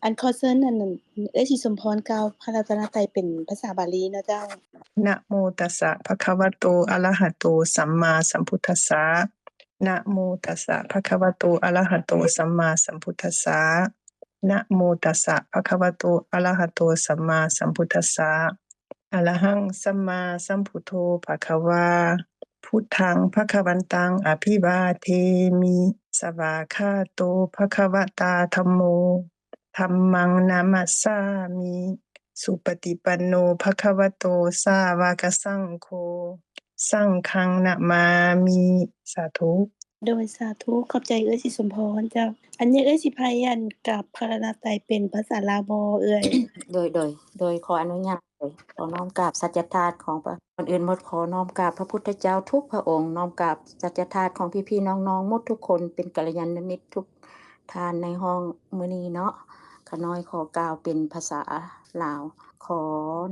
อันขอเชิญนั่นเอ้ยสิสมพรกล่าวพระรัตนตรัยเป็นภาษาบาลีเนาะเจ้านะโมตัสสะภะคะวะโตอะระหะโตสัมมาสัมพุทธัสสะนะโมตัสสะภะคะวะโตอะระหะโตสัมมาสัมพุทธัสสะนะโมตัสสะภะคะวะโตอะระหะโตสัมมาสัมพุทธัสสะอะระหังสัมมาสัมพุทโธภะคะวาพุทธังภะคะวันตังอภิวาเทมิสวากขาโตภะคะวะตาธัมโมธัมมังนามัสสามิสุปฏิปันโนภะคะวะโตสาวกสังโฆสังฆังนะมามิสาธุโดยสาธุขอบใจเอ้ยสิสมพรเจ้าอันนี้เอ้ยสิพายันกับพระรัตนตรัยเป็นภาษาลาวบ่เอ้ย โดยขออนุญาตขอน้อมกราบสัจธาตุของก่อนอื่นหมดขอน้อมกราบพระพุทธเจ้าทุกพระองค์น้อมกราบสัจธาตุของพี่ๆน้องๆหมดทุกคนเป็นกัลยาณมิตรทุกท่านในห้องมื้อนี้เนาะขน้อยขอกล่าวเป็นภาษาลาวขอ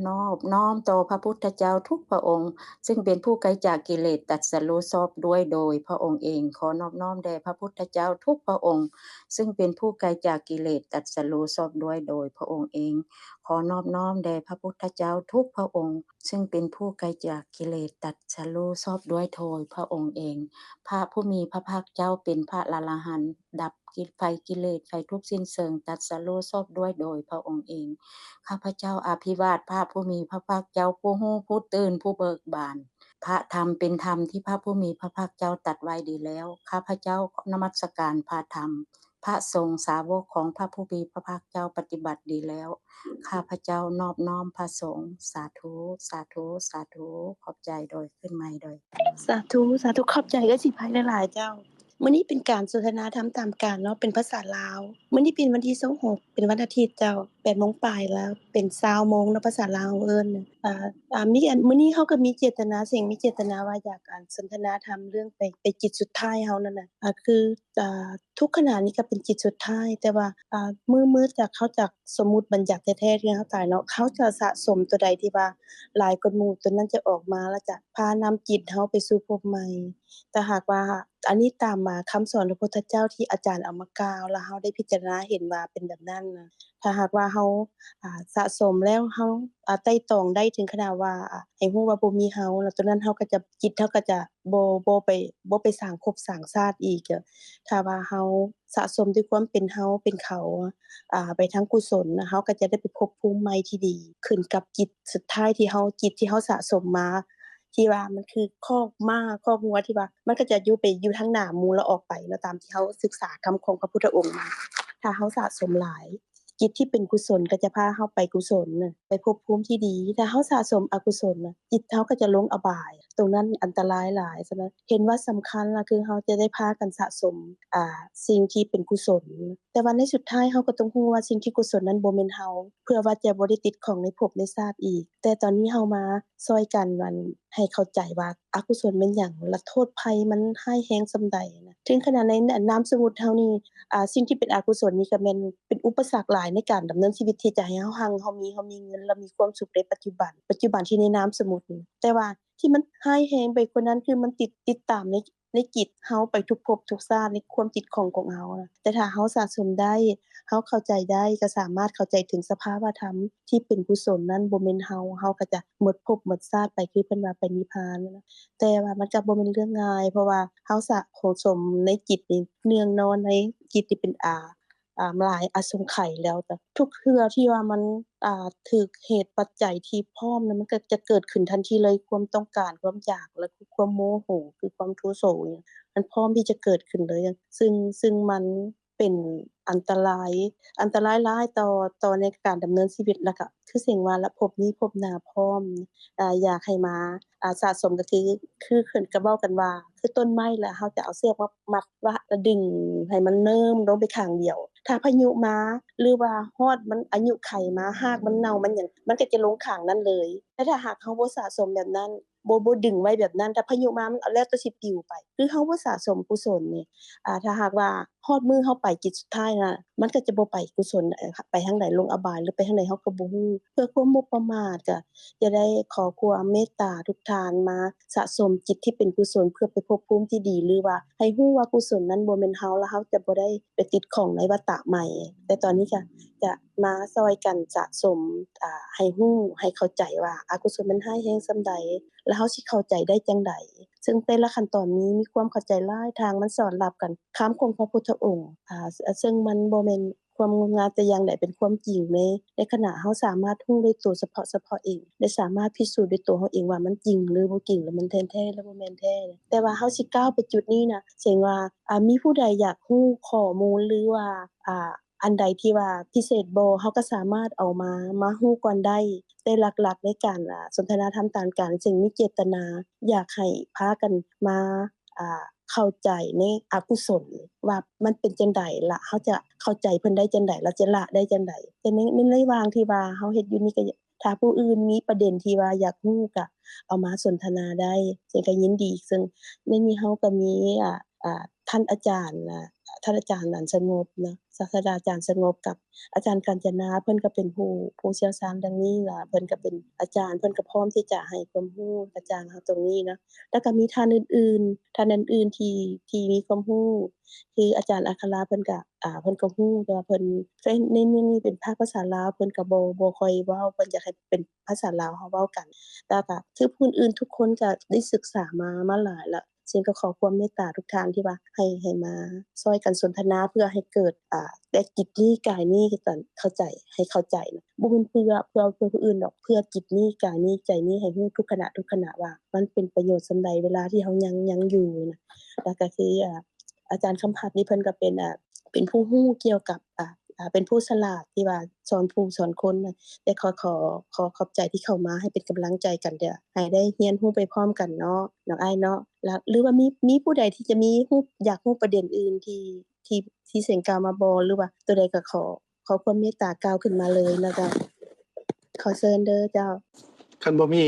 นอบน้อมต่อพระพุทธเจ้าทุกพระองค์ซึ่งเป็นผู้ไกลจากกิเลสตรัสรู้ชอบด้วยโดยพระองค์เองขอนอบน้อมแด่พระพุทธเจ้าทุกพระองค์ซึ่งเป็นผู้ไกลจากกิเลสตรัสรู้ชอบด้วยโดยพระองค์เองขอนอบน้อมแด่พระพุทธเจ้าทุกพระองค์ซึ่งเป็นผู้ไกลจากกิเลสตรัสรู้ชอบด้วยโดยพระองค์เองพระผู้มีพระภาคเจ้าเป็นพระอรหันต์ดับไฟกิเลสไฟทุกข์สิ้นเชิงตรัสรู้ชอบด้วยโดยพระองค์เองข้าพเจ้าอภิวาทพระผู้มีพระภาคเจ้าผู้รู้ผู้ตื่นผู้เบิกบานพระธรรมเป็นธรรมที่พระผู้มีพระภาคเจ้าตรัสไว้ดีแล้วข้าพเจ้านมัสการพระธรรมพระสงฆ์สาวกของพระผู้มีพระภาคเจ้าปฏิบัติดีแล้วข้าพเจ้านอบน้อมพระสงฆ์สาธุสาธุสาธุขอบใจโดยขึ้นไมค์โดยสาธุสาธุขอบใจเอ้ยสิพาหลายๆเจ้ามื้อนี้เป็นการสนทนาธรรมตามกาลเนาะเป็นภาษาลาวมื้อนี้เป็นวันที่26เป็นวันอาทิตย์เจ้า 8:00 นปลายแล้วเป็น20:00 นเนาะภาษาลาวเอิ้นมีอันมื้อนี้เฮาก็มีเจตนามีเจตนาว่าอยากสนทนาธรรมเรื่องไปจิตสุดท้ายเฮานั่นน่ะคือทุกขณะนี้ก็เป็นจิตสุดท้ายแต่ว่ามื้อจากเขาจากสมมุติบัญญัติแท้ๆที่เฮาตายเนาะเขาจะสะสมตัวใดที่ว่าหลายกว่าหมู่ตัวนั้นจะออกมาแล้วจะพานำจิตเฮาไปสู่ภพใหม่แต่หากว่าอันนี้ตามมาคำสอนพระพุทธเจ้าที่อาจารย์เอามากล่าวแล้วเฮาได้พิจารณาเห็นว่าเป็นแบบนั้นนะถ้าหากว่าเฮาสะสมแล้วเฮาไตร่ตรองได้ถึงขนาดว่าให้ฮู้ว่าบ่มีเฮาแล้วตัวนั้นเฮาก็จะจิตเฮาก็จะบ่ไปสร้างภพสร้างชาติอีกถ้าว่าเฮาสะสมด้วยความเป็นเฮาเป็นเขาไปทางกุศลเฮาก็จะได้ไปพบภูมิใหม่ที่ดีขึ้นกับจิตสุดท้ายที่จิตที่เฮาสะสมมาที่ว่ามันคือคอกม้าคอกงัวที่ว่ามันก็จะอยู่ทางหน้าหมู่แล้วออกไปเนาะตามที่เฮาศึกษาคำของพระพุทธองค์มาถ้าเฮาสะสมหลายจิตที่เป็นกุศลก็จะพาเฮาไปกุศลไปภพภูมิที่ดีถ้าเฮาสะสมอกุศลจิตเฮาก็จะลงอบายตรงนั้นอันตรายหลายฉะนั้นเห็นว่าสำคัญล่ะคือเฮาจะได้พากันสะสมสิ่งที่เป็นกุศลแต่ว่าในสุดท้ายเฮาก็ต้องรู้ว่าสิ่งที่กุศลนั้นบ่แม่นเฮาเพื่อว่าจะบ่ได้ติดของในภพในชาติอีกแต่ตอนนี้เฮามาช่วยกันให้เข้าใจว่าอกุศลแม่นหยังและโทษภัยมันร้ายแรงส่ำใดนะถึงขนาดในนามสมมุติเฮานี่สิ่งที่เป็นอกุศลนี่ก็แม่นเป็นอุปสรรคหลายในการดำเนินชีวิตที่จะให้เฮาเฮามีเงินและมีความสุขในปัจจุบันที่ในนามสมมุติแต่ว่าที่มันร้ายแรงไปกว่านั้นคือมันติดตามในจิตเฮาไปทุกภพทุกชาติในความจิตของเฮาแต่ถ้าเฮาสะสมได้เฮาเข้าใจได้ก็สามารถเข้าใจถึงสภาวะธรรมที่เป็นกุศลนั้นบ่แม่นเฮาก็จะหมดภพหมดชาติไปคือเพิ่นว่าไปนิพพานนะแต่ว่ามันก็บ่แม่นเรื่องง่ายเพราะว่าเฮาสะสมในจิตนี่เนืองนอนในจิตที่เป็นหลายอสงไขยแล้วแต่ทุกเทื่อที่ว่ามันถูกเหตุปัจจัยที่พร้อมนั้นมันก็จะเกิดขึ้นทันทีเลยความต้องการความอยากและความโมโหคือความโทโสเนี่ยมันพร้อมที่จะเกิดขึ้นเลยซึ่งมันเป็นอันตรายหลายต่อในการดำเนินชีวิตแล้วก็คือสิ่งว่าละภพนี้ภพหน้าพร้อมอยากให้มาสะสมก็คือเพิ่นก็เว้ากันว่าคือต้นไม้แล้วเฮาจะเอาเชือกมามัดว่าแล้วดึงให้มันเนิ่มลงไปข้างเดียวถ้าพายุมาหรือว่าฮอดมันอายุไขมารากมันเน่ามันหยังมันก็จะลงข้างนั้นเลยแต่ถ้าหากเฮาบ่สะสมแบบนั้นบ่ดึงไว้แบบนั้นถ้าพายุมามันแล้วแต่สิปลิวไปคือเฮาบ่สะสมกุศลนี่ถ้าหากว่าฮอดมือเฮาไปจิตสุดท้ายน่ะ มันก็จะบ่ไปกุศลไปทางใดลงอบายหรือไปทางใดเฮาก็บ่ฮู้เพื่อความบ่ประมาทก็จะได้ขอความเมตตาทุกท่านมาสะสมจิตที่เป็นกุศลเพื่อไปภพภูมิที่ดีหรือว่าให้ฮู้ว่ากุศลนั้นบ่แม่นเฮาแล้วเฮาจะบ่ได้ไปติดของในวัฏฏะใหม่แต่ตอนนี้ก็จะมาซอยกันสะสมให้ฮู้ให้เข้าใจว่าอกุศลมันร้ายแรงส่ำใดแล้วเฮาสิเข้าใจได้จังใดซึ่งแต่ละขั้นตอนนี้มีความเข้าใจหลายทางมันสอนรับกันคำของพระพุทธองค์ซึ่งมันบ่แม่นความงมงายแต่อย่างใดเป็นความจริงในขณะเฮาสามารถรู้ด้วยตัวเฉพาะเองได้สามารถพิสูจน์ด้วยตัวเฮาเองว่ามันจริงหรือบ่จริงแล้วมันแท้ๆหรือบ่แม่นแท้แต่ว่าเฮาสิก้าวไปจุดนี้น่ะแสดงว่ามีผู้ใดอยากรู้ข้อมูลหรือว่าอันใดที่ว่าพิเศษบ่เฮาก็สามารถเอามารู้ก่อนได้แต่หลักๆในการสนทนาธรรมตามการจึงมีเจตนาอยากให้พากันมาเข้าใจในอกุศลว่ามันเป็นจังได๋ล่ะเฮาจะเข้าใจเพิ่นได้จังได๋แล้วจะละได้จังได๋แต่ในระหว่างที่ว่าเฮาเฮ็ดอยู่นี่ก็ถ้าผู้อื่นมีประเด็นที่ว่าอยากรู้ก็เอามาสนทนาได้ซึ่งก็ยินดีซึ่งในนี้เฮาก็มีท่านอาจารย์นันสงบเนาะศาสตราจารย์สงบกับอาจารย์กัญจนาเพิ่นก็เป็นผู้เชี่ยวชาญดังนี้ล่ะเพิ่นก็เป็นอาจารย์เพิ่นก็พร้อมที่จะให้ความรู้อาจารย์เฮาตรงนี้เนาะแล้วก็มีท่านอื่นที่มีความรู้คืออาจารย์อัคราเพิ่นก็เพิ่นก็รู้แต่ว่าเพิ่นในเมืองนี้เป็นภาษาลาวเพิ่นก็บ่ค่อยเว้าเพิ่นอยากให้เป็นภาษาลาวเฮาเว้ากันแล้วก็คือผู้อื่นทุกคนก็ได้ศึกษามาหลายแล้วซึ่งก็ขอความเมตตาทุกท่านที่ว่าให้มาช่วยกันสนทนาเพื่อให้เกิดแต่จิตนี้กายนี้กันเข้าใจให้เข้าใจนะบ่แม่นเพื่อผู้อื่นดอกเพื่อจิตนี้กายนี้ใจนี้ให้รู้ทุกขณะว่ามันเป็นประโยชน์ส่ำใดเวลาที่เฮายังอยู่นะแล้วก็คืออาจารย์คำพัดนี่เพิ่นก็เป็นผู้รู้เกี่ยวกับเป็นผู้ฉลาดที่ว่าสอนผู้สอนคนนะแต่ขอขอบใจที่เข้ามาให้เป็นกำลังใจกันเด้อให้ได้เรียนรู้ไปพร้อมกันเนาะน้องอ้ายเนาะแล้วหรือว่ามีผู้ใดที่จะมีรู้อยากรู้ประเด็นอื่นที่เสียงกล่าวมาบ่หรือว่าตัวใดก็ขอความเมตตากล่าวขึ้นมาเลยนะเจ้าขอเชิญเด้อเจ้าคันบ่มี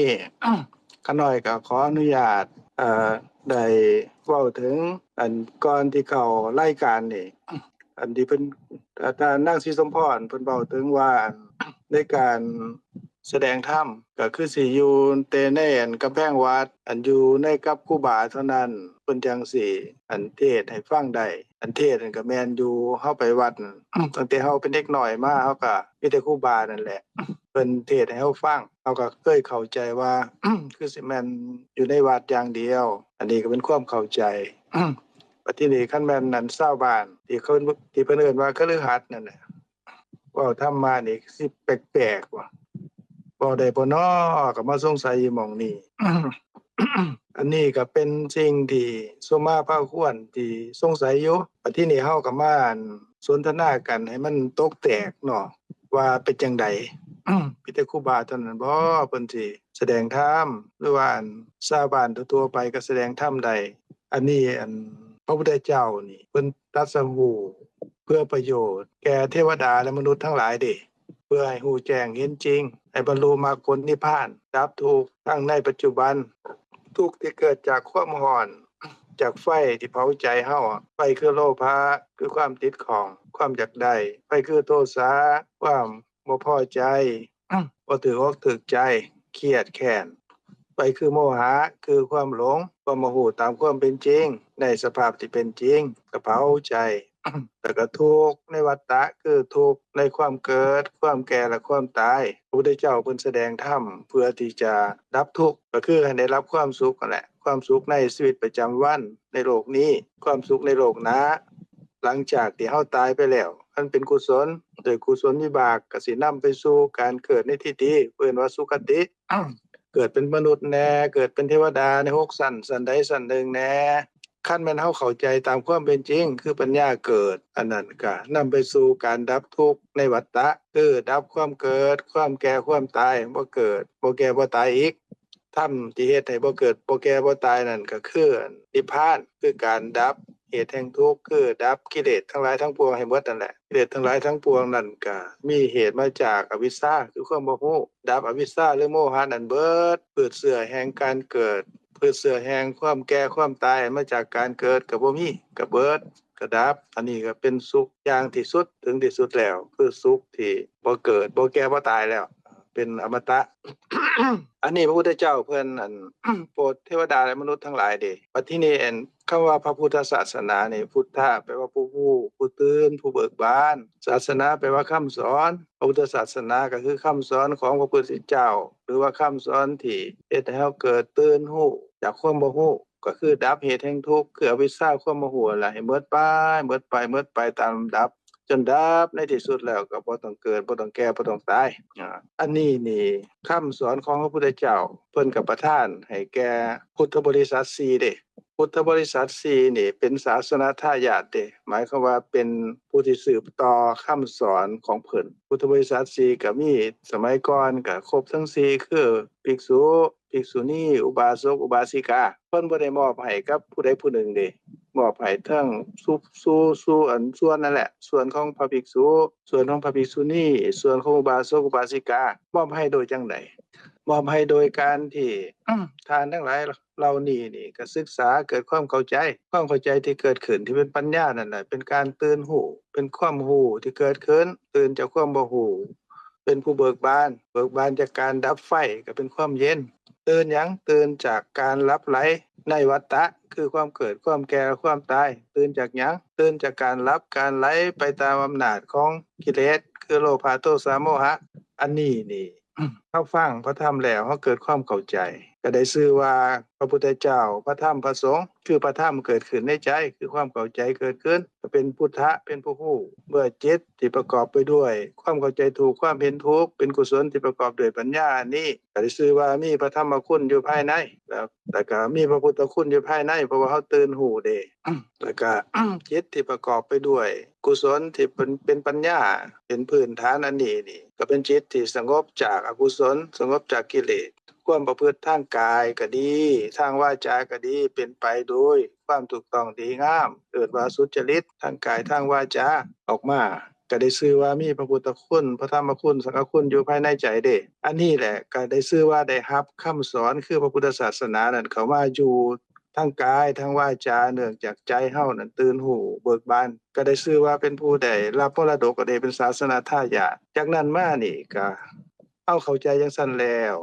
ข้าน้อยก็ขออนุญาตได้เว้าถึงอันก่อนที่เข้ารายการนี่อันที่เพิ่นอาจารย์นางศรีสมพรเพิ่นเว้าถึงว่าในการแสดงธรรมก็คือสิอยู่แต่ในอันกำแพงวัดอันอยู่ในกับครูบาเท่านั้นเพิ่นจังสิอันเทศให้ฟังได้อันเทศนั่นก็แม่นอยู่เฮาไปวัดตั้งแต่เฮาเป็นเด็กน้อยมาเฮาก็มีแต่ครูบานั่นแหละเพิ่นเทศให้เฮาฟังเฮาก็เคยเข้าใจว่า คือสิแม่นอยู่ในวัดอย่างเดียวอันนี้ก็เป็นความเข้าใจ บัดทีนี้คันแม่นนั่นชาวบ้านที่เพิ่นเอิ้นว่าคฤหัสถ์นั่นน่ะเว้าธรรมะนี่สิแปลกๆว่ะเว้าได้บ่น้อก็มาสงสัยอยู่หม้องนี้ อันนี้ก็เป็นสิ่งที่สมมาพาควรที่สงสัยอยู่บัดทีนี้เฮาก็มาสนทนากันให้มันตกแตกเนาะว่าเป็นจังได๋ มีแต่ครูบาเท่านั้นบ่เพิ่นสิแสดงธรรมหรือว่าชาวบ้านทั่วๆไปก็แสดงธรรมได้อันนี้พระพุทธเจ้านี่เพิ่นตรัสรู้เพื่อประโยชน์แก่เทวดาและมนุษย์ทั้งหลายเด้เพื่อให้รู้แจ้งเห็นจริงให้บรรลุมรรคผลนิพพานดับทุกข์ทั้งในปัจจุบันทุกข์ที่เกิดจากความร้อนจากไฟที่เผาใจเฮาไฟคือโลภะคือความติดของความอยากได้ไฟคือโทสะความบ่พอใจบ่ถูกอกถูกใจเครียดแค้นไฟคือโมหะคือความหลงความบ่รู้ตามความเป็นจริงในสภาพที่เป็นจริงก็เผาใจ แล้วก็ทุกข์ในวัฏฏะคือทุกข์ในความเกิดความแก่และความตายพระพุทธเจ้าเพิ่นแสดงธรรมเพื่อที่จะดับทุกข์ก็คือให้ได้รับความสุขนั่นแหละความสุขในชีวิตประจำวันในโลกนี้ความสุขในโลกหน้าหลังจากที่เฮาตายไปแล้วอันเป็นกุศลโดยกุศลวิบากก็สินำไปสู่การเกิดในที่ดีเพิ่นว่าสุคติ เกิดเป็นมนุษย์แน่เกิดเป็นเทวดาใน6ชั้นใดชั้นหนึ่งแน่คันแม่นเฮาเข้าใจตามความเป็นจริงคือปัญญาเกิดอันนั้นก็นำไปสู่การดับทุกข์ในวัฏฏะคือดับความเกิดความแก่ความตายบ่เกิดบ่แก่บ่ตายอีกธรรมที่เฮ็ดให้บ่เกิดบ่แก่บ่ตายนั่นก็คือนิพพานคือการดับเหตุแห่งทุกข์คือดับกิเลสทั้งหลายทั้งปวงให้หมดนั่นแหละกิเลสทั้งหลายทั้งปวงนั่นก็มีเหตุมาจากอวิชชาคือความบ่ฮู้ดับอวิชชาหรือโมหะนั่นเบิดพืชเสื่อแห่งการเกิดพืชเสื่อแห่งความแก่ความตายมาจากการเกิดก็บ่มีก็เบิด ก็ดับอันนี้ก็เป็นสุขอย่างที่สุดถึงที่สุดแล้วคือสุขที่บ่เกิดบ่แก่บ่ตายแล้วเป็นอมตะ อันนี้พระพุทธเจ้าเพิ่นโปรดเทวดาและมนุษย์ทั้งหลายเด้บัดทีนี้คำว่าพระพุทธศาสนานี่พุทธะแปลว่าผู้รู้ผู้ตื่นผู้เบิกบานศาสนาแปลว่าคำสอนพระพุทธศาสนาก็คือคำสอนของพระพุทธเจ้าหรือว่าคำสอนที่เฮ็ดให้เราเกิดตื่นรู้จากความบ่รู้ก็คือดับเหตุแห่งทุกข์คืออวิชชาความบ่รู้ล่ะให้หมดไปตามลำดับจนดับในที่สุดแล้วก็บ่ต้องเกิดบ่ต้องแก่บ่ต้องตายอันนี้นี่คำสอนของพระพุทธเจ้าเพิ่นก็ประทานให้แก่พุทธบริษัท4เด้พุทธบริษัท4นี่เป็นศาสนทายาทเด้หมายความว่าเป็นผู้ที่สืบต่อคำสอนของเพิ่นพุทธบริษัท4ก็มีสมัยก่อนก็ครบทั้ง4คือภิกษุภิกษุณีอุบาสกอุบาสิกาเพิ่นบ่ได้มอบให้กับผู้ใดผู้หนึ่งเด้มอบให้ทั้งสู่อันส่วนนั่นแหละส่วนของพระภิกษุส่วนของพระภิกษุณีส่วนของอุบาสกอุบาสิกามอบให้โดยจังได๋มอบให้โดยการที่ ท่านทั้งหลายเหล่านี้นี่ก็ศึกษาเกิดความเข้าใจที่เกิดขึ้นที่เป็นปัญญานั่นน่ะเป็นการตื่นรู้เป็นความรู้ที่เกิดขึ้นตื่นจากความบ่รู้เป็นผู้เบิกบานจากการดับไฟก็เป็นความเย็นตื่นหยังตื่นจากการลับไหลในวัฏฏะคือความเกิดความแก่ความตายตื่นจากหยังตื่นจากการลับการไหลไปตามอำนาจของกิเลสคือโลภะโทสะโมหะอันนี้นี่เฮาฟังพระธรรมแล้วเฮาเกิดความเข้าใจก็ได้ชื่อว่าพระพุทธเจ้าพระธรรมพระสงฆ์คือพระธรรมเกิดขึ้นในใจคือความเข้าใจเกิดขึ้นก็เป็นพุทธะเป็นผู้รู้เมื่อจิตที่ประกอบไปด้วยความเข้าใจถูกความเห็นถูกเป็นกุศลที่ประกอบด้วยปัญญานี้ก็ได้ชื่อว่ามีพระธรรมคุณอยู่ภายในแล้วก็มีพระพุทธคุณอยู่ภายในเพราะว่าเฮาตื่นรู้เด้แล้วก็จิตที่ประกอบไปด้วยกุศลที่เป็นปัญญาเป็นพื้นฐานอันนี้นี่ก็เป็นจิตที่สงบจากอกุศลสงบจากกิเลสความประพฤติทางกายก็ดีทางวาจาก็ดีเป็นไปโดยความถูกต้องดีงามเกิดว่าสุจริตทางกายทางวาจาออกมาก็ได้ชื่อว่ามีพระพุทธคุณพระธรรมคุณสังฆคุณอยู่ภายในใจเด้อันนี้แหละก็ได้ชื่อว่าได้รับคำสอนคือพระพุทธศาสนานั้นเข้ามาอยู่ทางกายทางวาจาเนื่องจากใจเฮานั้นตื่นรู้เบิกบานก็ได้ชื่อว่าเป็นผู้ได้รับมรดกก็ได้เป็นศาสนาทายาทจากนั้นมานี่ก็เอาเข้าใจจังซั่นแล้ว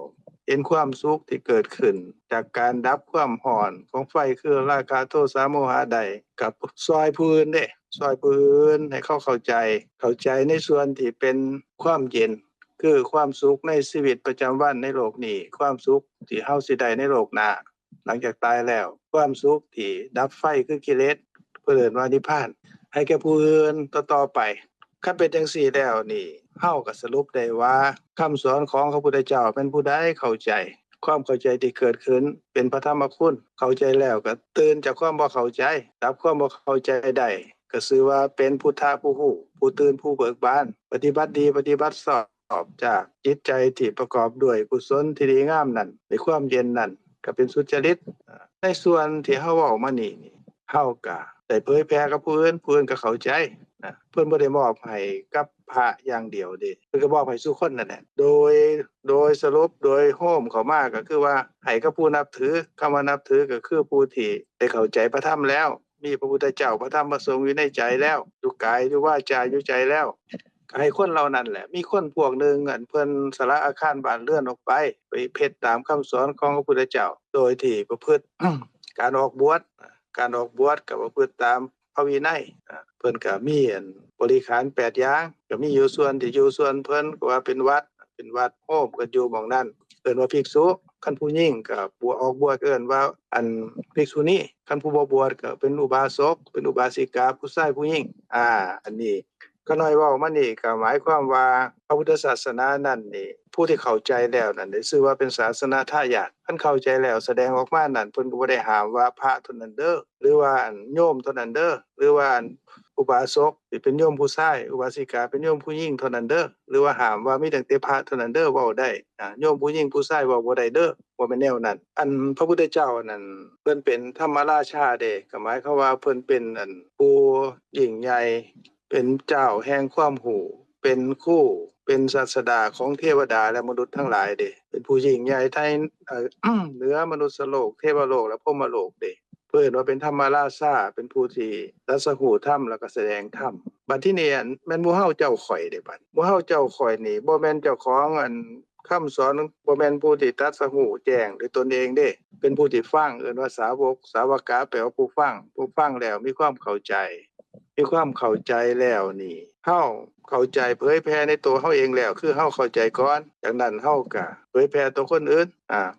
เห็นความสุขที่เกิดขึ้นจากการดับความร้อนของไฟคือราคะโทสะโมหะได้กับซอยผู้อื่นเด้ซอยผู้อื่นให้เขาเข้าใจในส่วนที่เป็นความเย็นคือความสุขในชีวิตประจำวันในโลกนี้ความสุขที่เฮาสิได้ในโลกหน้าหลังจากตายแล้วความสุขที่ดับไฟคือกิเลสเพิ่นเอิ้นว่านิพพานให้แก่ผู้อื่นต่อๆไปคันเป็นจังซี่แล้วนี่เฮาก็สรุปได้ว่าคำสอนของพระพุทธเจ้าเป็นผู้ใดเข้าใจความเข้าใจที่เกิดขึ้นเป็นพระธรรมคุณเข้าใจแล้วก็ตื่นจากความบ่เข้าใจดับความบ่เข้าใจได้ก็ชื่อว่าเป็นพุทธะผู้รู้ผู้ตื่นผู้เบิกบานปฏิบัติดีปฏิบัติชอบจากจิตใจที่ประกอบด้วยกุศลที่ดีงามนั่นในความเย็นนั่นก็เป็นสุจริตในส่วนที่เฮาเว้ามานี่เฮาก็ได้เผยแพร่กับผู้อื่นก็เข้าใจนะเพิ่นบ่ได้มอบให้กับพระอย่างเดียวเด้เพิ่นก็มอบให้ซุคนนั่นแหละโดยสรุปโดยโฮมเข้ามาก็คือว่าให้กับผู้นับถือคำว่านับถือก็คือผู้ที่ได้เข้าใจพระธรรมแล้วมีพระพุทธเจ้าพระธรรมพระสงฆ์อยู่ในใจแล้วอยู่กายอยู่วาจาอยู่ใจแล้วก็ให้คนเหล่านั้นแหละมีคนพวกนึงเพิ่นสละอาคารบ้านเรือนออกไปเพ็ดตามคำสอนของพระพุทธเจ้าโดยที่ประพฤติ การออกบวชก็ประพฤติตามพระวินัยเพิ่นก็มีบริขาร8อย่างก็มีอยู่ส่วนที่อยู่ส่วนเพิ่นก็ว่าเป็นวัดโฮมก็อยู่หม้องนั้นเอิ้นว่าภิกษุคันผู้หญิงก็ออกบวชเอิ้นว่าอันภิกษุณีคันผู้บ่บวชก็เป็นอุบาสกเป็นอุบาสิกาผู้ชายผู้หญิงอันนี้ก็น้อยเว้ามานี่ก็หมายความว่าพระพุทธศาสนานั้นนี่ผู้ที่เข้าใจแล้วนั่นได้ชื่อว่าเป็นศาสนาทายาทคันเข้าใจแล้วแสดงออกมานั่นเพิ่นก็บ่ได้ห้ามว่าพระเท่านั้นเด้อหรือว่าโยมเท่านั้นเด้อหรือว่าอุบาสกที่เป็นโยมผู้ชายอุบาสิกาเป็นโยมผู้หญิงเท่านั้นเด้อหรือว่าห้ามว่ามีตั้งแต่พระเท่านั้นเด้อเว้าได้โยมผู้หญิงผู้ชายเว้าบ่ได้เด้อบ่แม่นแนวนั้นอันพระพุทธเจ้านั่นเพิ่นเป็นธรรมราชาเด้ก็หมายความว่าเพิ่นเป็นผู้ยิ่งใหญ่เป็นเจ้าแห่งความรู้เป็นครูเป็นศาสดาของเทวดาและมนุษย์ทั้งหลายเด้เป็นผู้ยิ่งใหญ่ในเหนือมนุษย์โลกเทวโลกและพรหมโลกเด้ เพิ่นว่าเป็นธรรมราชาเป็นผู้ที่ตรัสรู้ธรรมแล้วก็แสดงธรรมบัดที่นี้แม่นหมู่เฮาเจ้าข่อยเด้บัดหมู่เฮาเจ้าข่อยนี่บ่แม่นเจ้าของคำสอนบ่แม่นผู้ที่ตรัสรู้แจ้งด้วยตนเองเด้เป็นผู้ที่ฟังเอิ้นว่าสาวกสาวกะแปลว่าผู้ฟังแล้วมีความเข้าใจแล้วนี่เฮาเข้าใจเผยแผ่ในตัวเฮาเองแล้วคือเฮาเข้าใจก่อนจากนั้นเฮาก็เผยแผ่ต่อคนอื่น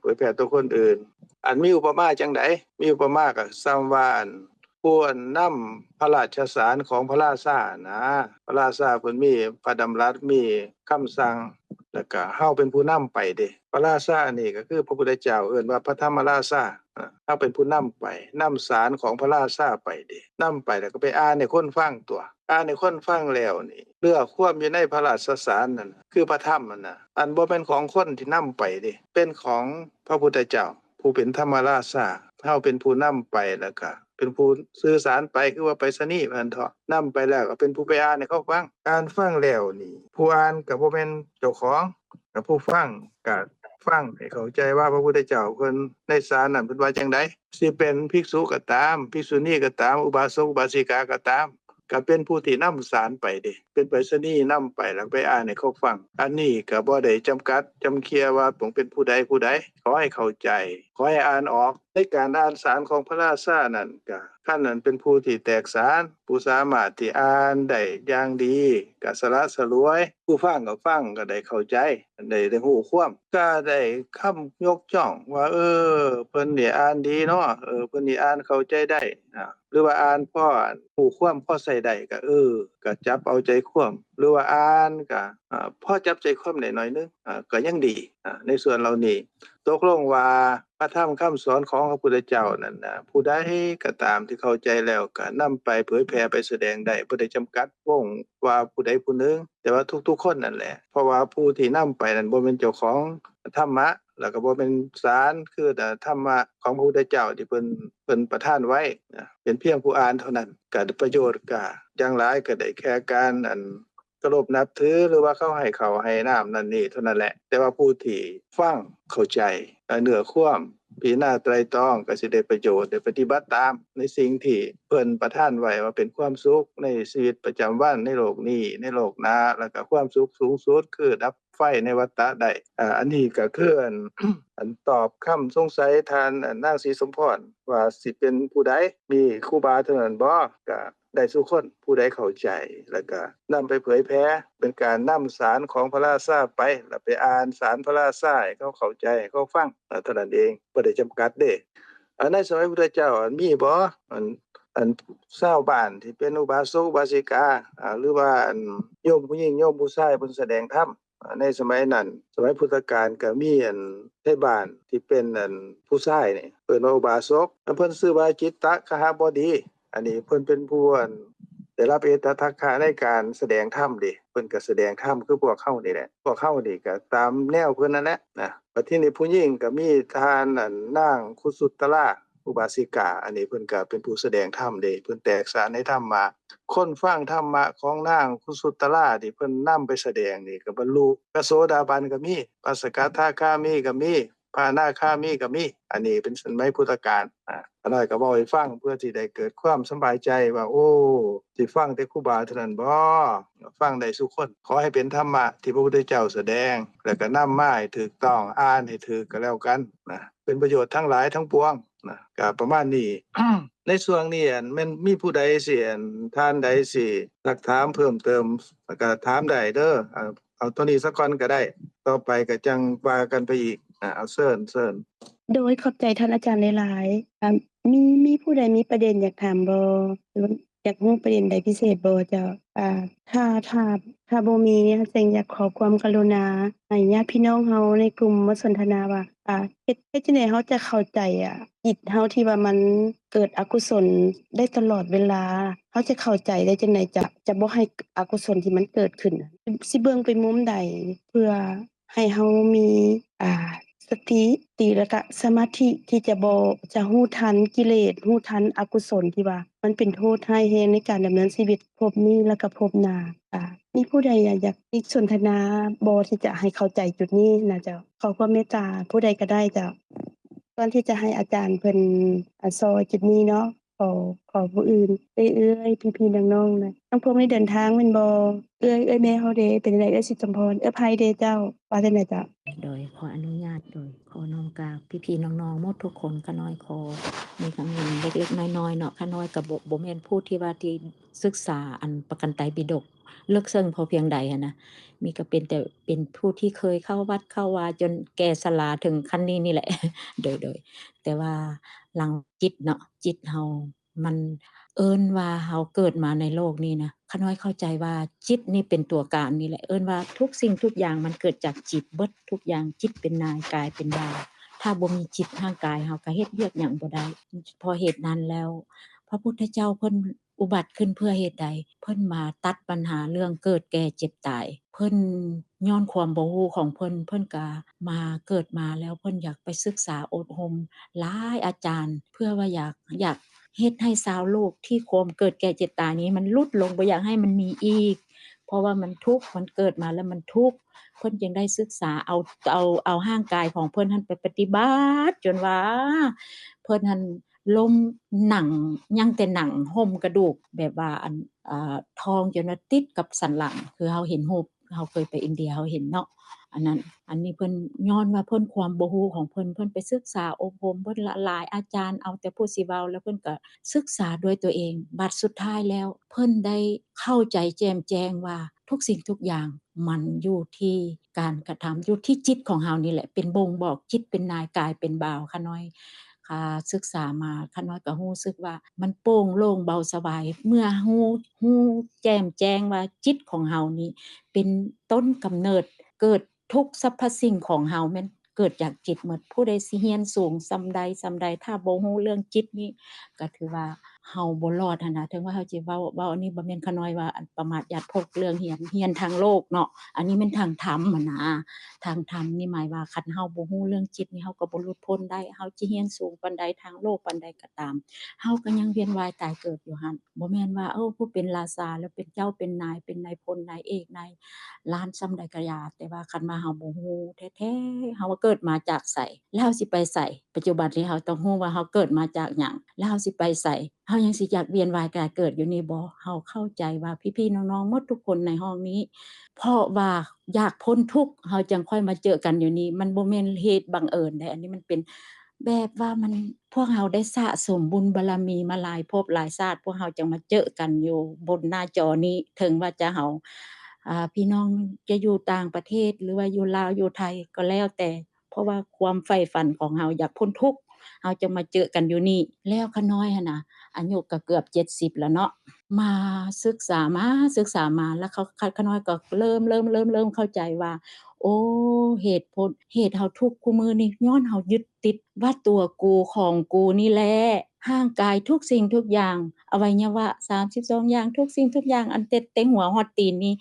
เผยแผ่ต่อคนอื่นอันมีอุปมาจังได๋มีอุปมาก็ส่ำว่าผู้นำพระราชสารของพระราชานะพระราชาเพิ่นมีพระดำรัสมีคำสั่งแล้วก็เฮาเป็นผู้นำไปเด้พระราชานี่ก็คือพระพุทธเจ้าเอิ้นว่าพระธรรมราชาเฮาเป็นผู้นำไปนำสารของพระราชาไปเด้นำไปแล้วก็ไปอ่านให้คนฟังตัวอ่านให้คนฟังแล้วนี่เรื่องความอยู่ในพระราชสารนั่นคือพระธรรมนั่นน่ะอันบ่เป็นของคนที่นำไปเด้เป็นของพระพุทธเจ้าผู้เป็นธรรมราชาเฮาเป็นผู้นำไปแล้วก็เป็นผู้สื่อสารไปคือว่าไปรษณีย์ว่าซั่นเถาะนำไปแล้วก็เป็นผู้ไปอ่านให้เขาฟังอ่านฟังแล้วนี่ผู้อ่านก็บ่แม่นเจ้าของก็ผู้ฟังก็ฟังให้เข้าใจว่าพระพุทธเจ้าเพิ่นในสารนั้นเพิ่นว่าจังได๋สิเป็นภิกษุก็ตามภิกษุณีก็ตามอุบาสกอุบาสิกาก็ตามก็เป็นผู้ที่นำสารไปเด้เป็นไปรษณีย์นำไปแล้วไปอ่านให้เขาฟังอันนี้ก็บ่ได้จำกัดจำเคียว่าต้องเป็นผู้ใดขอให้เข้าใจขอให้อ่านออกในการอ่านสารของพระราชานั่นก็ท่านนั้นเป็นผู้ที่แตกสารผู้สามารถที่อ่านได้อย่างดีก็สละสลวยผู้ฟังก็ฟังก็ได้เข้าใจได้ฮู้ความก็ได้คำยกย่องว่าเพิ่นนี่อ่านดีเนาะเพิ่นนี่อ่านเข้าใจได้หรือว่าอ่านพอฮู้ความพอใช้ได้ก็ก็จับเอาใจความหรือว่าอ่านก็พอจับใจความได้หน่อยนึงก็ยังดีในส่วนเหล่านี้ตกลงว่าพระธรรมคำสอนของพระพุทธเจ้านั่นน่ะผู้ใดก็ตามที่เข้าใจแล้วก็นำไปเผยแผ่ไปแสดงได้บ่ได้จำกัดวงว่าผู้ใดผู้หนึ่งแต่ว่าทุกๆคนนั่นแหละเพราะว่าผู้ที่นำไปนั้นบ่แม่นเจ้าของธรรมะแล้วก็บ่แม่นสารคือธรรมะของพระพุทธเจ้าที่เพิ่นประทานไว้เป็นเพียงผู้อ่านเท่านั้นก็ประโยชน์ก็อย่างหลายก็ได้แค่การเคารพนับถือหรือว่าเขาให้ข้าวให้น้ำนั่นนี่เท่านั้นแหละแต่ว่าผู้ที่ฟังเข้าใจเนื้อความพิจารณาไตร่ตรองก็สิได้ประโยชน์ได้ปฏิบัติตามในสิ่งที่เพิ่นประทานไว้ว่าเป็นความสุขในชีวิตประจำวันในโลกนี้ในโลกหน้าแล้วก็ความสุขสูงสุดคือดับไฟในวัฏฏะได้อันนี้ก็คืออันตอบคำสงสัยทานนางศรีสมพรว่าสิเป็นผู้ใดมีครูบาเท่านั้นบ่ก็ได้สู่คนผู้ใดเข้าใจแล้วก็นำไปเผยแพร่เป็นการนำสารของพระราชาไปแล้วไปอ่านสารพระราชาให้เขาเข้าใจให้เขาฟังเท่านั้นเองบ่ได้จำกัดเด้ในสมัยพุทธเจ้ามีบ่ชาวบ้านที่เป็นอุบาสกอุบาสิกาหรือว่าโยมผู้หญิงโยมผู้ชายเพิ่นแสดงธรรมในสมัยนั้นสมัยพุทธกาลก็มีไทบ้านที่เป็นผู้ชายนี่เพิ่นว่าอุบาสกเพิ่นชื่อว่าจิตตคหบดีอันนี้เพิ่นเป็นผู้ได้รับเอตทัคคะในการแสดงธรรมเด้เพิ่นก็แสดงธรรมคือพวกเฮานี่แหละพวกเฮานี่ก็ตามแนวเพิ่นนั่นแหละบัดทีนี้ผู้หญิงก็มีทานนางคุสุตราอุบาสิกาอันนี้เพิ่นก็เป็นผู้แสดงธรรมเด้เพิ่นแตกฉานในธรรมมาคนฟังธรรมะของนางคุสุตราที่เพิ่นนำไปแสดงนี่ก็บรรลุพระโสดาบันก็มีพระสกทาคามีก็มีพระอนาคามีก็มีอันนี้เป็นสมัยพุทธกาลอันน้อยก็เว้าให้ฟังเพื่อที่ได้เกิดความสบายใจว่าโอ้สิฟังแต่ครูบาเท่านั้นบ่ฟังได้ทุกคนขอให้เป็นธรรมะที่พระพุทธเจ้าแสดงแล้วก็นำมาให้ถูกต้องอ่านให้ถูกก็แล้วกันเป็นประโยชน์ทั้งหลายทั้งปวงก็ประมาณนี้ ในส่วนนี้แม่นมีผู้ใดสิท่านใดสิซักถามเพิ่มเติมก็ถามได้เด้อเอาตัวนี้สักก่อนก็ได้ต่อไปก็จังว่ากันไปอีกเอาเชิญโดยขอบใจท่านอาจารย์หลายๆมีผู้ใดมีประเด็นอยากถามบ่หรืออยากรู้ประเด็นใดพิเศษบ่เจ้าถ้าบ่มีจังอยากขอความกรุณาให้ญาติพี่น้องเฮาในกลุ่มมาสนทนาว่าเฮ็ดจังได๋เฮาจะเข้าใจจิตเฮาที่ว่ามันเกิดอกุศลได้ตลอดเวลาเฮาจะเข้าใจได้จังได๋จะบ่ให้อกุศลที่มันเกิดขึ้นสิเบิ่งไปมุมใดเพื่อให้เฮามีสติแล้วก็สมาธิที่จะรู้ทันกิเลสรู้ทันอกุศลที่ว่ามันเป็นโทษร้ายแรงในการดำเนินชีวิตภพนี้แล้วก็ภพหน้ามีผู้ใดอยากสนทนาบ่ที่จะให้เข้าใจจุดนี้นะเจ้าขอความเมตตาผู้ใดก็ได้เจ้า ก่อนที่จะให้อาจารย์เพิ่นซอยจุดนี้เนาะขอผู้อื่นเอื้อยๆพี่ๆน้องๆนะน้องพวกได้เดินทางแม่นบ่เอื้อยแม่เฮาเด้เป็นจั่งใดเอื้อยสิสมพรไผเด้เจ้าว่าจั่งใดจ้ะ โดยขออนุญาตโดยขอน้อมกราบพี่ๆน้องๆหมดทุกคนขาน้อยขอมีคำหนึ่งเล็กๆน้อยๆเนาะขาน้อยก็บ่แม่นผู้ที่ว่าที่ศึกษาอันประกันไตรปิฎกลึกซึ้งพอเพียงใดหั้นนะมีก็เป็นแต่เป็นผู้ที่เคยเข้าวัดเข้าวาจนแก่ชราถึงขั้นนี้นี่แหละ โดยแต่ว่าหลังจิตเนาะจิตเฮามันเอิ้นว่าเฮาเกิดมาในโลกนี้นะขาน้อยเข้าใจว่าจิตนี่เป็นตัวการนี่แหละเอิ้นว่าทุกสิ่งทุกอย่างมันเกิดจากจิตเบิดทุกอย่างจิตเป็นนายกายเป็นบ่าวถ้าบ่มีจิตร่างกายเฮาก็เฮ็ดเวียกหยังบ่ได้เพราะเหตุนั้นแล้วพระพุทธเจ้าเพิ่นอุบัติขึ้นเพื่อเหตุใดเพิ่นมาตัดปัญหาเรื่องเกิดแก่เจ็บตายเพิ่นย้อนความบ่รู้ของเพิ่นก็มาเกิดมาแล้วเพิ่นอยากไปศึกษาอบรมหลายอาจารย์เพื่อว่าอยากเฮ็ดให้ชาวโลกที่ความเกิดแก่เจ็บตายนี้มันลดลงบ่อยากให้มันมีอีกเพราะว่ามันทุกข์มันเกิดมาแล้วมันทุกข์เพิ่นจึงได้ศึกษาเอาร่างกายของเพิ่นนั้นไปปฏิบัติจนว่าเพิ่นนั้นล้มหนังยังแต่หนังหุ้มกระดูกแบบว่าทองจนว่าติดกับสันหลังคือเฮาเห็นรูปเฮาเคยไปอินเดียเฮาเห็นเนาะอันนี้เพิ่นย้อนว่าเพิ่นความบ่รู้ของเพิ่นไปศึกษาอบรมเพิ่นหลายอาจารย์เอาแต่ผู้สิเว้าแล้วเพิ่นก็ศึกษาด้วยตัวเองบัดสุดท้ายแล้วเพิ่นได้เข้าใจแจ่มแจ้งว่าทุกสิ่งทุกอย่างมันอยู่ที่การกระทำอยู่ที่จิตของเฮานี่แหละเป็นบ่งบอกจิตเป็นนายกายเป็นบ่าวค่ะน้อยศึกษามาข้าน้อยก็รู้สึกว่ามันโปร่งโล่งเบาสบายเมื่อรู้แจ่มแจ้งว่าจิตของเฮานี้เป็นต้นกำเนิดเกิดทุกสรรพสิ่งของเฮาแม่นเกิดจากจิตหมดผู้ใดสิเรียนสูงส่ำใดถ้าบ่รู้เรื่องจิตนี้ก็ถือว่าเฮาบ่รอดหั้นนะถึงว่าเฮาสิเว้าอันนี้บ่แม่นข้าน้อยว่าอันประมาทญาติพกเรื่องเรียนทางโลกเนาะอันนี้มันทางธรรมอะนะทางธรรมนี่หมายว่าคันเฮาบ่รู้เรื่องจิตนี่เฮาก็บ่หลุดพ้นได้เฮาสิเรียนสูงปานใดทางโลกปานใดก็ตามเฮาก็ยังเวียนว่ายตายเกิดอยู่หั่นบ่แม่นว่าผู้เป็นราชาแล้วเป็นเจ้าเป็นนายเป็นนายพลนายเอกนายล้านส่ำใดก็อย่าแต่ว่าคันว่าเฮาบ่รู้แท้ๆเฮาเกิดมาจากไสแล้วเฮาสิไปไสปัจจุบันนี้เฮาต้องรู้ว่าเฮาเกิดมาจากหยังแล้วเฮาสิไปไสเฮายังสิอยากเวียนว่ายตายเกิดอยู่นี่บ่เฮาเข้าใจว่าพี่ๆน้องๆหมดทุกคนในห้องนี้เพราะว่าอยากพ้นทุกข์เฮาจังค่อยมาเจอกันอยู่นี่มันบ่แม่นเหตุบังเอิญเด้อันนี้มันเป็นแบบว่ามันพวกเฮาได้สะสมบุญบารมีมาหลายภพหลายชาติพวกเฮาจังมาเจอกันอยู่บนหน้าจอนี้ถึงว่าจะเฮาพี่น้องจะอยู่ต่างประเทศหรือว่าอยู่ลาวอยู่ไทยก็แล้วแต่เพราะว่าความใฝ่ฝันของเฮาอยากพ้นทุกข์เฮาจะมาเจอกันอยู่นี่แล้วขาน้อยหั้นน่ะอายุก็เกือบ70แล้วเนาะมาศึกษามาแล้วขาน้อยก็เริ่มเข้าใจว่าโอ้เหตุเฮาทุกข์คุมื้อนี้ย้อนเฮายึดติดว่าตัวกูของกูนี่แหละร่างกายทุกสิ่งทุกอย่างอวัยวะ32อย่างทุกสิ่งทุกอย่างอันแต่หัวฮอดตีนนี่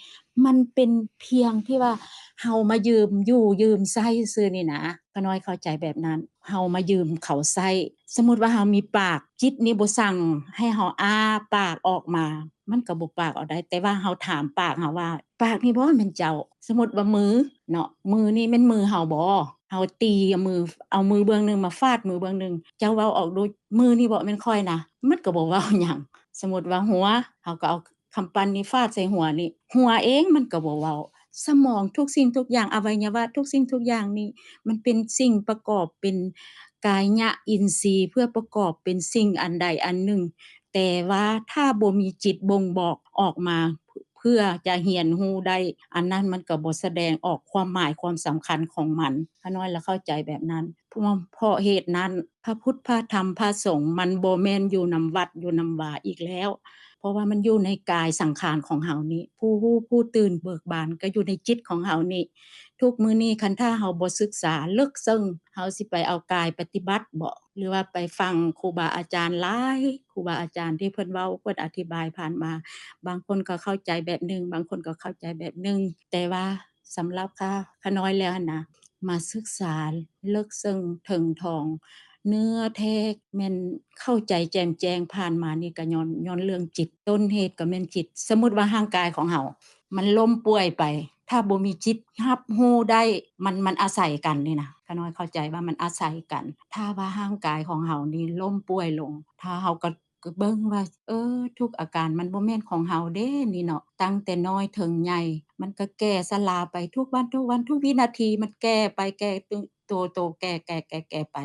มันเป็นเพียงที่ว่าเฮามายืมอยู่ยืมใช้ซื่อนี่นะขาน้อยเข้าใจแบบนั้นเฮามายืมเขาใช้สมมุติว่าเฮามีปากจิตนี่บ่สั่งให้เฮาอ้าปากออกมามันก็บ่ปากออกได้แต่ว่าเฮาถามปากเฮาว่าปากนี่บ่แม่นเจ้าสมมุติว่ามือเนาะมือนี่แม่นมือเฮาบ่เฮาตีเอามือเบื้องหนึงมาฟาดมือเบื้องหนึงเจ้าเว้าออกโดยมือนี่บ่แม่นข้อยนะมันก็บ่เว้าหยังสมมุติว่าหัวเฮาก็เอาคำปั้นนี่ฟาดใส่หัวนี่หัวเองมันก็บ่เว้าสมองทุกสิ่งทุกอย่างอวัยวะทุกสิ่งทุกอย่างนี่มันเป็นสิ่งประกอบเป็นกายะอินทรีย์เพื่อประกอบเป็นสิ่งอันใดอันหนึ่งแต่ว่าถ้าบ่มีจิตบ่งบอกออกมาเพื่อจะเรียนรู้ได้อันนั้นมันก็บ่แสดงออกความหมายความสำคัญของมันข้าน้อยละเข้าใจแบบนั้นเพราะเหตุนั้นพระพุทธพระธรรมพระสงฆ์มันบ่แม่นอยู่นำวัดอยู่นำวาอีกแล้วเพราะว่ามันอยู่ในกายสังขารของเฮานี่ผู้รู้ผู้ตื่นเบิกบานก็อยู่ในจิตของเฮานี่ทุกมื้อนี้คันถ้าเฮาบ่ศึกษาลึกซึ้งเฮาสิไปเอากายปฏิบัติบ่หรือว่าไปฟังครูบาอาจารย์หลายครูบาอาจารย์ที่เพิ่นเว้าเพิ่นอธิบายผ่านมาบางคนก็เข้าใจแบบนึงบางคนก็เข้าใจแบบนึงแต่ว่าสำหรับข้าน้อยแล้วนะมาศึกษาลึกซึ้งถึงทองเนื้อแท้แม่นเข้าใจแจ่มแจ้งผ่านมานี่ก็ย้อนเรื่องจิตต้นเหตุก็แม่นจิตสมมุติว่าร่างกายของเฮา มันล้มป่วยไปถ้าบ่มีจิตรับรู้ได้มันอาศัยกันนี่นะข้าน้อยเข้าใจว่ามันอาศัยกันถ้าว่าร่างกายของเฮานี่ล้มป่วยลงถ้าเฮาก็เบิ่งว่าทุกอาการมันบ่แม่นของเฮาเด้นี่เนาะตั้งแต่น้อยถึงใหญ่มันก็แก่ชราไปทุกวันทุกวินาทีมันแก่ไปแก่โตแก่ไป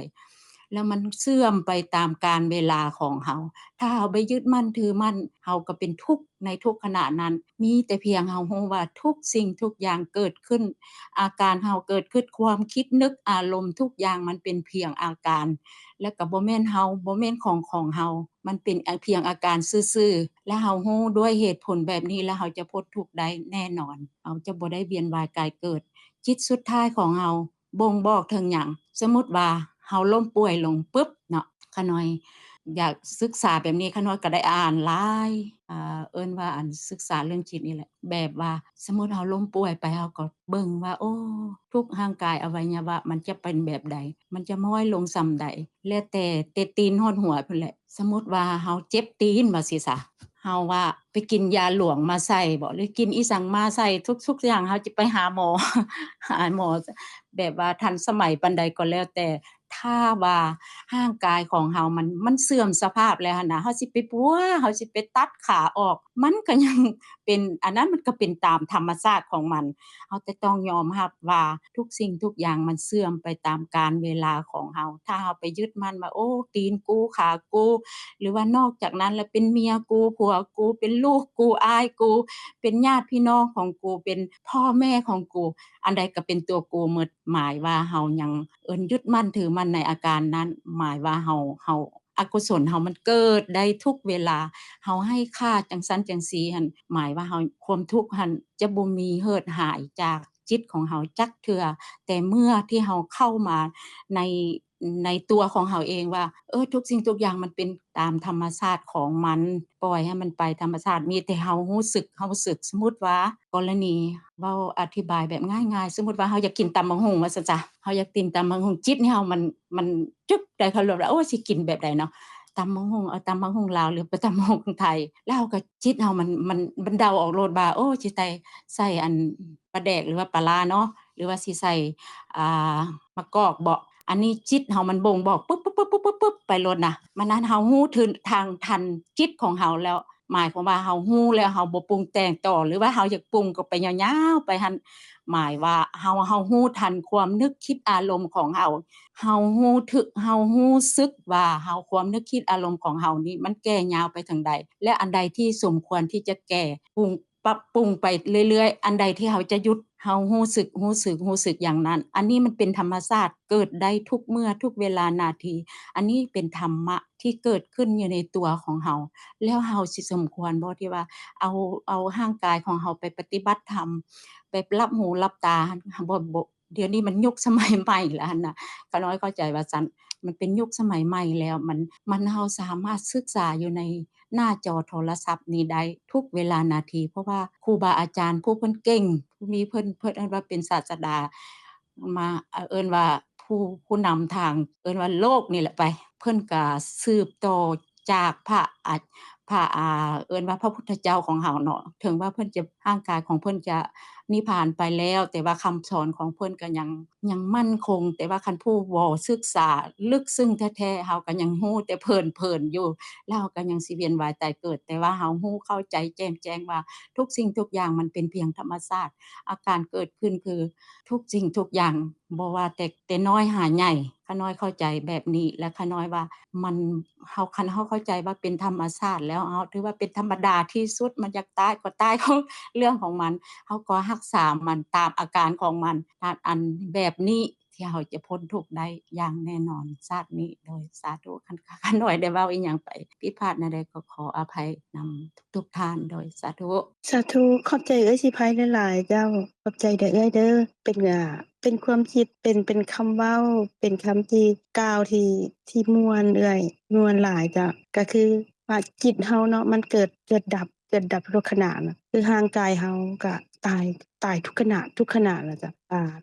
แล้วมันเสื่อมไปตามกาลเวลาของเฮาถ้าเฮาไปยึดมั่นถือมั่นเฮาก็เป็นทุกข์ในทุกขณะนั้นมีแต่เพียงเฮารู้ว่าทุกสิ่งทุกอย่างเกิดขึ้นอาการเฮาเกิดขึ้นความคิดนึกอารมณ์ทุกอย่างมันเป็นเพียงอาการและก็บ่แม่นเฮาบ่แม่นของเฮามันเป็นเพียงอาการซื่อๆและเฮารู้ด้วยเหตุผลแบบนี้แล้วเฮาจะพ้นทุกข์ได้แน่นอนเฮาจะบ่ได้เวียนว่ายกายเกิดจิตสุดท้ายของเฮาบ่งบอกถึงหยังสมมุติว่าเฮาล้มป่วยลงปึ๊บเนาะข้าน้อยอยากศึกษาแบบนี้ข้าน้อยก็ได้อ่านหลายเอิ้นว่าอันศึกษาเรื่องจิตนี่แหละแบบว่าสมมุติเฮาล้มป่วยไปเฮาก็เบิ่งว่าทุกร่างกายอวัยวะมันจะเป็นแบบใดมันจะม้อยลงส่ำใดแล้วแต่ตีนฮอดหัวพุ่นแหละสมมุติว่าเฮาเจ็บตีนว่าสิซะเฮาว่าไปกินยาหลวงมาใส่บ่หรือกินอีสังมาใส่ทุกอย่างเฮาจะไปหาหมอ หาหมอแบบว่าทันสมัยปานใดก็แล้วแต่ถ้าว่าร่างกายของเฮามันเสื่อมสภาพแล้วหั่นน่ะเฮาสิไปปัวเฮาสิไปตัดขาออกมันก็ยังเป็นอันนั้นมันก็เป็นตามธรรมชาติของมันเฮาจะต้องยอมรับว่าทุกสิ่งทุกอย่างมันเสื่อมไปตามกาลเวลาของเฮาถ้าเฮาไปยึดมั่นว่าตีนกูขากูหรือว่านอกจากนั้นแล้วเป็นเมียกูผัวกูเป็นลูกกูอายกูเป็นญาติพี่น้องของกูเป็นพ่อแม่ของกูอันใดก็เป็นตัวกูหมดหมายว่าเฮายังยึดมั่นถือมั่นในอาการนั้นหมายว่าเฮาอกุศลเฮามันเกิดได้ทุกเวลาเฮาให้ค่าจังซั้นจังซี่หั่นหมายว่าเฮาความทุกข์หั่นจะบ่มีเหิดหายจากจิตของเฮาจักเทื่อแต่เมื่อที่เฮาเข้ามาในตัวของเฮาเองว่าทุกสิ่งทุกอย่างมันเป็นตามธรรมชาติของมันปล่อยให้มันไปธรรมชาติมีแต่เฮารู้สึกสมมุติว่ากรณีเว้าอธิบายแบบง่ายๆสมมุติว่าเฮาอยากกินตำบักหุ่งว่าซั่นจ้ะเฮาอยากกินตำบักหุ่งจิตนี่เฮามันจึ๊กได้เขาเลยว่าสิกินแบบใดเนาะตำบักหุ่งเอาตำบักหุ่งลาวหรือไปตำบักหุ่งไทยแล้วเฮาก็จิตเฮามันเดาออกโลดว่าสิใส่อันปลาแดกหรือว่าปลาร้าเนาะหรือว่าสิใส่มะกอกบ่อันนี้จิตเฮามันบ่งบอกปึ๊บๆๆๆๆไปโลดน่ะมันนั้นเฮารู้ถึงทางทันจิตของเฮาแล้วหมายความว่าเฮารู้แล้วเฮาบ่ปรุงแต่งต่อหรือว่าเฮาอยากปรุงก็ไปยาวๆไปหั่นหมายว่าเฮารู้ทันความนึกคิดอารมณ์ของเฮาเฮารู้สึกว่าเฮาความนึกคิดอารมณ์ของเฮานี่มันแก่ยาวไปทางใดและอันใดที่สมควรที่จะแก้ปรับปรุงไปเรื่อยๆอันใดที่เฮาจะหยุดเฮารู้สึกอย่างนั้นอันนี้มันเป็นธรรมชาติเกิดได้ทุกเมื่อทุกเวลานาทีอันนี้เป็นธรรมะที่เกิดขึ้นอยู่ในตัวของเฮาแล้วเฮาสิสมควรบ่ที่ว่าเอาร่างกายของเฮาไปปฏิบัติธรรมไปรับหูรับตาบ่เดี๋ยวนี้มันยุคสมัยใหม่แล้วหั่นน่ะก็น้อยเข้าใจว่าซั่นมันเป็นยุคสมัยใหม่แล้วมันเฮาสามารถศึกษาอยู่ในหน้าจอโทรศัพท์นี้ได้ทุกเวลานาทีเพราะว่าครูบาอาจารย์ผู้เพิ่นเก่งมีเพิ่นเอิ้นว่าเป็นศาสดามาเอิ้นว่าผู้นำทางเอิ้นว่าโลกนี่แหละไปเพิ่นก็สืบต่อจากพระเอิ้นว่าพระพุทธเจ้าของเฮาเนาะถึงว่าเพิ่นจะร่างกายของเพิ่นจะนิพพานไปแล้วแต่ว่าคำสอนของเพิ่นก็ยังมั่นคงแต่ว่าคันผู้บ่ศึกษาลึกซึ้งแท้ๆเฮาก็ยังรู้แต่เผินๆอยู่แล้วเฮาก็ยังสิเวียนว่ายตายเกิดแต่ว่าเฮารู้เข้าใจแจ่มแจ้งว่าทุกสิ่งทุกอย่างมันเป็นเพียงธรรมชาติอาการเกิดขึ้นคือทุกสิ่งทุกอย่างบ่ว่าแต่น้อยหาใหญ่ข้าน้อยเข้าใจแบบนี้และข้าน้อยว่ามันคันเฮาเข้าใจว่าเป็นธรรมชาติแล้วเฮาถือว่าเป็นธรรมดาที่สุดมันอยากตายก็ตายของเรื่องของมันเฮาก็รักษามันตามอาการของมันถ้าอันแบบนี้ที่เฮาจะพ้นทุกข์ได้อย่างแน่นอนชาตินี้โดยสาธุคันน้อยได้เว้าอีหยังไปผิดพลาดแนวใดก็ขออภัยนำทุกท่านโดยสาธุสาธุขอบใจเอ้ยสิไผหลายๆเจ้าขอบใจเด้อเอ้ยเด้อเป็นความคิดเป็นคำเว้าเป็นคำที่กล่าวที่ม่วนเอ้ยม่วนหลายจ้ะก็คือว่าจิตเฮาเนาะมันเกิดดับทุกขณะน่ะคือร่างกายเฮาก็ตายทุกขณะน่ะจ้ะ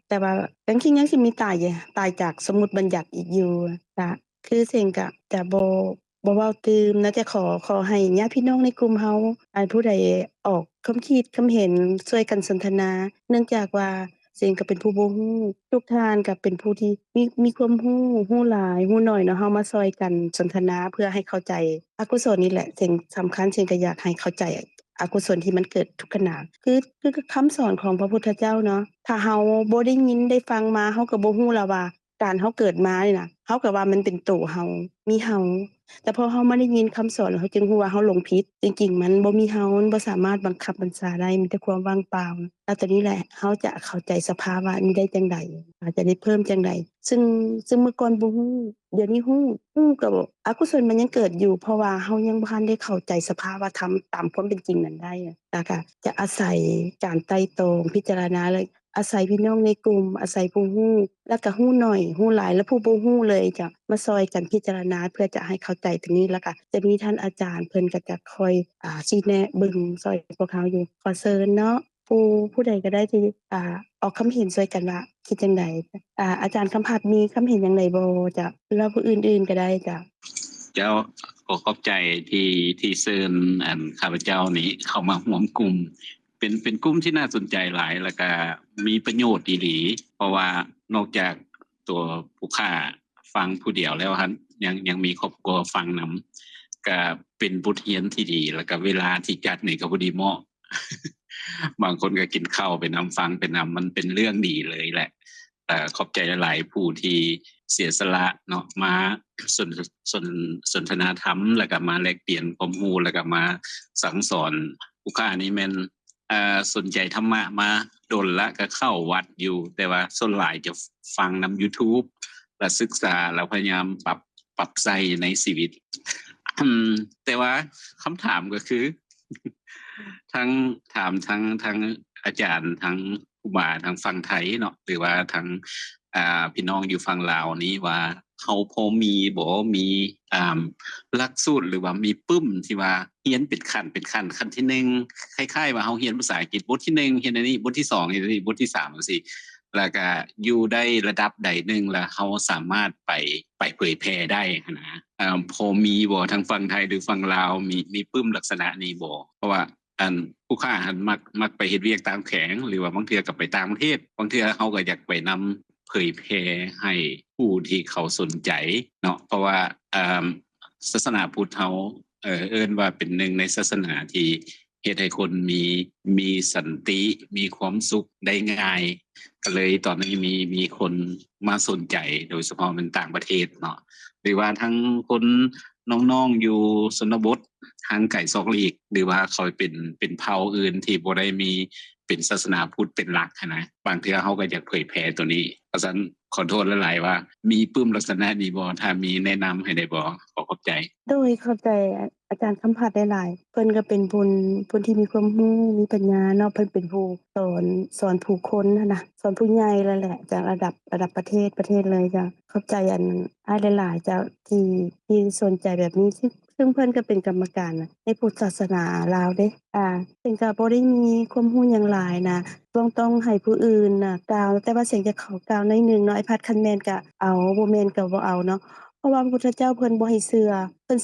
แต่ว่าจังซี่ยังสิมีตายจากสมมุติบัญญัติอีกอยู่จ้ะคือเซ็งก็จะบ่เว้าตื่มนะจะขอให้ญาติพี่น้องในกลุ่มเฮาอันผู้ใดออก ความคิดความเห็นช่วยกันสนทนา เนื่องจากว่าเสียงก็เป็นผู้บ่ฮู้ทุกท่านก็เป็นผู้ที่มีความรู้หลายรู้น้อยเนาะเฮามาช่วยกันสนทนาเพื่อให้เข้าใจอกุศลนี่แหละสิ่งสำคัญซึ่งก็อยากให้เข้าใจอกุศลที่มันเกิดทุกขณะคือคำสอนของพระพุทธเจ้าเนาะถ้าเฮาบ่ได้ยินได้ฟังมาเฮาก็บ่ฮู้แล้วว่าการเฮาเกิดมานี่น่ะเฮาก็ว่ามันเป็นตัวเฮามีเฮาแต่พอเฮามาได้ยินคำสอนแล้วเฮาจึงรู้ว่าเฮาหลงผิดจริงๆมันบ่มีเฮามันบ่สามารถบังคับบัญชาได้มีแต่ความว่างเปล่าแล้วตอนนี้แหละเฮาจะเข้าใจสภาวะนี้ได้จังไดอาจจะได้เพิ่มจังไดซึ่งเมื่อก่อนบ่ฮู้เดี๋ยวนี้ฮู้ก็อกุศลมันยังเกิดอยู่เพราะว่าเฮายังบ่ทันได้เข้าใจสภาวะธรรมตามความเป็นจริงนั้นได้แล้วก็จะอาศัยการไตร่ตรองพิจารณาเลยอาศัยพี่น้องในกลุ่มอาศัยผู้ฮู้แล้วก็ฮู้น้อยฮู้หลายและผู้บ่ฮู้เลยจะมาช่วยกันพิจารณาเพื่อจะให้เข้าใจตรงนี้แล้วก็จะมีท่านอาจารย์เพิ่นก็จะคอยชี้แนะเบิ่งช่วยพวกเขาอยู่ขอเชิญเนาะผู้ใดก็ได้ที่ออกความเห็นช่วยกันว่าคิดจังไดอาจารย์คำภัทรมีความเห็นจังไดบ่จ้ะแล้วผู้อื่นๆก็ได้จ้ะเจ้าขอขอบใจที่เชิญข้าพเจ้านี้เข้ามาร่วมกลุ่มเป็นกลุ่มที่น่าสนใจหลายแล้วก็มีประโยชน์อีหลีเพราะว่านอกจากตัวผู้ค้าฟังผู้เดียวแล้วครับยังมีครอบครัวฟังนำก็เป็นบทเรียนที่ดีแล้วก็เวลาที่จัดนี่ก็พอดีเหมาะ บางคนก็กินข้าวไปนำฟังไปนำมันเป็นเรื่องดีเลยแหละขอบใจหลายๆผู้ที่เสียสละเนาะมาสนทนาธรรมแล้วก็มาแลกเปลี่ยนความรู้แล้วก็มาสั่งสอนผู้ค้านี่แม่นสนใจธรรมะมาดนละก็เข้าวัดอยู่แต่ว่าส่วนหลายจะฟังนำ YouTube และศึกษาแล้วพยายามปรับใส่ในชีวิต แต่ว่าคำถามก็คือ ทั้งถามทั้งอาจารย์ทั้งครูบาทั้งฝั่งไทยเนาะหรือว่าทั้งพี่น้องอยู่ฝั่งลาวนี้ว่าเฮาพอมีบ่มีหลักสูตรหรือว่ามีปึ้มที่ว่าเรียนเป็นขั้นขั้นที่1คล้ายๆว่าเฮาเรียนภาษาอังกฤษบทที่1เรียนอันนี้บทที่2เรียนอันนี้บทที่3จังซี่แล้วก็อยู่ได้ระดับใดนึงแล้วเฮาสามารถไปเผยแพร่ได้นะพอมีบ่ทั้งฝั่งไทยหรือฝั่งลาวมีปึ้มลักษณะนี้บ่เพราะว่าผู้ค้าหันมักไปเฮ็ดเวียกตามแข็งหรือว่าบางเทื่อก็ไปต่างประเทศบางเทื่อเฮาก็อยากไปนำเผยแพร่ให้ผู้ที่เขาสนใจเนาะเพราะว่าศาสนาพุทธเฮาเอิ้นว่าเป็นหนึ่งในศาสนาที่เฮ็ดให้คนมีสันติมีความสุขได้ง่ายก็เลยตอนนี้มีคนมาสนใจโดยเฉพาะเป็นต่างประเทศเนาะหรือว่าทั้งคนน้องๆอยู่ชนบททางไก่ซอกลีกหรือว่าเขาเป็นเผ่าอื่นที่บ่ได้มีเป็นศาสนาพุทธเป็นหลักนะบางเทื่อเฮาก็อยากเผยแพร่ตัวนี้เพราะฉะนั้นขอโทษหลายๆว่ามีปึ้มลักษณะนี้บ่ถ้ามีแนะนำให้ได้บ่ขอขอบใจโดยเข้าใจอาจารย์คำภัทรได้หลายเพิ่นก็เป็นผู้ที่มีความรู้มีปัญญาเนาะเพิ่นเป็นผู้สอนผู้คนนะสอนผู้ใหญ่แล้วแหละจากระดับประเทศเลยจ้ะเข้าใจอ้ายหลายๆจ้ะที่สนใจแบบนี้ซึ่งเพิ่นก็เป็นกรรมการในพุทธศาสนาลาวเด้ซึ่งก็บ่ได้มีความรู้หยังหลายนะต้องให้ผู้อื่นน่ะกล่าวแต่ว่าเสียงจะเขากล่าวหน่อยนึงเนาะไอ้พัดคันแม่นก็เอาบ่แม่นก็บ่เอาเนาะเพราะว่าพระพุทธเจ้าเพิ่นบ่ให้เชื่อเพิ่น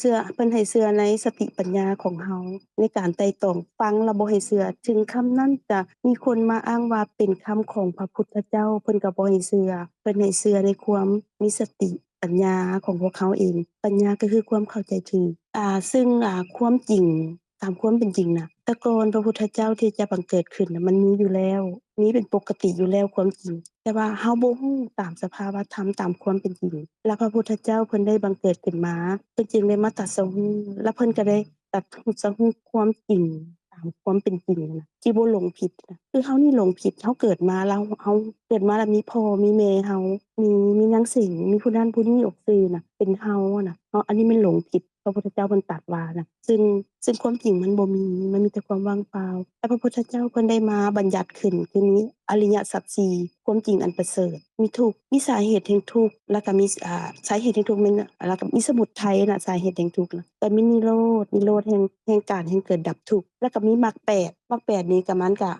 ให้เชื่อในสติปัญญาของเฮาในการไตร่ตรองฟังแล้วบ่ให้เชื่อถึงคำนั้นจะมีคนมาอ้างว่าเป็นคำของพระพุทธเจ้าเพิ่นก็บ่ให้เชื่อเพิ่นให้เชื่อในความมีสติปัญญาของพวกเขาเองปัญญาก็คือความเข้าใจถูกซึ่งความจริงตามความเป็นจริงน่ะแต่ก่อนพระพุทธเจ้าที่จะบังเกิดขึ้นน่ะมันมีอยู่แล้วมีเป็นปกติอยู่แล้วความจริงแต่ว่าเฮาบ่ฮู้ตามสภาวะธรรมตามความเป็นจริงแล้วพระพุทธเจ้าเพิ่นได้บังเกิดขึ้นมาเพิ่นจึงได้มาตรัสรู้และเพิ่นก็ได้ตรัสรู้ความจริงตามความเป็นจริงน่ะที่บ่หลงผิดคือเฮานี่หลงผิดเฮาเกิดมาแล้วเฮาเกิดมาแล้วมีพ่อมีแม่เฮามีนางสิงมีผู้นั้นผู้นี้ออกสื่อน่ะเป็นเฮาน่ะอันนี้มันหลงผิดพระพุทธเจ้าเพิ่นตรัสว่าน่ะซึ่งความจริงมันบ่มีมันมีแต่ความว่างเปล่าแต่พระพุทธเจ้าเพิ่นได้มาบัญญัติขึ้นคือนี้อริยสัจ4ความจริงอันประเสริฐมีทุกข์มีสาเหตุแห่งทุกข์แล้วก็มีสาเหตุแห่งทุกข์แล้วก็มีสมุทัยน่ะสาเหตุแห่งทุกข์แต่มีนิโรธแห่งการแห่งเกิดดับทุกข์แล้วก็มีมรรค8นี้ก็มันก็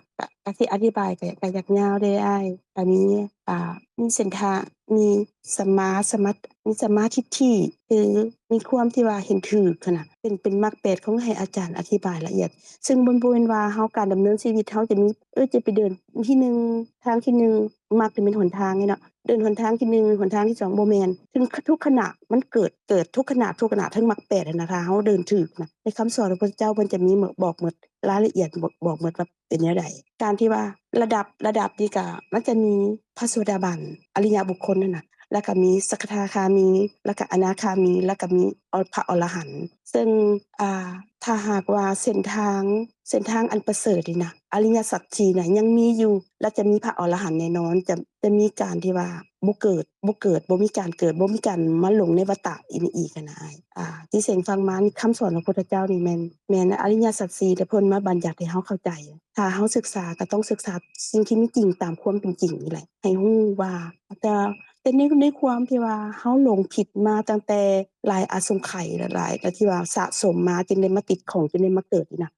ก็สิอธิบายก็อยากยาวเด้อ้ายอันนี้มีเส้นทางมีสัมมาสมัตมีสัมมาทิฏฐิคือมีความที่ว่าเห็นถูกหั้นน่ะเป็นมรรค8ของให้อาจารย์อธิบายละเอียดซึ่งบ่แม่นว่าเฮาการดำเนินชีวิตเฮาจะมีจะไปเดินที่1ทางที่1มรรคเป็นหนทางนี่เนาะเดินหนทางที่1หนทางที่2บ่แม่นซึ่งทุกขณะมันเกิดทุกขณะทั้งมรรค8นั่นน่ะถ้าเฮาเดินถูกนะในคำสอนของพระพุทธเจ้าเพิ่นจะมีบอกหมดรายละเอียดบอกหมดว่าเป็นแนวใดการที่ว่าระดับนี่ก็มันจะมีพระโสดาบันอริยบุคคลนั่นน่ะแล้วก็มีสกทาคามีแล้วก็อนาคามีแล้วก็มีพระอรหันต์ซึ่งถ้าหากว่าเส้นทางอันประเสริฐนี่นะอริยสัจ4น่ะยังมีอยู่และจะมีพระอรหันต์แน่นอนจะมีการที่ว่าบ่เกิดบ่มีการเกิดบ่มีการมาหลงในวัฏฏะอีกนะที่เสียงฟังมานี่คำสอนของพระพุทธเจ้านี่แม่นอริยสัจ4แต่เพิ่นมาบัญญัติให้เฮาเข้าใจถ้าเฮาศึกษาก็ต้องศึกษาสิ่งที่มีจริงตามความเป็นจริงนี่แหละให้ฮู้ว่าแต่ในความที่ว่าเฮาหลงผิดมาตั้งแต่หลายอสงไขยหลายแต่ที่ว่าสะสมมาจนได้มาติดของจนได้มาเกิดนี่นะ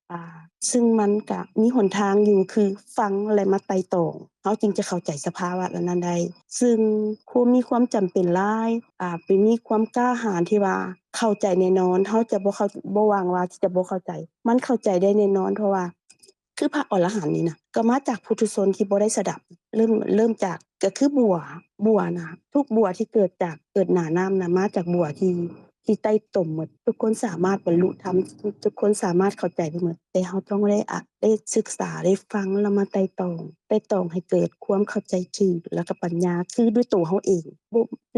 ซึ่งมันก็มีหนทางอยู่คือฟังและมาไต่ตองเฮาจึงจะเข้าใจสภาวะนั้นได้ซึ่งมีความจำเป็นหลายเป็นมีความกล้าหาญที่ว่าเข้าใจแน่นอนเฮาจะบ่หวังว่าที่จะบ่เข้าใจมันเข้าใจได้แน่นอนเพราะว่าคือพระอรหันต์นี่นะก็มาจากปุถุชนที่บ่ได้สดับเริ่มจากก็คือบัวนะทุกบัวที่เกิดหน้าน้ำน่ะมาจากบัวที่ใต้ต้มหมดทุกคนสามารถบรรลุธรรมทุกคนสามารถเข้าใจได้หมดแต่เฮาต้องได้ศึกษาได้ฟังแล้วมาไต่ตองให้เกิดความเข้าใจถูกแล้วก็ปัญญาคือด้วยตัวเฮาเอง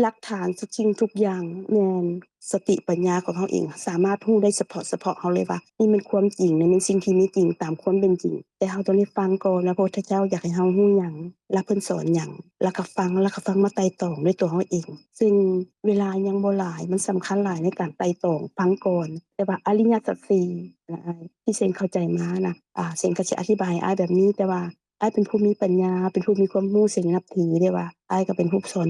หลักฐานทุกสิ่งทุกอย่างแม่นสติปัญญาของเฮาเองสามารถรู้ได้เฉพาะเฮาเลยว่านี่มันความจริงนี่มันสิ่งที่มีจริงตามความเป็นจริงแต่เฮาต้องได้ฟังก่อนแล้วพระพุทธเจ้าอยากให้เฮารู้หยังแล้วเพิ่นสอนหยังแล้วก็ฟังมาไต่ตองด้วยตัวเฮาเองซึ่งเวลายังบ่หลายมันสำคัญหลายในการไต่ตองฟังก่อนแต่ว่าอริยสัจ4นะที่เซนเข้าใจมานะเซนก็สิอธิบายอ้ายแบบนี้แต่ว่าอ้ายเป็นผู้มีปัญญาเป็นผู้มีความรู้เซนนับถือได้ว่าอ้ายก็เป็นผู้สอน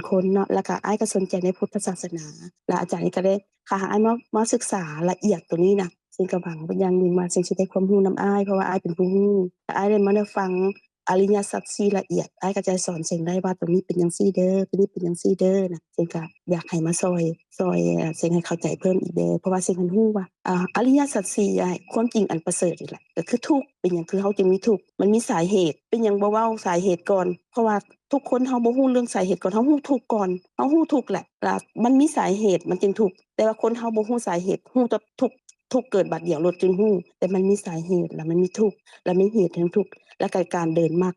คนเนาะแล้วก็อ้ายก็สนใจในพุทธศาสนาและอาจารย์นี่ก็ได้พาอ้ายมาศึกษาละเอียดตัวนี้นะเซนก็หวังเป็นอย่างยิ่งว่าเซนสิได้ความรู้นำอ้ายเพราะว่าอ้ายเป็นผู้รู้อ้ายได้มาได้ฟังอริยสัจ4ละเอียดอ้ายก็จะสอนเซนได้ว่าตรงนี้เป็นจังซี่เด้อตัวนี้เป็นจังซี่เด้อนะเซนก็อยากให้มาซอยเซนให้เข้าใจเพิ่มอีกเด้อเพราะว่าเซนรู้ว่าอริยสัจ4ความจริงอันประเสริฐนี่แหละก็คือทุกข์เป็นหยังคือเฮาจึงมีทุกข์มันมีสาเหตุเป็นหยังบ่เว้าสาเหตุก่อนเพราะว่าทุกคนเฮาบ่รู้เรื่องสาเหตุก่อนเฮารู้ทุกข์ก่อนเฮารู้ทุกข์แหละมันมีสาเหตุมันจึงทุกข์แต่ว่าคนเฮาบ่รู้สาเหตุรู้แต่ทุกข์เกิดบัดเดียวโลดจึงรู้แต่มันมีสาเหตุแล้วมันมีทุกข์แล้วมีเหตุแห่งทุกข์และการเดินมรรค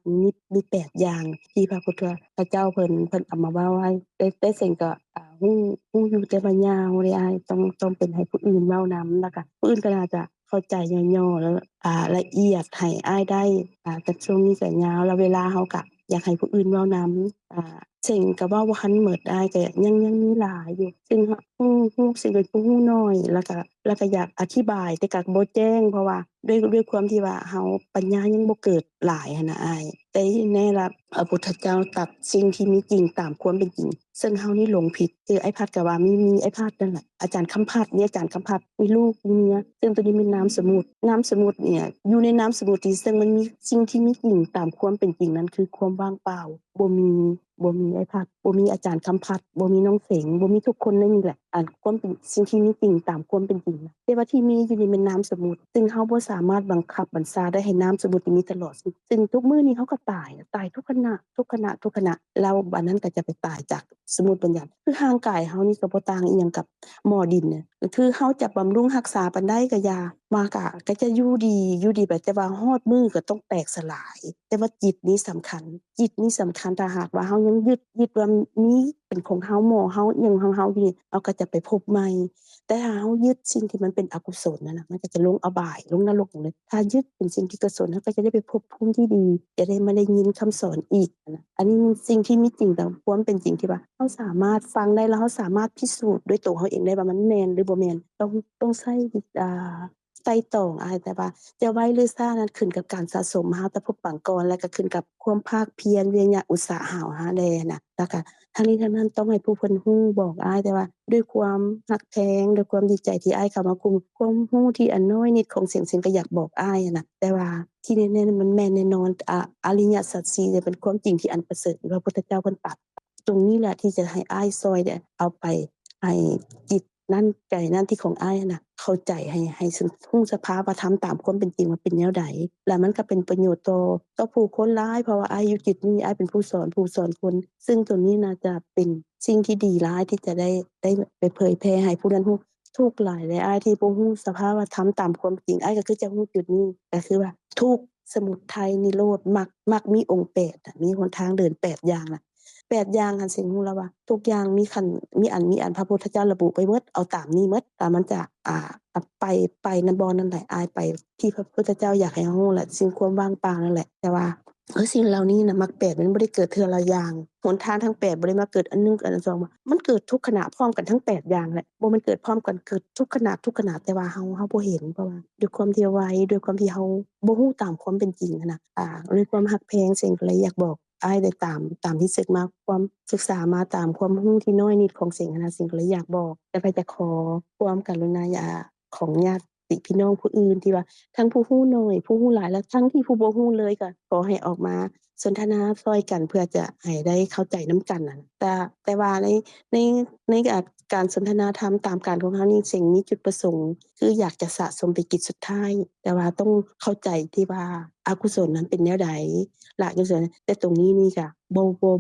มี8อย่างที่พระพุทธเจ้าเพิ่นเอามาเว้าไว้แต่เซนก็รู้อยู่แต่ว่ายาวเลยอ้ายต้องเป็นให้ผู้อื่นเว้านำแล้วก็ผู้อื่นก็น่าจะเข้าใจย่อๆแล้วละเอียดให้อ้ายได้แต่ช่วงนี้ก็ยาวแล้วเวลาเฮาก็อยากให้ผู้อื่นเว้านำเซนก็เว้าบ่ทันหมดอ้ายก็ยังมีหลายอยู่ซึ่งรู้สึกเป็นผู้รู้น้อยแล้วก็อยากอธิบายแต่ก็บ่แจ้งเพราะว่าด้วยความที่ว่าเฮาปัญญายังบ่เกิดหลายหั้นน่ะอ้ายแต่ที่แน่ล่ะพระพุทธเจ้าตรัสสิ่งที่มีจริงตามความเป็นจริงซึ่งเฮานี่หลงผิดคือไอ้พัดก็ว่ามีไอ้พัดนั่นแหละอาจารย์คำพัดอาจารย์คำพัดมีลูกมีเมียซึ่งตัวนี้เป็นนามสมมุติเนี่ยอยู่ในนามสมมุติที่ซึ่งมันมีสิ่งที่มีจริงตามความเป็นจริงนั้นคือความว่างเปล่าบ่มีไอ้พัดบ่มีอาจารย์คำพัดบ่มีน้องเสงบ่มีทุกคนในนี่แหละความเป็นสิ่งที่มีจริงตามความเป็นจริงแต่ว่าที่มีอยู่นี่เป็นนามสมมุติซึ่งเฮาบ่สามารถบังคับบัญชาได้ให้นามสมมุตินี้ตลอดซึ่งทุกมื้อนี้เฮาก็ตายทุกขณะแล้วบัดนั้นก็จะไปตายจากสมมุติบัญญัติคือร่างกายเฮานี่ก็บ่ต่างอีหยังกับหม้อดินเนี่ยก็คือเฮาจะบำรุงรักษาปานใดก็อย่ามาก็จะอยู่ดีแบบแต่ว่าฮอดมื้อก็ต้องแตกสลายแต่ว่าจิตนี้สำคัญถ้าหากว่าเฮายังยึดว่ามีเป็นของเฮาหม้อเฮาอิหยังของเฮาอยู่นี่เราก็จะไปพบใหม่แต่ถ้าเฮายึดสิ่งที่มันเป็นอกุศลนั่นน่ะมันก็จะลงอบายลงนรกเลยถ้ายึดเป็นสิ่งที่กุศลเฮาก็จะได้ไปพบภูมิที่ดีจะได้มาได้ยินคำสอนอีกนะอันนี้สิ่งที่มีจริงตามความเป็นจริงที่ว่าเฮาสามารถฟังได้แล้วเฮาสามารถพิสูจน์ด้วยตัวเฮาเองได้ว่ามันแม่นหรือบ่แม่นต้องใช้ ไต่ตองอ้ายแต่ว่าจะไวหรือช้านั้นขึ้นกับการสะสมเฮาแต่พบปางก่อนและก็ขึ้นกับความภาคเพียรวิริยะอุตสาหะเฮาแลน่ะแล้วก็ทั้งนี้ทั้งนั้นต้องให้ผู้เพิ่นรู้บอกอ้ายแต่ว่าด้วยความรักแพงด้วยความดีใจที่อ้ายเข้ามากลุ่มความรู้ที่อันน้อยนิดของเสียงก็อยากบอกอ้ายน่ะแต่ว่าที่แน่ๆมันแม่นแน่นอนอริยสัจ4เนี่ยเป็นความจริงที่อันประเสริฐที่พระพุทธเจ้าเพิ่นตรัสตรงนี้แหละที่จะให้อ้ายซอยเนี่ยเอาไปให้จิตนั่นใจนั่นที่ของอ้ายน่ะเข้าใจให้รู้สภาวะธรรมตามความเป็นจริงว่าเป็นแนวใดแล้วมันก็เป็นประโยชน์ต่อผู้คนหลายเพราะว่าอ้ายอยู่จุดนี้อ้ายเป็นผู้สอนคนซึ่งตรงนี้น่าจะเป็นสิ่งที่ดีหลายที่จะได้ไปเผยแพร่ให้ผู้นั้นรู้ทุกข์หลายและอ้ายที่บ่รู้สภาวะธรรมตามความจริงอ้ายก็คือจะรู้จุดนี้ก็คือว่าทุกข์สมุทัยนิโรธมรรคมีองค์8น่ะมีหนทางเดิน8อย่างน่ะ8อย่างหั้นสิรู้แล้วว่าทุกอย่างมีขั้นมีอันพระพุทธเจ้าระบุไว้หมดเอาตามนี้หมดแต่มันจะไปนำบ่นั่นแหละอ้ายไปที่พระพุทธเจ้าอยากให้รู้แหละสิ่งความว่างเปล่านั่นแหละแต่ว่าสิ่งเหล่านี้น่ะมรรค8มันบ่ได้เกิดเทื่อละอย่างหนทางทั้ง8บ่ได้มาเกิดอัน1อัน2มันเกิดทุกขณะพร้อมกันทั้ง8อย่างแหละบ่แม่นเกิดพร้อมกันเกิดทุกขณะแต่ว่าเฮาบ่เห็นเพราะว่าด้วยความที่ไวด้วยความที่เฮาบ่รู้ตามความเป็นจริงหั้นน่ะด้วยความรักแพงเสียงก็เลยอยากบอกอ้ายได้ตามที่ศึกมาความศึกษามาตามความรู้ที่น้อยนิดของเสียงหั้นน่ะสิ่งก็เลยอยากบอกแต่ก็จะขอความกรุณาของญาติพี่น้องผู้อื่นที่ว่าทั้งผู้รู้น้อยผู้รู้หลายและทั้งที่ผู้บ่รู้เลยก็ขอให้ออกมาสนทนาช่วยกันเพื่อจะให้ได้เข้าใจนำกันน่ะแต่ว่าในการสนทนาธรรมตามการของเฮานี่สิ่งมีจุดประสงค์คืออยากจะสะสมไปกิจสุดท้ายแต่ว่าต้องเข้าใจที่ว่าอกุศลนั้นเป็นแนวใดละกุศลแต่ตรงนี้นี่ก็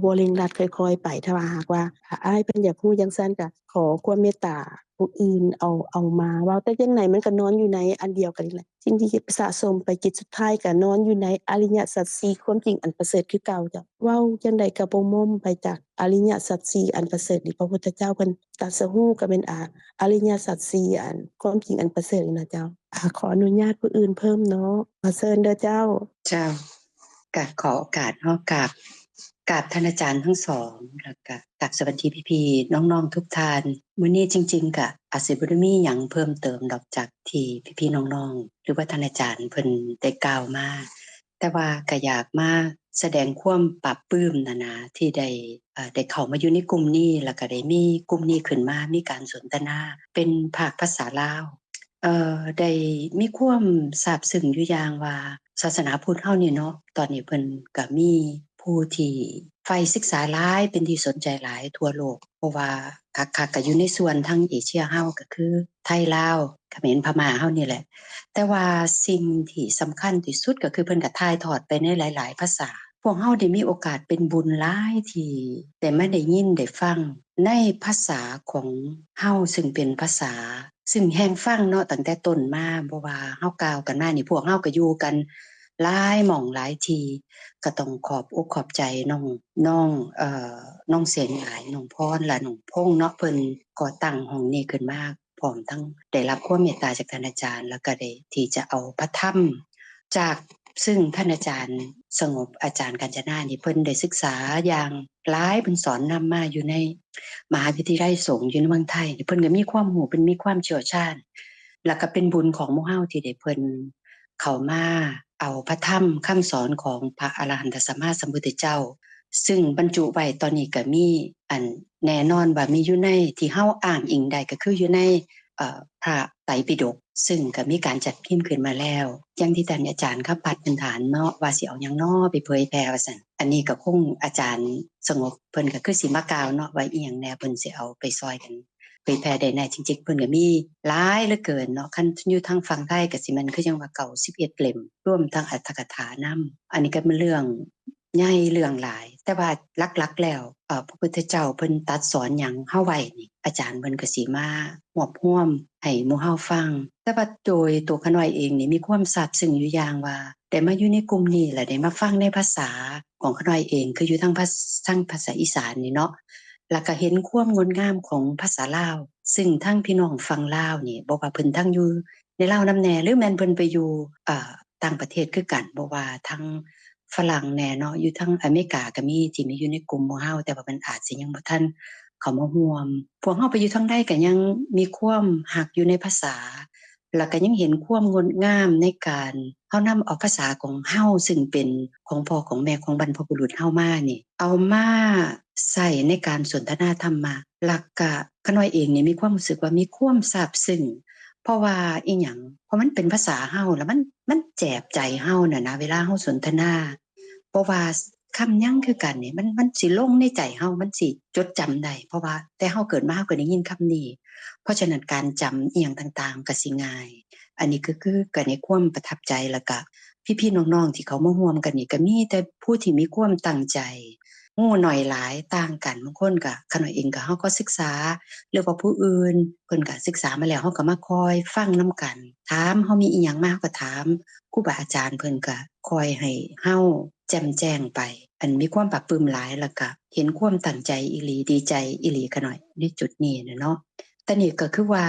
บ่เร่งรัดค่อยๆไปถ้าว่าหากว่าอ้ายเพิ่นอยากรู้จังซั่นก็ขอความเมตตาผู้อื่นเอามาเว้าแต่จังไดมันก็นอนอยู่ในอันเดียวกันนี่แหละสิ่งที่สะสมไปจิตสุดท้ายก็นอนอยู่ในอริยสัจ4ความจริงอันประเสริฐคือเก่าจ้ะเว้าจังไดก็บ่ม่อมไปจากอริยสัจ4อันประเสริฐที่พระพุทธเจ้าเพิ่นตรัสรู้ก็เป็นอริยสัจ4อันความจริงอันประเสริฐนะเจ้าขออนุญาตผู้อื่นเพิ่มเนาะขอเชิญเด้อเจ้าขอโอกาสกราบท่านอาจารย์ทั้งสองแล้วก็กราบสวัสดีพี่ๆน้องๆทุกท่านมื้อนี้จริงๆก็อาจสิบ่ได้มีหยังเพิ่มเติมดอกจากที่พี่ๆน้องๆหรือว่าท่านอาจารย์เพิ่นได้กล่าวมาแต่ว่าก็อยากมาแสดงความปรับปลื้มนะที่ได้เข้ามาอยู่ในกลุ่มนี้แล้วก็ได้มีกลุ่มนี้ขึ้นมามีการสนทนาเป็นภาคภาษาลาวได้มีความซาบซึ้งอยู่อย่างว่าศาสนาพุทธเฮานี่เนาะตอนนี้เพิ่นก็มีผู้ที่ใฝ่ศึกษาหลายเป็นที่สนใจหลายทั่วโลกเพราะว่าคักๆก็อยู่ในส่วนทางเอเชียเฮาก็คือไทยลาวเขมรพม่าเฮานี่แหละแต่ว่าสิ่งที่สำคัญที่สุดก็คือเพิ่นก็ถ่ายทอดไปในหลายๆภาษาพวกเฮาได้มีโอกาสเป็นบุญหลายที่ได้มาได้ยินได้ฟังในภาษาของเฮาซึ่งเป็นภาษาซึ่งแฮงฟังเนาะตั้งแต่ต้นมาบ่ว่าเฮากล่าวกันมานี่พวกเฮาก็อยู่กันหลายหม้องหลายที่ก็ต้องขอบอกขอบใจน้องเสียงหลายน้องพรและน้องพงษ์เนาะเพิ่นก่อตั้งห้องนี้ขึ้นมาพร้อมทั้งได้รับความเมตตาจากท่านอาจารย์แล้วก็ได้ที่จะเอาพระธรรมจากซึ่งท่านอาจารย์สงบอาจารย์กัญจนานี่เพิ่นได้ศึกษาอย่างหลายเพิ่นสอนนำมาอยู่ในมหาวิทยาลัยสงฆ์อยู่ในเมืองไทยเพิ่นก็มีความรู้เพิ่นมีความเชี่ยวชาญแล้วก็เป็นบุญของหมู่เฮาที่ได้เพิ่นเข้ามาเอาพระธรรมคำสอนของพระอรหันตสัมมาสัมพุทธเจ้าซึ่งบรรจุไว้ตอนนี้ก็มีอันแน่นอนว่ามีอยู่ในที่เฮาอ้างอิงได้ก็คืออยู่ในพระไตรปิฎกซึ่งก็มีการจัดพิมพ์ขึ้นมาแล้วอย่างที่ท่านอาจารย์คำปัดพื้นฐานเนาะว่าสิเอาหยังน้อไปเผยแพร่ว่าซั่นอันนี้ก็คงอาจารย์สงบเพิ่นก็คือสิมากล่าวเนาะว่าอีหยังแน่เพิ่นสิเอาไปซอยกันเผยแพร่ได้แน่จริงๆเพิ่นก็มีหลายเหลือเกินเนาะคันอยู่ทางฝั่งไทยก็สิมันคือจังว่าเก่า11เล่มรวมทั้งอรรถกถานำอันนี้ก็เป็นเรื่องใหญ่เรื่องหลายแต่ว่าหลักๆแล้วพระพุทธเจ้าเพิ่นตรัสสอนหยังเฮาไว้นี่อาจารย์เพิ่นก็สิมาฮวบร่วมให้หมู่เฮาฟังแต่ว่าโดยตัวขน้อยเองนี่มีความซาบซึ้งอยู่อย่างว่าได้มาอยู่ในกลุ่มนี้และได้มาฟังในภาษาของขน้อยเองคืออยู่ทางภาษาอีสานนี่เนาะแล้วก็เห็นความงดงามของภาษาลาวซึ่งทั้งพี่น้องฟังลาวนี่บ่ว่าเพิ่นทั้งอยู่ในลาวนำแน่หรือแม่นเพิ่นไปอยู่ต่างประเทศคือกันบ่ว่าทั้งฝรั่งแน่เนาะอยู่ทั้งอเมริกาก็มีที่มีอยู่ในกลุ่มหมู่เฮาแต่ว่ามันอาจสิยังบ่ทันเข้ามาร่วมพวกเฮาไปอยู่ทางใดก็ยังมีความรักอยู่ในภาษา แล้วก็ยังเห็นความงดงามในการเฮานำเอาภาษาของเฮาซึ่งเป็นของพ่อของแม่ของบรรพบุรุษเฮามานี่เอามาใช้ในการสนทนาธรรมะแล้วก็ขน้อยเองนี่มีความรู้สึกว่ามีความซาบซึ้งเพราะว่าอีหยังเพราะมันเป็นภาษาเฮาแล้วมันแจบใจเฮาน่ะนะเวลาเฮาสนทนาเพราะว่าคำหยังคือกันนี่มันสิลงในใจเฮามันสิจดจำได้เพราะว่าแต่เฮาเกิดมาเฮาก็ได้ยินคำนี้เพราะฉะนั้นการจำอีหยังต่างๆก็สิง่ายอันนี้คือก็ในความประทับใจแล้วก็พี่ๆน้องๆที่เขามาร่วมกันนี่ก็มีแต่ผู้ที่มีความตั้งใจฮู้น้อยหลายต่างกันบางคนก็ขน้อยเองก็เฮาก็ศึกษาหรือว่าผู้อื่นเพิ่นก็ศึกษามาแล้วเฮาก็มาคอยฟังนำกันถามเฮามีอีหยังมาเฮาก็ถามครูบาอาจารย์เพิ่นก็คอยให้เฮาแจ่มแจ้งไปอันมีความปรับปรื้มหลายแล้วก็เห็นความตั้งใจอีหลีดีใจอีหลีขน้อยในจุดนี้น่ะเนาะแต่นี่ก็คือว่า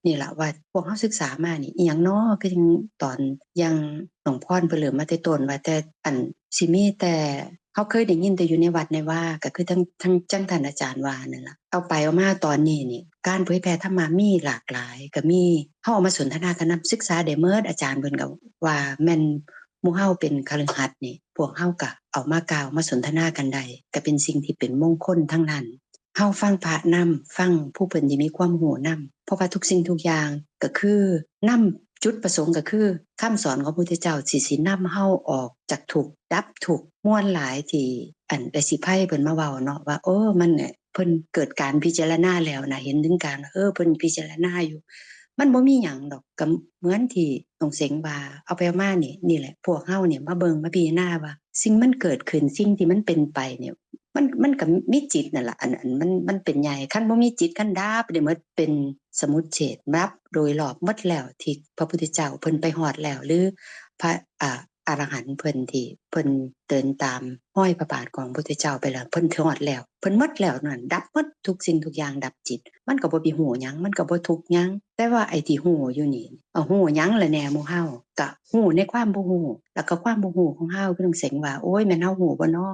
นี่ล่ะว่าพวกเฮาศึกษามานี่อีหยังน้อคือจังตอนยังน้องพรเพิ่นเริ่มมาแต่ต้นว่าแต่อันสิมีแต่เฮาเคยได้ยินแต่อยู่ในวัดในว่าก็คือทั้งจังท่านอาจารย์ว่านั่นล่ะเอาไปเอามาตอนนี้นี่การเผยแพร่ธรรมะมีหลากหลายก็มีเฮาเอามาสนทนากันนำศึกษาได้เมิดอาจารย์เพิ่นก็ว่าแม่นหมู่เฮาเป็นคฤหัสถ์นี่พวกเฮาก็เอามากล่าวมาสนทนากันได้ก็เป็นสิ่งที่เป็นมงคลทั้งนั้นเฮาฟังพระนำฟังผู้เพิ่นที่มีความรู้นำเพราะว่าทุกสิ่งทุกอย่างก็คือนำจุดประสงค์ก็คือคำสอนของพระพุทธเจ้าสินำเฮาออกจากทุกข์ดับทุกข์ม่วนหลายที่อันได้สิไผเพิ่นมาเว้าเนาะว่ามันเนี่ยเพิ่นเกิดการพิจารณาแล้วนะเห็นถึงการเพิ่นพิจารณาอยู่มันบ่มีหยังดอกก็เหมือนที่น้องเสงว่าเอาไปเอามานี่แหละพวกเฮาเนี่ยมาเบิ่งมาพิจารณาว่าสิ่งมันเกิดขึ้นสิ่งที่มันเป็นไปเนี่ยมันก็มีจิตนั่นล่ะอันมันเป็นใหญ่คันบ่มีจิตคันดับได้หมดเป็นสมุจเฉทดับโดยรอบหมดแล้วที่พระพุทธเจ้าเพิ่นไปฮอดแล้วหรือพระอรหันต์เพิ่นที่เพิ่นเดินตามห้อยพระบาทของพระพุทธเจ้าไปแล้วเพิ่นฮอดแล้วเพิ่นหมดแล้วนั่นดับหมดทุกสิ่งทุกอย่างดับจิตมันก็บ่มีฮู้หยังมันก็บ่ทุกข์หยังแต่ว่าไอ้ที่ฮู้อยู่นี่ฮู้หยังล่ะแหน่หมู่เฮาก็ฮู้ในความบ่ฮู้แล้วก็ความบ่ฮู้ของเฮาคือจังเสงว่าโอ๊ยแม่นเฮาฮู้บ่น้อ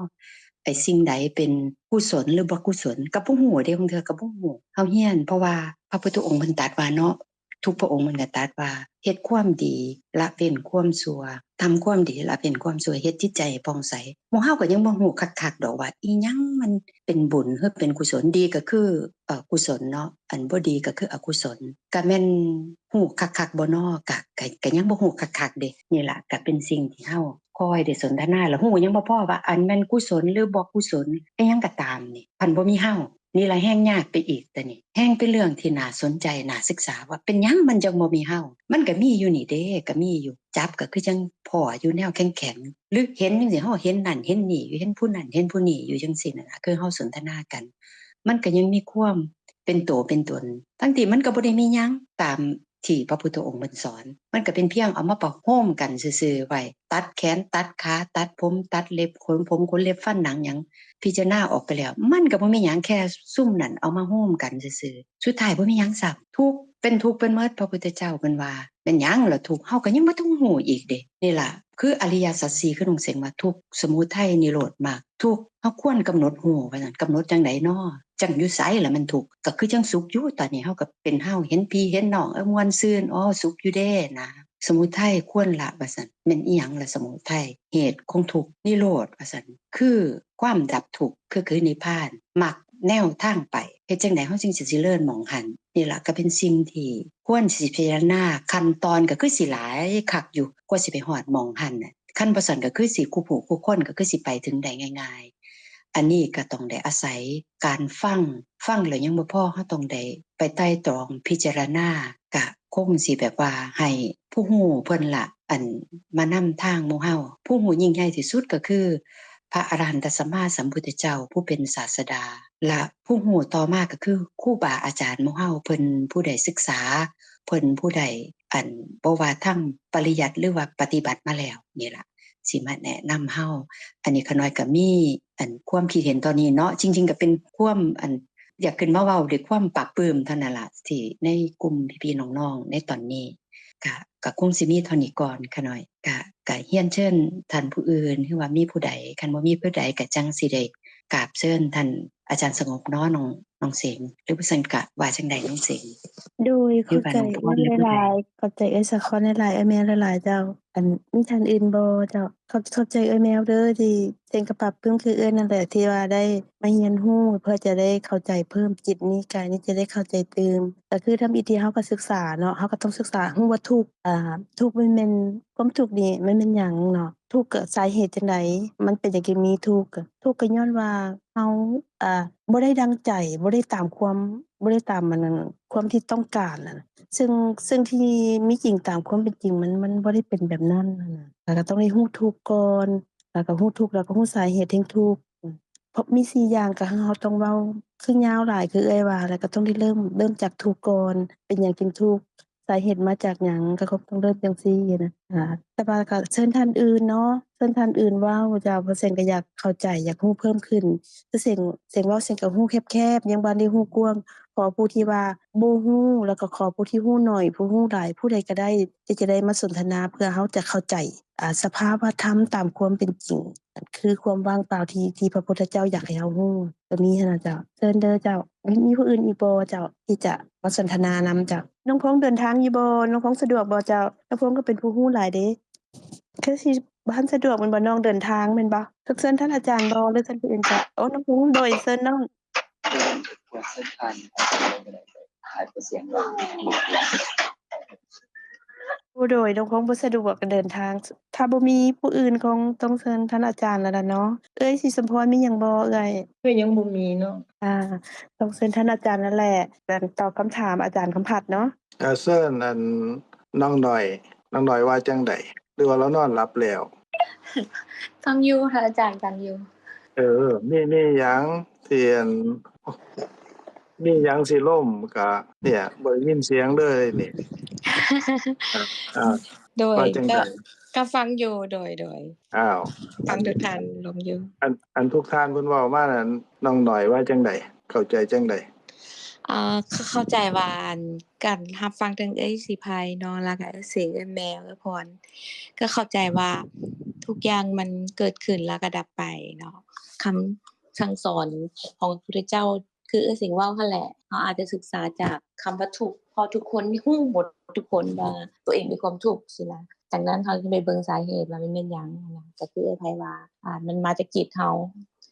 ไอ้สิ่งใดเป็นกุศลหรือบ่กุศลก็บ่ฮู้เด้บางเทื่อก็บ่ฮู้เฮาเรียนเพราะว่าพระพุทธองค์เพิ่นตรัสว่าเนาะทุกพระองค์มันก็ตรัสว่าเฮ็ดความดีละเว้นความชั่วทำความดีละเว้นความชั่วเฮ็ดจิตใจผ่องใสหมู่เฮาก็ยังบ่ฮู้คักๆดอกว่าอีหยังมันเป็นบุญหรือเป็นกุศลดีก็คือกุศลเนาะอันบ่ดีก็คืออกุศลก็แม่นฮู้คักๆบ่น้อก็ยังบ่ฮู้คักๆเด้นี่ล่ะก็เป็นสิ่งที่เฮาคอยได้สนทนาแล้วฮู้ยังบ่พอว่าอันแม่นกุศลหรือบ่กุศลอิหยังก็ตามนี่คันบ่มีเฮานี่ล่ะแฮงยากไปอีกแต่นี่แฮงเป็นเรื่องที่น่าสนใจน่าศึกษาว่าเป็นหยังมันจังบ่มีเฮามันก็มีอยู่นี่เด้ก็มีอยู่จับก็คือจังพ้ออยู่แนวแข็งๆหรือเห็นจังซี่เฮาเห็นนั่นเห็นนี่อยู่เห็นผู้นั้นเห็นผู้นี้อยู่จังซี่นั่นล่ะคือเฮาสนทนากันมันก็ยังมีความเป็นตัวเป็นตนทั้งที่มันก็บ่ได้มีหยังตามที่พระพุทธองค์เพิ่นสอนมันก็เป็นเพียงเอามาประโคมกันซื่อๆไว้ตัดแขนตัดขาตัดผมตัดเล็บขนผมขนเล็บฟันหนังหยังพิจารณาออกไปแล้วมันก็บ่มีหยังแค่ซุ่มนั่นเอามาโฮมกันซื่อๆสุดท้ายบ่มีหยังซับทุกข์เป็นทุกข์เป็นหมดพระพุทธเจ้าเพิ่นว่าเป็นหยังล่ะทุกข์เฮาก็ยังบ่ต้องฮู้อีกเด้นี่ล่ะคืออริยสัจ4คือน้องเสงว่าทุกข์สมุทัยนิโรธมรรคทุกข์เฮาควรกำหนดฮู้ว่าซั่นกำหนดจังไดน้อจังอยู่ไสล่ะมันทุกข์ก็คือจังสุขอยู่ตอนนี้เฮาก็เป็นเฮาเห็นพี่เห็นน้องม่วนซื่นสุขอยู่เด้นะสมุทัยควรละว่าซั่นแม่นอีหยังล่ะสมุทัยเหตุของทุกข์นิโรธว่าซั่นคือความดับทุกข์คือนิพพานมรรคแนวทางไปเฮ็ดจังได๋เฮาจึงสิเลิศหม้องหันนี่ล่ะก็เป็นสิ่งที่ควรสิพิจารณาขั้นตอนก็คือสิหลายคักอยู่กว่าสิไปฮอดหม้องหันน่ะขั้นบ่ซั่นก็คือสิคู่ผู้คู่คนก็คือสิไปถึงได้ง่ายๆอันนี้ก็ต้องได้อาศัยการฟังแล้วยังบ่พอเฮาต้องได้ไปไต่ตรองพิจารณาก็คงสิแบบว่าให้ผู้ฮู้เพิ่นล่ะอันมานำทางหมู่เฮาผู้ฮู้ยิ่งใหญ่ที่สุดก็คือพระอรหันตสัมมาสัมพุทธเจ้าผู้เป็นศาสดาและผู้ฮู้ต่อมาก็คือครูบาอาจารย์หมู่เฮาเพิ่นผู้ใดศึกษาเพิ่นผู้ใดอันบ่ว่าทั้งปริยัติหรือว่าปฏิบัติมาแล้วนี่ล่ะสิมาแนะนำเฮาอันนี้ขน้อยก็มีอันความคิดเห็นตอนนี้เนาะจริงๆก็เป็นความอันอยากขึ้นมาเว้าด้วยความปลาบปลื้มเท่านั้นล่ะที่ในกลุ่มพี่ๆน้องๆในตอนนี้ก็คงสิมีเท่านี้ก่อนขน้อยก็เรียนเชิญท่านผู้อื่นคือว่ามีผู้ใดคันบ่มีผู้ใดก็จังสิได้กราบเชิญท่านอาจารย์สงบเนาะน้อง น้องเสงหรือว่าซั่นก็ว่าจังได๋น้องเสงโดย หรื เข้า อว่า ใจ น้องพ เอื้ รหรือ อ ผู้ ห ใด ลาย ๆ ขอบใจเอื้อยสะคอนหลาย ๆ เอื้อยแมวหลาย ๆ เจ้า อันมีท่านอื่นบ่เจ้า ขอบใจเอื้อยแมวเด้อที่เซ็งก็ปรับปรื้มคือเอื้อยนั่นแหละที่ว่าได้มาเรียนรู้เพื่อจะได้เข้าใจเพิ่มจิตนี้กายนี้จะได้เข้าใจตื่มก็คือทำอิธีเราก็ศึกษาเนาะเราก็ต้องศึกษารู้ว่าทุกข์ทุกข์มันแม่นความทุกข์นี่มันแม่นหยังเนาะทุกข์ก็สาเหตุจั่งใดมันเป็นหยังจึงมีทุกข์ทุกข์ก็ย้อนว่าเราบ่ได้ดังใจบ่ได้ตามความบ่ได้ตามอันนั้นความที่ต้องการน่ะซึ่งที่มีจริงตามความเป็นจริงมันบ่ได้เป็นแบบนั้นนั่นน่ะแล้วก็ต้องได้รู้ทุกข์ก่อนแล้วก็รู้ทุกข์แล้วก็รู้สาเหตุแห่งทุกข์เพราะมี4อย่างก็คือเราต้องเว้าคือยาวหลายคือเอื้อยว่าแล้วก็ต้องได้เริ่มจากทุกข์ก่อนเป็นหยังจึงทุกข์สาเหตุมาจากหยังก็ต้องเริ่มจังซี่นะแต่ว่าก็เชิญท่านอื่นเนาะเชิญท่านอื่นเว้าเจ้าเพราะเซ็งก็อยากเข้าใจอยากรู้เพิ่มขึ้นคือเซ็งเว้าเซ็งก็รู้แคบๆยังบ่ได้รู้กว้างขอผู้ที่ว่าบ่รู้แล้วก็ขอผู้ที่รู้น้อยผู้รู้หลายผู้ใดก็ได้ที่จะได้มาสนทนาเพื่อเราจะเข้าใจสภาวะธรรมตามความเป็นจริงคือความว่างเปล่าที่พระพุทธเจ้าอยากให้เรารู้ตรงนี้หั้นน่ะเจ้าเชิญเด้อเจ้ามีผู้อื่นอีกบ่เจ้าที่จะมาสนทนานำเจ้าน้องพงษ์เดินทางอยู่บ่น้องพงษ์สะดวกบ่เจ้าน้องพงษ์ก็เป็นผู้รู้หลายเด้คือสิบ่ทันสะดวกแม่นบ่น้องเดินทางแม่นบ่เชิญท่านอาจารย์บ่หรือท่านผู้อื่นเจ้าโอ้น้องพงษ์โดยเชิญน้องโดยน้องพงษ์บ่สะดวกก็เดินทางถ้าบ่มีผู้อื่นคงต้องเชิญท่านอาจารย์แล้วล่ะเนาะเอ้ยสิสมพรมีหยังบ่เอ้ย ก็ยังบ่มีเนาะ ต้องเชิญท่านอาจารย์นั่นแหละตอบคำถามอาจารย์คำพัดเนาะเชิญน้องหน่อยว่าจังได๋หรือว่าเรานอนหลับแล้ว ฟังอยู่ค่ะอาจารย์ฟังอยู่ มีหยังที่มีหยังสิล่มก็เนี่ยบ่ได้ยินเสียงเลยนี่ โดย ว่าจังได๋ ก็ฟังอยู่โดย อ้าว ฟังทุกท่านลงอยู่ อันทุกท่านเพิ่นเว้ามานั้นน้องหน่อยว่าจังได๋เข้าใจจังได๋ เข้าใจว่าการรับฟังทั้งเอ้ยสิไผเนาะแล้วก็เสียงเอ้ยแมวเอ้ยพรก็เข้าใจว่าทุกอย่างมันเกิดขึ้นแล้วก็ดับไปเนาะคำสั่งสอนของพระพุทธเจ้าคือเอ้ยสิงเว้าหั่นแหละเราอาจจะศึกษาจากคำว่าทุกข์เพราะทุกคนรู้หมดทุกคนว่าตัวเองมีความทุกข์สินะจากนั้นเขาจะไปเบิ่งสาเหตุว่ามันเป็นหยังนะก็คือเอ้ยไผว่ามันมาจากจิตเรา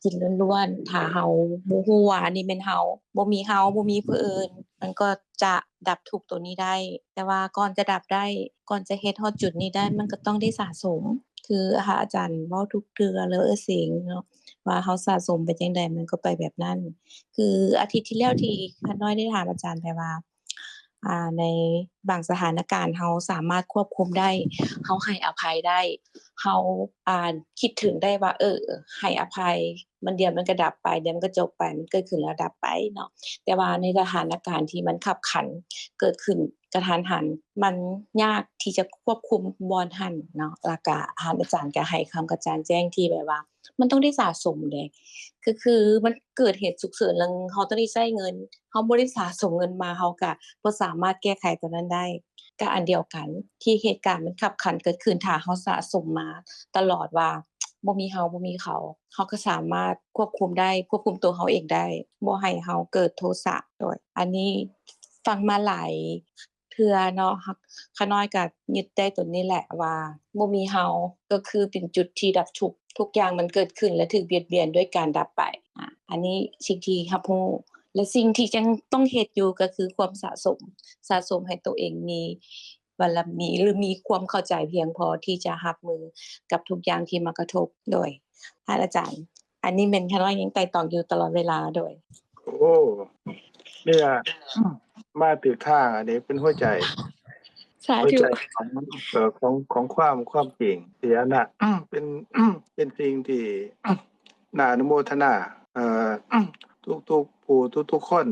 จิตล้วนๆถ้าเราบ่ฮู้ว่าอันนี้เป็นเราบ่มีเราบ่มีผู้อื่นมันก็จะดับทุกข์ตัวนี้ได้แต่ว่าก่อนจะดับได้ก่อนจะเฮ็ดฮอดจุดนี้ได้มันก็ต้องได้สะสมคืออาจารย์เว้าทุกเทื่อแล้วเสียงเนาะว่าเราสะสมไปจังได๋มันก็ไปแบบนั้นคืออาทิตย์ที่แล้วที่ข้าน้อยได้ถามอาจารย์ไปว่าในบางสถานการณ์เราสามารถควบคุมได้เราให้อภัยได้เราคิดถึงได้ว่าให้อภัยมันเดี๋ยวมันก็ดับไปเดี๋ยวมันก็จบไปมันเกิดขึ้นแล้วดับไปเนาะแต่ว่าในสถานการณ์ที่มันขับขันเกิดขึ้นกระทันหันมันยากที่จะควบคุมบ่ทันเนาะแล้วก็อาจารย์ก็ให้คำกระจ่างแจ้งที่แบบว่ามันต้องได้สะสมเด้คือมันเกิดเหตุฉุกเฉินแล้วเราต้องได้ใช้เงินเราบ่ได้สะสมเงินมาเราก็บ่สามารถแก้ไขตัวนั้นได้ก็อันเดียวกันที่เหตุการณ์มันขับขันเกิดขึ้นถ้าเราสะสมมาตลอดว่าบ่มีเราบ่มีเขาก็สามารถควบคุมได้ควบคุมตัวเราเองได้บ่ให้เราเกิดโทสะด้วยอันนี้ฟังมาหลายเทื่อเนาะข้าน้อยก็ยึดได้ตัวนี้แหละว่าบ่มีเราก็คือเป็นจุดที่ดับทุกข์ทุกอย่างมันเกิดขึ้นและถูกเบียดเบียนด้วยการดับไปอันนี้สิ่งที่รับรู้และสิ่งที่ยังต้องเฮ็ดอยู่ก็คือความสะสมให้ตัวเองมีบารมีหรือมีความเข้าใจเพียงพอที่จะรับมือกับทุกอย่างที่มากระทบโดยท่านอาจารย์อันนี้แม่นข้าน้อยยังไต่ตองอยู่ตลอดเวลาโดยโอ้เนี่ยมาถูกทางอันนี้เป็นหัวใจสาธุของความจริงที่อันน่ะเป็นสิ่งที่น่าอนุโมทนาทุกผู้ทุกคน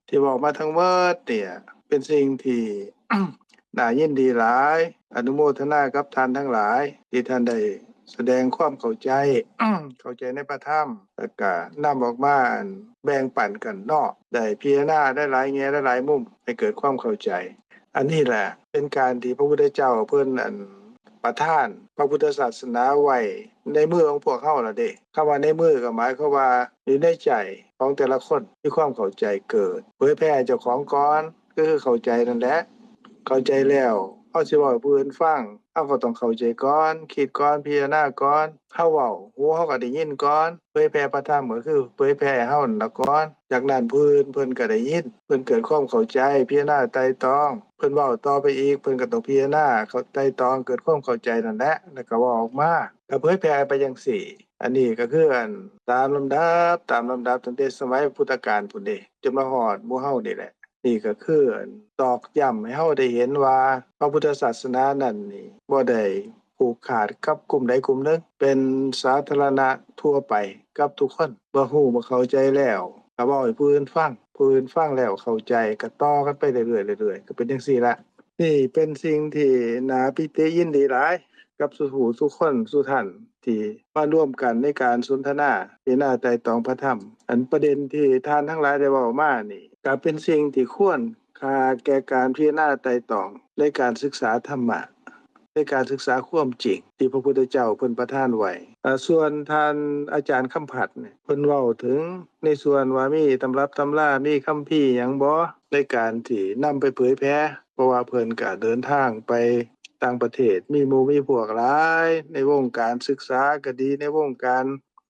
ที่บอกมาทั้งหมดเนี่ยเป็นสิ่งที่น่ายินดีหลายอนุโมทนากับท่านทั้งหลายที่ท่านได้แสดงความเข้าใจในพระธรรมแล้วก็นำออกมาแบ่งปันกันเนาะได้พิจารณาได้หลายแง่หลายมุมให้เกิดความเข้าใจอันนี้แหละเป็นการที่พระพุทธเจ้าเพิ่นประทานพระพุทธศาสนาไว้ ในมือของพวกเฮาล่ะเด้คำว่าในมือก็หมายความว่าอยู่ในใจของแต่ละคนมีความเข้าใจเกิดเผยแพร่เจ้าของก่อนก็คือเข้าใจนั่นแหละเข้าใจแล้วเฮาสิเว้าให้ผู้อื่นฟังเฮาก็ต้องเข้าใจก่อนคิดก่อนพิจารณาก่อนเฮาเว้าหูเฮาก็ได้ยินก่อนเผยแพร่พระธรรมก็คือเผยแพร่ให้เฮานั่นล่ะก่อนจากนั้นผู้อื่นเพิ่นก็ได้ยินเพิ่นเกิดความเข้าใจพิจารณาไตร่ตรองเพิ่นเว้าต่อไปอีกเพิ่นก็ต้องพิจารณาเข้าไตร่ตรองเกิดความเข้าใจนั่นแหละแล้วก็เว้าออกมาก็เผยแพร่ไปจังซี่อันนี้ก็คือตามลำดับตั้งแต่สมัยพุทธกาลพู้นเด้จนมาฮอดหมู่เฮานี่แหละนี่ก็คือตอกย้ำให้เฮาได้เห็นว่าพระพุทธศาสนานั้นนี่บ่ได้ผูกขาดกับกลุ่มใดกลุ่มหนึ่งเป็นสาธารณะทั่วไปกับทุกคนบ่ฮู้บ่เข้าใจแล้วก็เว้าให้ผู้อื่นฟังผู้อื่นฟังแล้วเข้าใจก็ต่อกันไปเรื่อยๆก็เป็นจังซี่ล่ะนี่เป็นสิ่งที่น่าปิติยินดีหลายกับสุหูทุกคนสุท่านที่มาร่วมกันในการสนทนาพิจารณาไตร่ตรองพระธรรมอันประเด็นที่ท่านทั้งหลายได้เว้ามานี่ก็เป็นสิ่งที่ควรค่าแก่การพิจารณาไตร่ตรองในการศึกษาธรรมะในการศึกษาความจริงที่พระพุทธเจ้าเพิ่นประทานไว้ส่วนท่านอาจารย์คำผัดเนี่ยเพิ่นเว้าถึงในส่วนว่ามีตำรับตำรามีคัมภีร์หยังบ่ในการที่นำไปเผยแพร่เพราะว่าเพิ่นก็เดินทางไปต่างประเทศมีหมู่มีพวกหลายในวงการศึกษาก็ดีในวงการ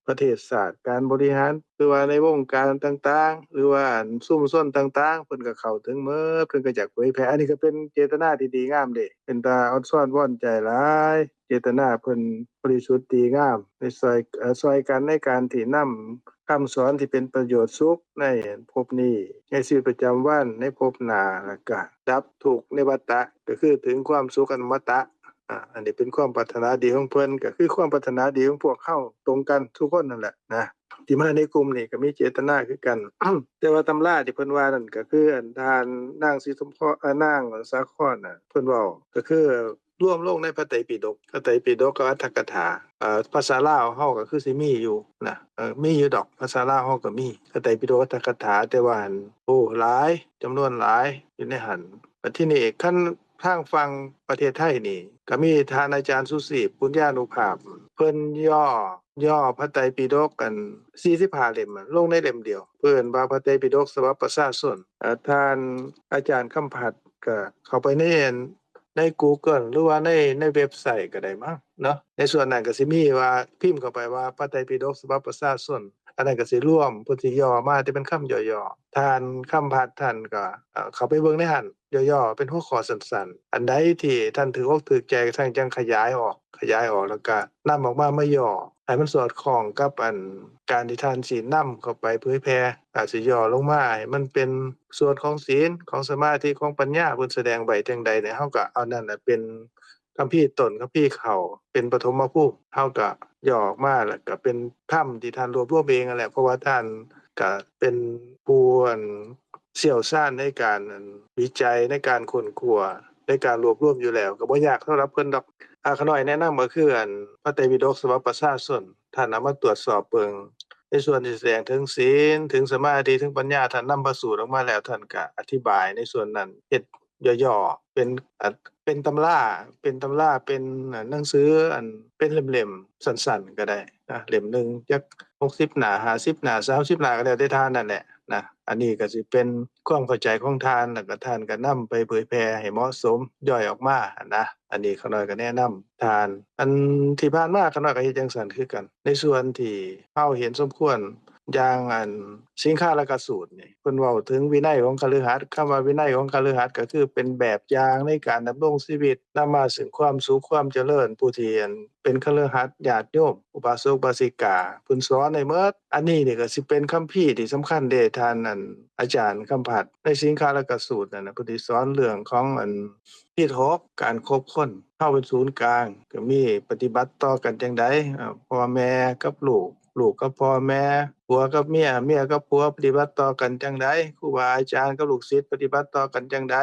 ประเทศศาสตร์การบริหารหรือว่าในวงการต่างๆหรือว่าชุมชนต่างๆเพิ่นก็เข้าถึงหมดเพิ่นก็อยากเผยแพร่อันนี้ก็เป็นเจตนาที่ดีงามเด้เป็นตาอดซ้อนว่อนใจหลายเจตนาเพิ่นบริสุทธิ์ดีงามในช่วยกันในการที่นำคำสอนที่เป็นประโยชน์สุขในภพนี้ในชีวิตประจำวันในภพหน้าแล้วก็ดับทุกข์ในวัฏฏะก็คือถึงความสุขอมตะอันนี้เป็นความปรารถนาดีของเพิ่นก็คือความปรารถนาดีของพวกเฮาตรงกันทุกคนนั่นแหละนะที่มาในกลุ่มนี้ก็มีเจตนาคือกัน แต่ว่าตำราที่เพิ่นว่านั่นก็คือท่านนางศรีสมพรนางสาครน่ะเพิ่นเว้าก็คือรวมลงในพระไตรปิฎกกับอรรถกถาภาษาลาวเฮาก็คือสิมีอยู่นะมีอยู่ดอกภาษาลาวเฮาก็มีพระไตรปิฎกอรรถกถาแต่ว่าหลายจำนวนหลายอยู่ในหั้นบัดทีนี้คันทางฝั่งประเทศไทยนี่ก็มีท่านอาจารย์สุสีปุญญานุภาพเพิ่นย่อพระไตรปิฎกกัน45เล่มลงในเล่มเดียวเพิ่นว่าพระไตรปิฎกฉบับประชาชนท่านอาจารย์คำผัดก็เข้าไปใน Google หรือว่าในเว็บไซต์ก็ได้มั้งเนาะในส่วนนั้นก็สิมีว่าพิมพ์เข้าไปว่าพระไตรปิฎกฉบับประชาชนอันนั้นก็สิรวมเพิ่นสิย่อมาที่เป็นคำย่อๆท่านคำผัดท่านก็เข้าไปเบิ่งในหั้นย่อๆเป็นหัวข้อสั้นๆอันใดที่ท่านถืออกถือใจท่านจังขยายออกแล้วก็นำออกมาย่อให้มันสอดคล้องกับการที่ท่านสินำเข้าไปเผยแพร่อาจสิย่อลงมาให้มันเป็นส่วนของศีลของสมาธิของปัญญาเพิ่นแสดงไว้จังใดเนี่ยเฮาก็เอานั่นน่ะเป็นคัมภีร์ต้นคัมภีร์เข้าเป็นปฐมภูมิเฮาก็ย่อออกมาแล้วก็เป็นธรรมที่ท่านรวบรวมเองนั่นแหละเพราะว่าท่านก็เป็นผู้เชี่ยวชาญในการวิจัยในการค้นคว้าในการรวบรวมอยู่แล้วก็บ่ยากสำหรับเพิ่นดอกข้าน้อยแนะนำก็คือพระไตรปิฎกฉบับประชาชนท่านเอามาตรวจสอบเบิ่งในส่วนที่แสดงถึงศีลถึงสมาธิถึงปัญญาท่านนำพระสูตรออกมาแล้วท่านก็อธิบายในส่วนนั้นเฮ็ดย่อๆเป็นตำราเป็นหนังสือเป็นเล่มๆสั้นๆก็ได้นะเล่มหนึงจัก60หน้า50หน้า30หน้าก็แล้วแต่ท่านนั่นแหละนะอันนี้ก็สิเป็นความเข้าใจของท่านแล้วก็ท่านก็นำไปเผยแพร่ให้เหมาะสมย่อยออกมานะอันนี้ข้าน้อยก็แนะนำท่านอันที่ผ่านมาข้าน้อยก็เฮ็ดจังซั่นคือกันในส่วนที่เฮาเห็นสมควรอย่างสิงฆาลกสูตรนี่เพิ่นเว้าถึงวินัยของคฤหัสถ์คำว่าวินัยของคฤหัสถ์ก็คือเป็นแบบอย่างในการดำรงชีวิตนำมาซึ่งความสุขความเจริญผู้ที่เป็นคฤหัสถ์ญาติโยมอุบาสกอุบาสิกาเพิ่นสอนให้หมดอันนี้นี่ก็สิเป็นคัมภีร์ที่สำคัญเด้ท่านอาจารย์คำผัดในสิงฆาลกสูตรนั่นน่ะเพิ่นสิสอนเรื่องของที่ถกการคบคนเฮาเป็นศูนย์กลางก็มีปฏิบัติต่อกันจังไดพ่อแม่กับลูกกับพ่อแม่ผัวกับเมียกับผัวปฏิบัติต่อกันจังไดครูบาอาจารย์กับลูกศิษย์ปฏิบัติต่อกันจังได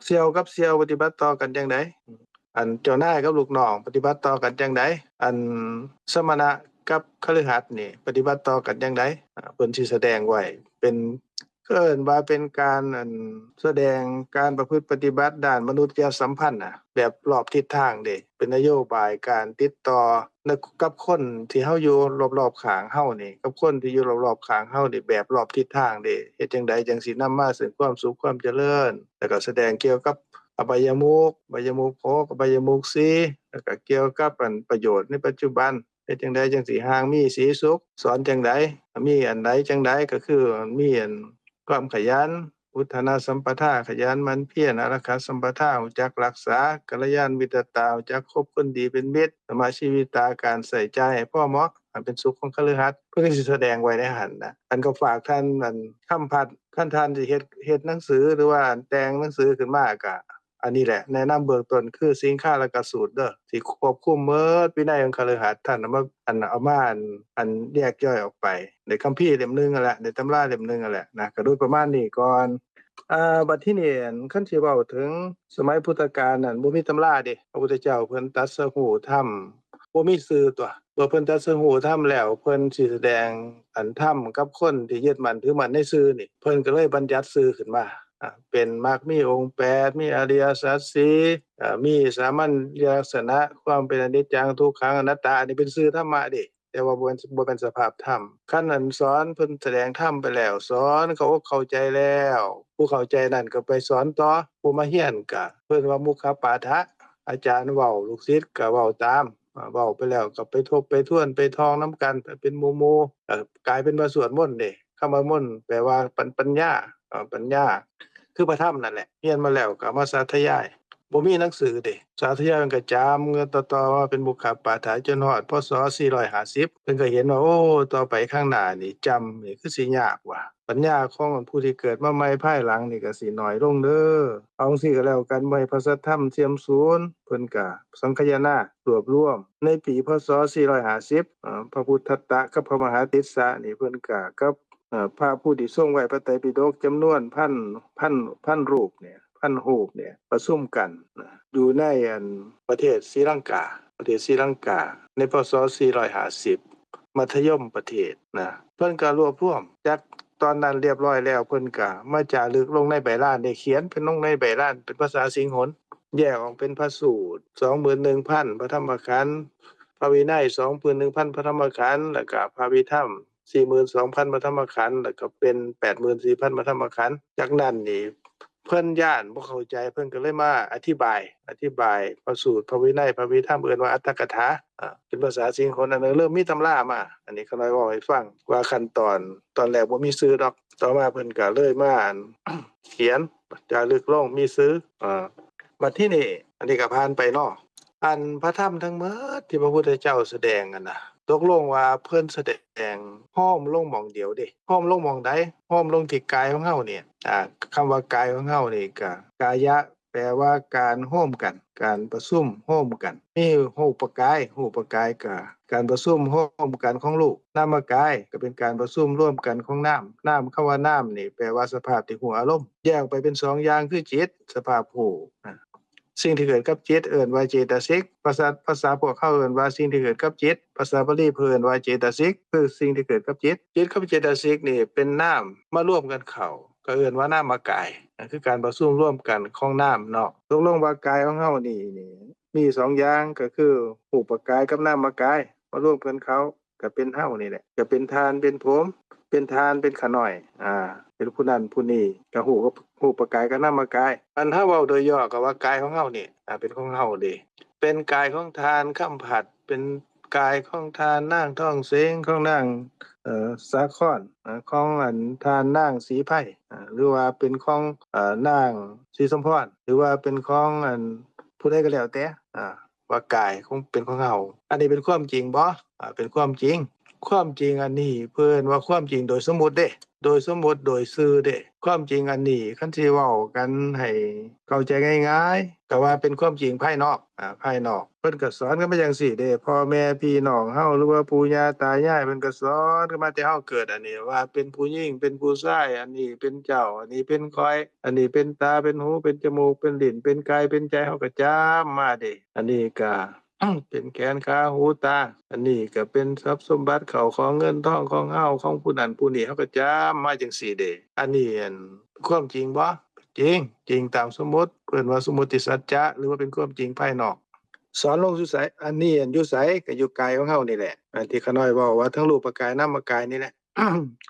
เสี่ยวกับเสี่ยวปฏิบัติต่อกันจังไดเจ้านายกับลูกน้องปฏิบัติต่อกันจังไดสมณะกับคฤหัสถ์นี่ปฏิบัติต่อกันจังไดเพิ่นสิแสดงไว้เป็น เอิ้นว่าเป็นการแสดงการประพฤติปฏิบัติด้านมนุษยสัมพันธ์น่ะแบบรอบทิศทางเด้เป็นนโยบายการติดต่อกับคนที่เฮาอยู่รอบๆข้างเฮานี่กับคนที่อยู่รอบๆข้างเฮานี่แบบรอบทิศทางเด้เฮ็ดจังใดจังสินำมาซึ่งความสุขความเจริญแล้วก็แสดงเกี่ยวกับอบายมุข6อบายมุข4แล้วก็เกี่ยวกับประโยชน์ในปัจจุบันเฮ็ดจังใดจังสิห่างมีสีสุขสอนจังใดมีอันใดจังใดก็คือมีความขยันอุทธนสัมปทาขยันหมั่นเพียรอารักขาสัมปทารู้จักรักษากัลยาณมิตรตารู้จักคบคนดีเป็นมิตรสมาชีวิตาการใส่ใจให้พอเหมาะให้เป็นสุขของคฤหัสถ์เพิ่นก็สิแสดงไว้ในหั้นน่ะอันก็ฝากท่านคำพัดท่านสิเฮ็ดหนังสือหรือว่าแต่งหนังสือขึ้นมาก็อันนี้แหละแนะนำเบื้องต้นคือสิงฆาลกสูตรเด้อที่ควบคุมหมดวินัยของคฤหัสถ์ท่านเอามาเอามาแยกย่อยออกไปในคัมภีร์เล่มนึงนั่นแหละในตำราเล่มนึงนั่นแหละนะก็โดยประมาณนี้ก่อนบัดทีนี้คันสิเว้าถึงสมัยพุทธกาลนั่นบ่มีตำราเดะพระพุทธเจ้าเพิ่นตรัสรู้ธรรมบ่มีชื่อตัวเพิ่นตรัสรู้ธรรมแล้วเพิ่นสิแสดงธรรมกับคนที่ยึดมั่นถือมั่นในชื่อนี่เพิ่นก็เลยบัญญัติชื่อขึ้นมาเป็นมรรคมีองค์8มีอริยสัจ4มีสามัญลักษณะความเป็นอนิจจังทุกขังอนัตตาอันนี้เป็นชื่อธรรมะเดะแต่ว่าบ่เป็นสภาพธรรมคันสอนเพิ่นแสดงธรรมไปแล้วสอนเขาเข้าใจแล้วผู้เข้าใจนั่นก็ไปสอนต่อผู้มาเรียนก็เพิ่นว่ามุขปาฐะอาจารย์เว้าลูกศิษย์ก็เว้าตามเว้าไปแล้วก็ไปทบไปทวนไปท่องนำกันเป็นหมู่ๆกลายเป็นว่าสวดมนต์เดะคำว่ามนต์แปลว่าปัญญาปัญญาคือพระธรรมนั่นแหละเรียนมาแล้วก็มาสาธยายบ่มีหนังสือเดะสาธยายมันก็จำต่อๆว่าเป็นมุขปาฐะจนฮอดพศ450เพิ่นก็เห็นว่าโอ้ต่อไปข้างหน้านี่จำนี่คือสิยากว่ะปัญญาของผู้ที่เกิดมาใหม่ภายหลังนี่ก็สิน้อยลงเด้อเอาจังซี่ก็แล้วกันบ่ให้พระสัทธรรมเสื่อมสูญเพิ่นก็สังคายนารวบรวมในปีพศ450พระพุทธัตตะกับพระมหาติสสะนี่เพิ่นก็กับพระผู้ที่ทรงไว้พระไตรปิฎกจำนวนพันรูปเนี่ยรูปเนี่ยประชุมกันอยู่ในประเทศศรีลังกาในพศ450มัธยมประเทศนะเพิ่นก็รวบรวมจากตอนนั้นเรียบร้อยแล้วเพิ่นก็มาจารึกลงในใบลานได้เขียนเป็นลงในใบลานเป็นภาษาสิงหนแยกออกเป็นพระสูตร 21,000 พระธรรมขันธ์พระวินัย 21,000 พระธรรมขันธ์แล้วก็พระวิธรรม 42,000 พระธรรมขันธ์แล้วก็เป็น 84,000 พระธรรมขันธ์จากนั้นนี่เพิ่นย้านบ่เข้าใจเพิ่นก็เลยมาอธิบายพระสูตรพระวินัยพระวิธรรมเอิ้นว่าอัตถกถาเป็นภาษาสิงหนอันนั้นเริ่มมีตำรามาอันนี้เขาน้อยเว้าให้ฟังว่าขั้นตอนแรกบ่มีชื่อดอกต่อมาเพิ่นก็เลยมาเขียนจารึกลงมีชื่อบัดทีนี้อันนี้ก็ผ่านไปเนาะพระธรรมทั้งหมดที่พระพุทธเจ้าแสดงกันน่ะตกลงว่าเพิ่นแสดงห้อมลงหม้องเดียวเด้ห้อมลงหม้องใดห้อมลงที่กายของเฮาเนี่ยคำว่ากายของเฮานี่ก็กายะแปลว่าการโฮมกันการประชุมโฮมกันมีรูปกายก็การประชุมโฮมกันของรูปนามกายก็เป็นการประชุมร่วมกันของนามคำว่านามนี่แปลว่าสภาพที่รู้อารมณ์แยกไปเป็น2อย่างคือจิตสภาพรู้สิ่งที่เกิดกับจิตเอิ้นว่าเจตสิกภาษาพวกเขาเอิ้นว่าสิ่งที่เกิดกับจิตภาษาบาลีเพิ่นว่าเจตสิกคือสิ่งที่เกิดกับจิตกับเจตสิกนี่เป็นนามมารวมกันเข้าก็เอิ้นว่านามกายคือการประชุมร่วมกันของนามเนาะตกลงว่ากายของเฮานี่มี2อย่างก็คือรูปกายกับนามกายมารวมกันเข้าก็เป็นเฮานี่แหละก็เป็นทานเป็นผมเป็นทานเป็นขะน้อยเป็นผู้นั้นผู้นี้ก็ฮู้กับรูปกายกับนามกายอันถ้าเว้าโดยย่อก็ว่ากายของเฮานี่เป็นของเฮาเด้เป็นกายของทานคำผัดเป็นกายของทานนางท่องเสงของนางสาครของทานนางศรีไพหรือว่าเป็นของนางศรีสมพรหรือว่าเป็นของผู้ใดก็แล้วแต่ว่ากายของเป็นของเฮาอันนี้เป็นความจริงบ่เป็นความจริงอันนี้เพิ่นว่าความจริงโดยสมมุติเด้โดยสมมุติโดยชื่อเด้ความจริงอันนี้คันสิเว้ากันให้เข้าใจง่ายๆก็ว่าเป็นความจริงภายนอกภายนอกเพิ่นก็สอนกันมาจังซี่เด้พ่อแม่พี่น้องเฮาหรือว่าปู่ย่าตายายเพิ่นก็สอนกันมาแต่เฮาเกิดอันนี้ว่าเป็นผู้หญิงเป็นผู้ชายอันนี้เป็นเจ้าอันนี้เป็นข้อยอันนี้เป็นตาเป็นหูเป็นจมูกเป็นลิ้นเป็นกายเป็นใจเฮาก็จำมาเด้อันนี้ก็ เป็นแขนขาหูตาอันนี้ก็เป็นทรัพย์สมบัติเข้าของเงินทองของเฮาของผู้นั้นผู้นี้เฮาก็จำมาจังซี่เด้อันนี้ความจริงบ่จริงจริงตามสมมุติเพิ่นว่าสมมุติสัจจะหรือว่าเป็นความจริงภายนอกสอนลงอยู่ไสอันนี้อยู่ไสก็อยู่กายของเฮานี่แหละอันที่ขาน้อยเว้าว่าทั้งรูปกายนามกายนี่แหละ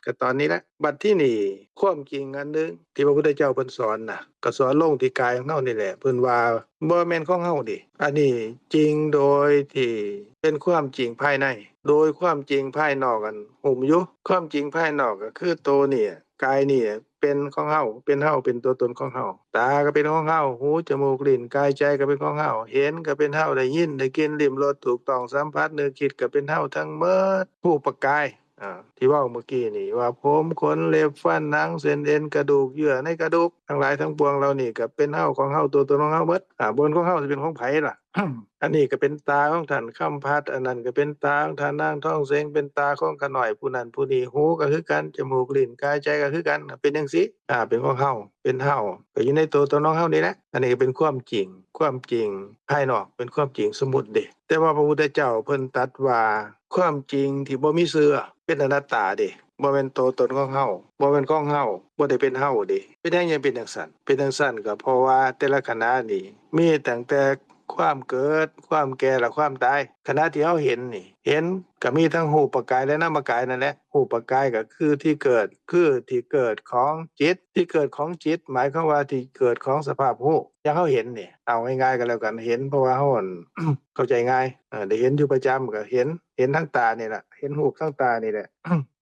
ก็ตอนนี้แหละบัดที่นี่ความจริงอันหนึงที่พระพุทธเจ้าเพิ่นสอนน่ะก็สอนลงที่กายของเฮานี่แหละเพิ่นว่าบ่แม่นของเฮาดิอันนี้จริงโดยที่เป็นความจริงภายในโดยความจริงภายนอกกันหุ้มอยู่ความจริงภายนอกก็คือตัวเนี่ยกายนี่เป็นของเฮาเป็นเฮาเป็นตัวตนของเฮาตาก็เป็นของเฮาหูจมูกลิ้นกายใจก็เป็นของเฮาเห็นก็เป็นเฮาได้ยินได้กินลิ้มรสถูกต้องสัมผัสนึกคิดก็เป็นเฮาทั้งหมดรูปกายที่เว้าเมื่อกี้นี่ว่าผมขนเล็บฟันหนังเส้นเอ็นกระดูกเยื่อในกระดูกทั้งหลายทั้งปวงเหล่านี้ก็เป็นเฮาของเฮาตัวตนของเฮาหมดบนของเฮาสิเป็นของไผล่ะ อันนี้ก็เป็นตาของท่านคำพัดอันนั้นก็เป็นตาของท่านนางทองเสงเป็นตาของขาน้อยผู้นั้นผู้นี้หูก็คือกันจมูกลิ้นกายใจก็คือกันเป็นจังซี่เป็นของเฮาเป็นเฮาก็อยู่ในตัวตนของเฮานี่แหละอันนี้ก็เป็นความจริงภายนอกเป็นความจริงสมมุติเด้แต่ว่าพระพุทธเจ้าเพิ่นตรัสว่าความจริงที่บ่มีเสื่อเป็นอนัตตาเด้บ่แม่นตัวตนของเฮาบ่แม่นของเฮาบ่ได้เป็นเฮาเด้เป็นจังยังเป็นจังซั่นก็เพราะว่าแต่ละขณะนี่มีตั้งแต่ความเกิดความแก่และความตายขณะที่เฮาเห็นนี่เห็นก็มีทั้งรูปกายและนามกายนั่นแหละรูปกายก็คือที่เกิดของจิตที่เกิดของจิตหมายความว่าที่เกิดของสภาพรู้อย่างเฮาเห็นนี่เอาง่ายๆก็แล้วกันเห็นเพราะว่าเฮาเข้าใจง่ายได้เห็นอยู่ประจำก็เห็นทางตานี่ล่ะเห็นรูปทางตานี่แหละ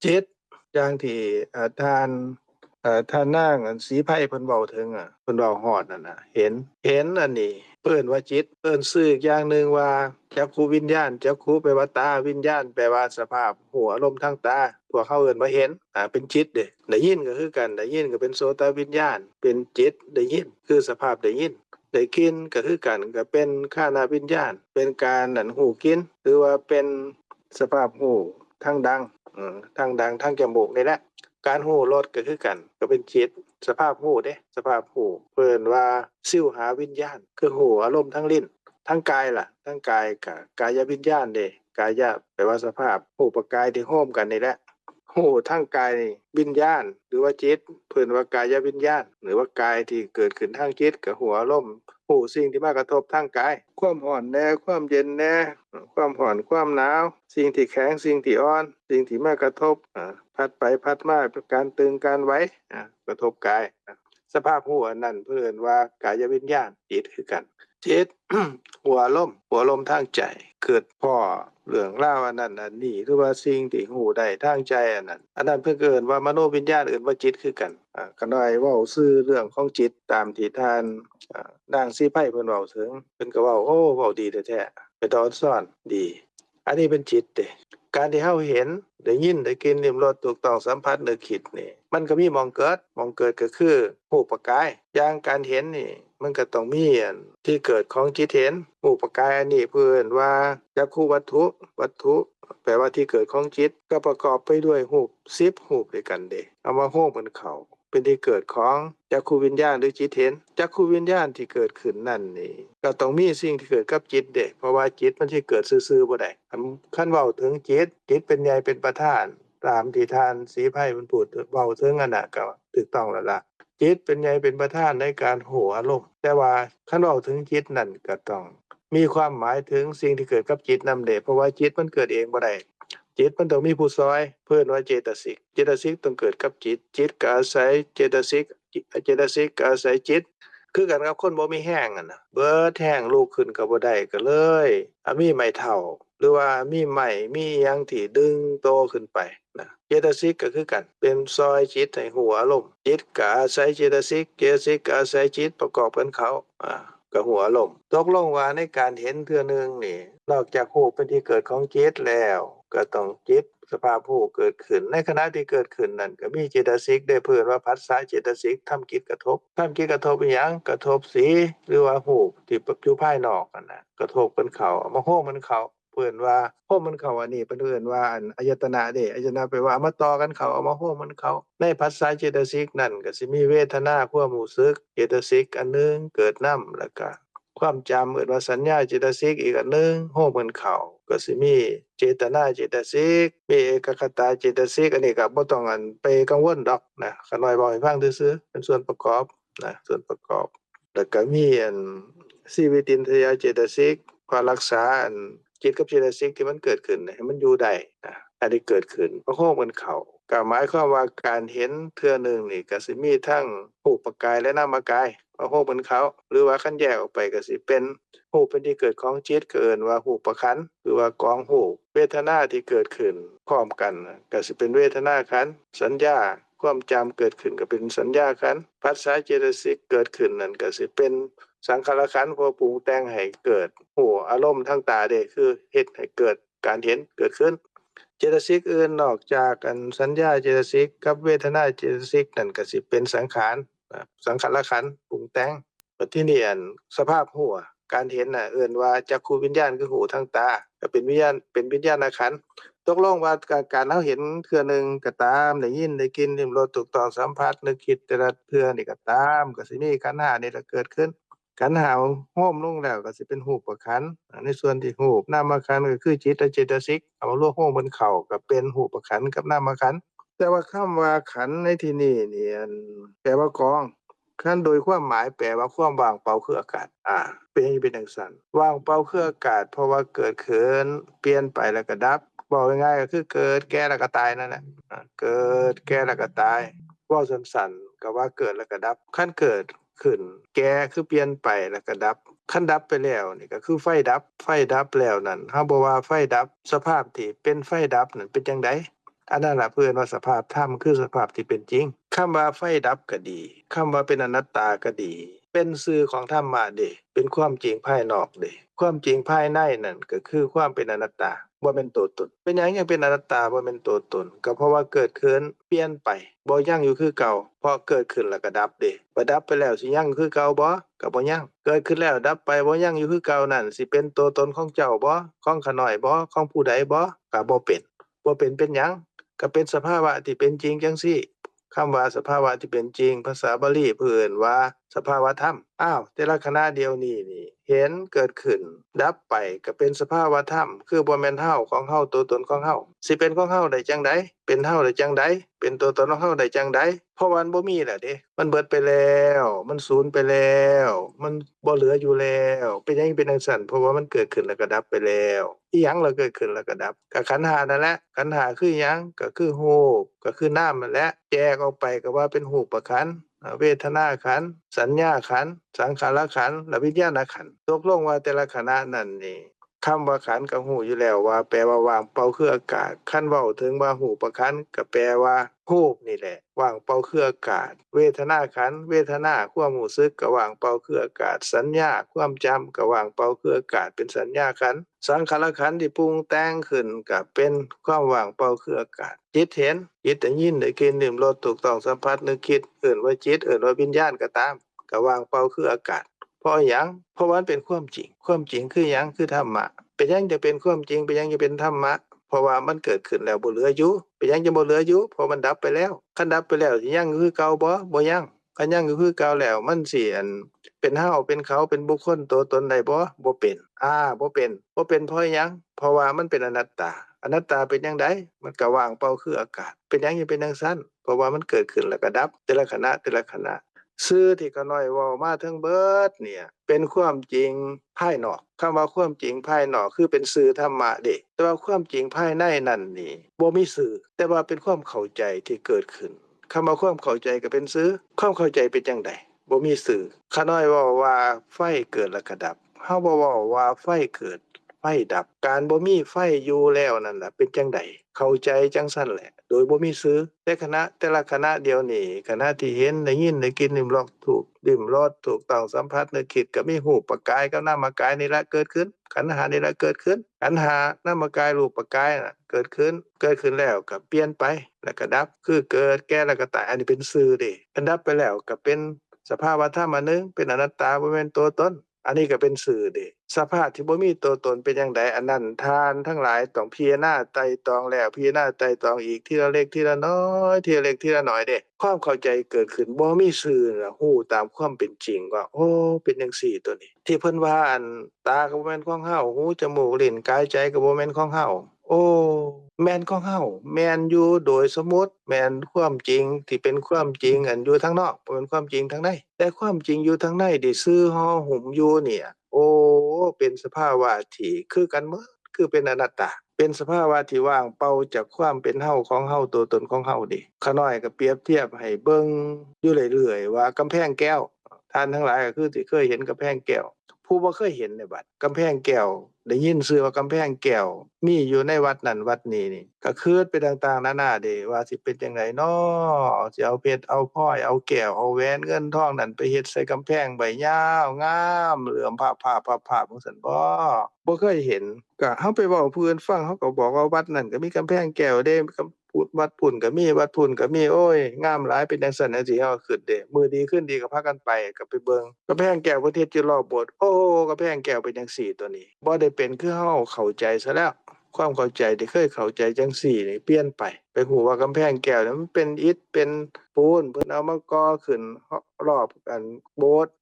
จิตอย่างที่ท่านนางศรีไพเพิ่นเว้าถึงเพิ่นเว้าฮอดนั่นน่ะเห็นอันนี้เอิ้นว่าจิตเอิ้นชื่ออีกอย่างหนึ่งว่าจักขุวิญญาณจักขุแปลว่าตาวิญญาณแปลว่าสภาพหูอารมณ์ทางตาพวกเขาเอิ้นว่าเห็นเป็นจิตเด้ได้ยินก็คือกันได้ยินก็เป็นโสตวิญญาณเป็นจิตได้ยินคือสภาพได้ยินได้กลิ่นก็คือกันก็เป็นฆานาวิญญาณเป็นการหูกลิ่นหรือว่าเป็นสภาพหูทางดังทางจมูกนี่แหละการหูรสก็คือกันก็เป็นจิตสภาพหูเด้สภาพหูเพิ่นว่าสิวหาวิญญาณคือหูอารมณ์ทางลิ้นทางกายล่ะทางกายก็กายวิญญาณเด้กายะแปลว่าสภาพหูปกายที่โฮมกันนี่แหละหูทางกายวิญญาณหรือว่าจิตเพิ่นว่ากายวิญญาณหรือว่ากายที่เกิดขึ้นทางจิตก็หัวอารมณ์หูสิ่งที่มากระทบทางกายความร้อนแน่ความเย็นแน่ความร้อนความหนาวสิ่งที่แข็งสิ่งที่อ่อนสิ่งที่มากระทบพัดไปพัดมาการตึงการไหวกระทบกายสภาพหูอันนั้นเพิ่นว่ากายวิญญาณจิตคือกันจิต หัวอารมณ์ทางใจเกิดพ้อเรื่องราวอันนั้นอันนี้หรือว่าสิ่งที่หูได้ทางใจอันนั้นเพิ่นเอิ้นว่ามโนวิญญาณเอิ้นว่าจิตคือกันก็น้อยเว้าชื่อเรื่องของจิตตามที่ท่านนางศรีไพเพิ่นเว้าถึงเพิ่นก็เว้าโอ้เว้าดีแท้ๆเป็นตอนซ่อนดีอันนี้เป็นจิตเด้การที่เฮาเห็นได้ยินได้กลิ่นลิ้มรสถูกต้องสัมผัสนึกคิดนี่มันก็มีหม้องเกิดก็คือรูปกายอย่างการเห็นนี่มันก็ต้องมีที่เกิดของจิตเห็นรูปกายอันนี้เพิ่นว่าจักขุวัตถุแปลว่าที่เกิดของจิตก็ประกอบไปด้วยรูป10รูปด้วยกันเด้เอามาโฮมกันเข้าเป็นที่เกิดของจักขุวิญญาณหรือจิตเห็นจักขุวิญญาณที่เกิดขึ้นนั่นนี่ก็ต้องมีสิ่งที่เกิดกับจิตเด้เพราะว่าจิตมันสิเกิดซื่อๆบ่ได้คันเว้าถึงจิตเป็นใหญ่เป็นประธานตามที่ท่านศรีไพเพิ่นพูดเว้าถึงอันน่ะก็ถูกต้องแล้วล่ะจิตเป็นใหญ่เป็นประธานในการโหอารมณ์แต่ว่าคันเว้าถึงจิตนั่นก็ต้องมีความหมายถึงสิ่งที่เกิดกับจิตนำเด้เพราะว่าจิตมันเกิดเองบ่ได้จิตมันต้องมีผู้ซอยเพิ่นว่าเจตสิกต้องเกิดกับจิตก็อาศัยเจตสิกก็อาศัยจิตคือกันกับคนบ่มีแรงน่ะเบิดแรงลุกขึ้นก็บ่ได้ก็เลยมีไม้เท้าหรือว่ามีไม้มีหยังที่ดึงโตขึ้นไปนะเจตสิกก็คือกันเป็นซอยจิตให้รู้อารมณ์จิตก็อาศัยเจตสิกก็อาศัยจิตประกอบกันเข้าก็หัวอารมณ์ตกลงว่าในการเห็นเทื่อนึงนี่นอกจากรู้เป็นที่เกิดของจิตแล้วก็ต้องจิตสภาพรู้เกิดขึ้นในขณะที่เกิดขึ้นนั่นก็มีเจตสิกได้เพิ่นว่าผัสสะเจตสิกทำกิจกระทบอิหยังกระทบสีหรือว่ารู้ที่อยู่ภายนอกนั่นน่ะกระทบกันเข้ามาโฮมมันเข้าเพิ่นว่าโฮมมันเข้าอันนี้เพิ่นเอิ้นว่าอายตนะเด้อายตนะแปลว่ามาต่อกันเข้าเอามาโฮมมันเข้าในผัสสะเจตสิกนั่นก็สิมีเวทนาความรู้สึกเจตสิกอันนึงเกิดนำแล้วก็ค ความจำเอิ้นว่าสัญญาเจตสิกอีกอันหนึ่งโฮมเหมือนเขาก็สิมีเจตนาเจตสิกมีเอกคตาเจตสิกอันนี้ก็บ่ต้องไปกังวลดอกนะข้าน้อยเว้าให้ฟังซื่อๆเป็นส่วนประกอบนะส่วนประกอบแล้วก็มีชีวิตินทรียเจตสิกเพื่อรักษาจิตกับเจตสิกที่มันเกิดขึ้นให้มันอยู่ได้นะอันนี้เกิดขึ้นเพราะโฮมเหมือนเขาก็หมายความว่าการเห็นเทื่อหนึ่งนี่ก็สิมีทั้งรูปกายและนามกายเพราะโฮมเหมือนเขาหรือว่าคันแยกออกไปก็สิเป็นรูปเป็นที่เกิดของจิตก็เอิ้นว่ารูปขันธ์หรือว่ากองรูปเวทนาที่เกิดขึ้นพร้อมกันก็สิเป็นเวทนาขันธ์สัญญาความจำเกิดขึ้นก็เป็นสัญญาขันธ์ผัสสะเจตสิกเกิดขึ้นนั่นก็สิเป็นสังขารขันธ์พอปรุงแต่งให้เกิดอารมณ์ทางตาได้คือเฮ็ดให้เกิดการเห็นเกิดขึ้นเจตสิกอื่นนอกจากสัญญาเจตสิกกับเวทนาเจตสิกนั่นก็สิเป็นสังขารสังขารขันธ์ปรุงแต่งบัดทีนี้สภาพหูการเห็นน่ะเอิ้นว่าจักขุวิญญาณคือหูทางตาก็เป็นวิญญาณขันธ์ตกลงว่าการเราเห็นเทื่อนึงก็ตามได้ยินได้กินลิ้มรสถูกต้องสัมผัสนึกคิดแต่ละเทื่อนี่ก็ตามก็สิมีขันธ์5นี่แหละเกิดขึ้นขันธ์5โฮมลงแล้วก็สิเป็นรูปขันธ์ในส่วนที่รูปนามขันธ์ก็คือจิตและเจตสิกเอามารวมโฮมบนเข้าก็เป็นรูปขันธ์กับนามขันธ์แต่ว่าคำว่าขันธ์ในที่นี้นี่แปลว่ากองคันโดยความหมายแปลว่าความว่างเปล่าคืออากาศเป็นจังซั่นว่างเปล่าคืออากาศเพราะว่าเกิดขึ้นเปลี่ยนไปแล้วก็ดับบอกง่ายๆก็คือเกิดแก่แล้วก็ตายนั่นแหละเกิดแก่แล้วก็ตายเว้าสั้นๆก็ว่าเกิดแล้วก็ดับคันเกิดขึ้นแก่คือเปลี่ยนไปแล้วก็ดับคันดับไปแล้วนี่ก็คือไฟดับแล้วนั่นเฮาบ่ว่าไฟดับสภาพที่เป็นไฟดับนั่นเป็นจังได๋อันนั้นล่ะเพิ่นว่าสภาพธรรมคือสภาพที่เป็นจริงคำว่าไฟดับก็ดีคำว่าเป็นอนัตตาก็ดีเป็นชื่อของธรรมะเด้เป็นความจริงภายนอกเด้ความจริงภายในนั่นก็คือความเป็นอนัตตาบ่แม่นตัวตนเป็นหยังยังเป็นอนัตตาบ่แม่นตัวตนก็เพราะว่าเกิดขึ้นเปลี่ยนไปบ่ยังอยู่คือเก่าเพราะเกิดขึ้นแล้วก็ดับเด้บ่ดับไปแล้วสิยังคือเก่าบ่ก็บ่ยังเกิดขึ้นแล้วดับไปบ่ยังอยู่คือเก่านั่นสิเป็นตัวตนของเจ้าบ่ของข้าน้อยบ่ของผู้ใดบ่ก็บ่เป็นเป็นหยังก็เป็นสภาวะที่เป็นจริงจังซี่คำว่าสภาวะที่เป็นจริงภาษาบาลีเพิ่นว่าสภาวะธรรมแต่ละขณะเดียวนี้นี่เห็นเกิดขึ้นดับไปก็เป็นสภาวะธรรมคือบ่แม่นเฮาของเฮาตัวตนของเฮาสิเป็นของเฮาได้จังได๋เป็นเฮาได้จังได๋เป็นตัวตนของเฮาได้จังได๋เพราะว่ามันบ่มีแล้วเด้มันเบิดไปแล้วมันสูญไปแล้วมันบ่เหลืออยู่แล้วเป็นหยังเป็นจังซั่นเพราะว่ามันเกิดขึ้นแล้วก็ดับไปแล้วอิหยังล่ะเกิดขึ้นแล้วก็ดับก็ขันธ์5นั่นแหละขันธ์5คือหยังก็คือรูปก็คือนามนั่นแหละแยกออกไปก็ว่าเป็นรูปขันธ์เวทนาขันธ์สัญญาขันธ์สังขารขันธ์และวิญญาณขันธ์ตกลงว่าแต่ละขณะนั้นนี่คำว่าขันธ์ก็รู้อยู่แล้วว่าแปลว่าว่างเปล่าคืออากาศคันเว้าถึงว่ารูปขันธ์ก็แปลว่ารูปนี่แหละว่างเปล่าคืออากาศเวทนาขันธ์เวทนาความรู้สึกก็ว่างเปล่าคืออากาศสัญญาความจำก็ว่างเปล่าคืออากาศเป็นสัญญาขันธ์สังขารขันธ์ที่ปรุงแต่งขึ้นก็เป็นความว่างเปล่าคืออากาศจิตเห็นจิตได้ยินได้กลิ่นลิ้มรสถูกต้องสัมผัสนึกคิดเอิ้นว่าจิตเอิ้นว่าวิญญาณก็ตามก็ว่างเปล่าคืออากาศเพราะหยังเพราะว่ามันเป็นความจริงคือหยังคือธรรมะเป็นหยังจะเป็นความจริงเป็นหยังจะเป็นธรรมะเพราะว่ามันเกิดขึ้นแล้วบ่เหลืออยู่เป็นหยังจะบ่เหลืออยู่เพราะมันดับไปแล้วคันดับไปแล้วสิยังคือเก่าบ่ยังคันยังคือเก่าแล้วมันสิเป็นเฮาเป็นเขาเป็นบุคคลตัวตนได้บ่เป็นบ่เป็นเพราะหยังเพราะว่ามันเป็นอนัตตาเป็นจังได๋มันก็ว่างเปล่าคืออากาศเป็นหยังจะเป็นจังซั่นเพราะว่ามันเกิดขึ้นแล้วก็ดับแต่ละขณะชื่อที่ข้าน้อยเว้ามาทั้งเบิดเนี่ยเป็นความจริงภายนอกคำว่าความจริงภายนอกคือเป็นสื่อธรรมะเด้แต่ว่าความจริงภายในนั่นนี่บ่มีสื่อแต่ว่าเป็นความเข้าใจที่เกิดขึ้นคำว่าความเข้าใจก็เป็นสื่อความเข้าใจเป็นจังได๋บ่มีสื่อข้าน้อยเว้าว่าไฟเกิดแล้วก็ดับเฮาบ่เว้าว่าไฟเกิดไฟดับการบ่มีไฟอยู่แล้วนั่นล่ะเป็นจังได๋เข้าใจจังซั่นแหละโดยบ่มีสื่อแต่ละขณะเดียวนี้ขณะที่เห็นได้ยินได้กินลิ้มรสถูกต้องสัมผัสนึกคิดก็มีรูปกายกับนามกายนี่แหละเกิดขึ้นขันธ์5นี่แหละเกิดขึ้นขันธ์5นามกายรูปกายน่ะเกิดขึ้นแล้วก็เปลี่ยนไปแล้วก็ดับคือเกิดแก่แล้วก็ตายอันนี้เป็นสื่อเด้อันดับไปแล้วก็เป็นสภาวะธรรมอันหนึ่งเป็นอนัตตาบ่แม่นตัวตน อันนี้ก็เป็นสื่อเด้สภาพที่บ่มีตัวตนเป็นจังไดอันนั้นท่านทั้งหลายต้องพิจารณาไตร่ตรองแล้วพิจารณาไตร่ตรองอีกทีละเล็กทีละน้อยทีละเล็กทีละน้อยเด้ความเข้าใจเกิดขึ้นบ่มีสื่อน่ะฮู้ตามความเป็นจริงว่าโอ้เป็นจังซี่ตัวนี้ที่เพิ่นว่าอันตาก็บ่แม่นของเฮาหูจมูกลิ้นกายใจก็บ่แม่นของเฮาโอ้แม่นของเฮาแม่นอยู่โดยสมมุติแม่นความจริงที่เป็นความจริงอันอยู่ทางนอกบ่แม่นความจริงทางในแต่ความจริงอยู่ทางในที่ซื่อห่อหุ้มอยู่เนี่ยโอ้เป็นสภาวะที่คือกันหมดคือเป็นอนัตตาเป็นสภาวะที่ว่างเปล่าจากความเป็นเฮาของเฮาตัวตนของเฮานี่ขาน้อยก็เปรียบเทียบให้เบิ่งอยู่เรื่อยๆว่ากำแพงแก้วท่านทั้งหลายก็คือสิเคยเห็นกำแพงแก้วผู้บ่เคยเห็นเนี่ยบัดกำแพงแก้วได้ยินชื่อว่ากำแพงแก้วมีอยู่ในวัดนั้นวัดนี้นี่ก็คิดไปต่างๆนานาเด้ว่าสิเป็นจังไดน้อสิเอาเพชรเอาพลอยเอาแก้วเอาแหวนเงินทองนั่นไปเฮ็ดใส่กำแพงใบยาวงามเหลื่อมพร่าๆจังซั่นบ่เคยเห็นก็เฮาไปเว้าผู้อื่นฟังเฮาก็บอกว่าวัดนั้นก็มีกำแพงแก้วเด้วัดพุ่นก็มีวัดพุ่นก็มีโอ้ยงามหลายเป็นจังซั่นจังซี่เฮาก็คิดเด้มื้อดีคืนดีก็พากันไปก็ไปเบิ่งกำแพงแก้วเพิ่นเฮ็ดอยู่รอบโบสถ์โอ้กำแพงแก้วเป็นจังซี่ตัวนี้บ่ได้เป็นคือเฮาเข้าใจซะแล้วความเข้าใจที่เคยเข้าใจจังซี่นี่เปลี่ยนไปฮู้ว่ากำแพงแก้วนั้นมันเป็นอิฐเป็นปูนเพิ่นเอามาก่อขึ้นรอบอันโบสถ์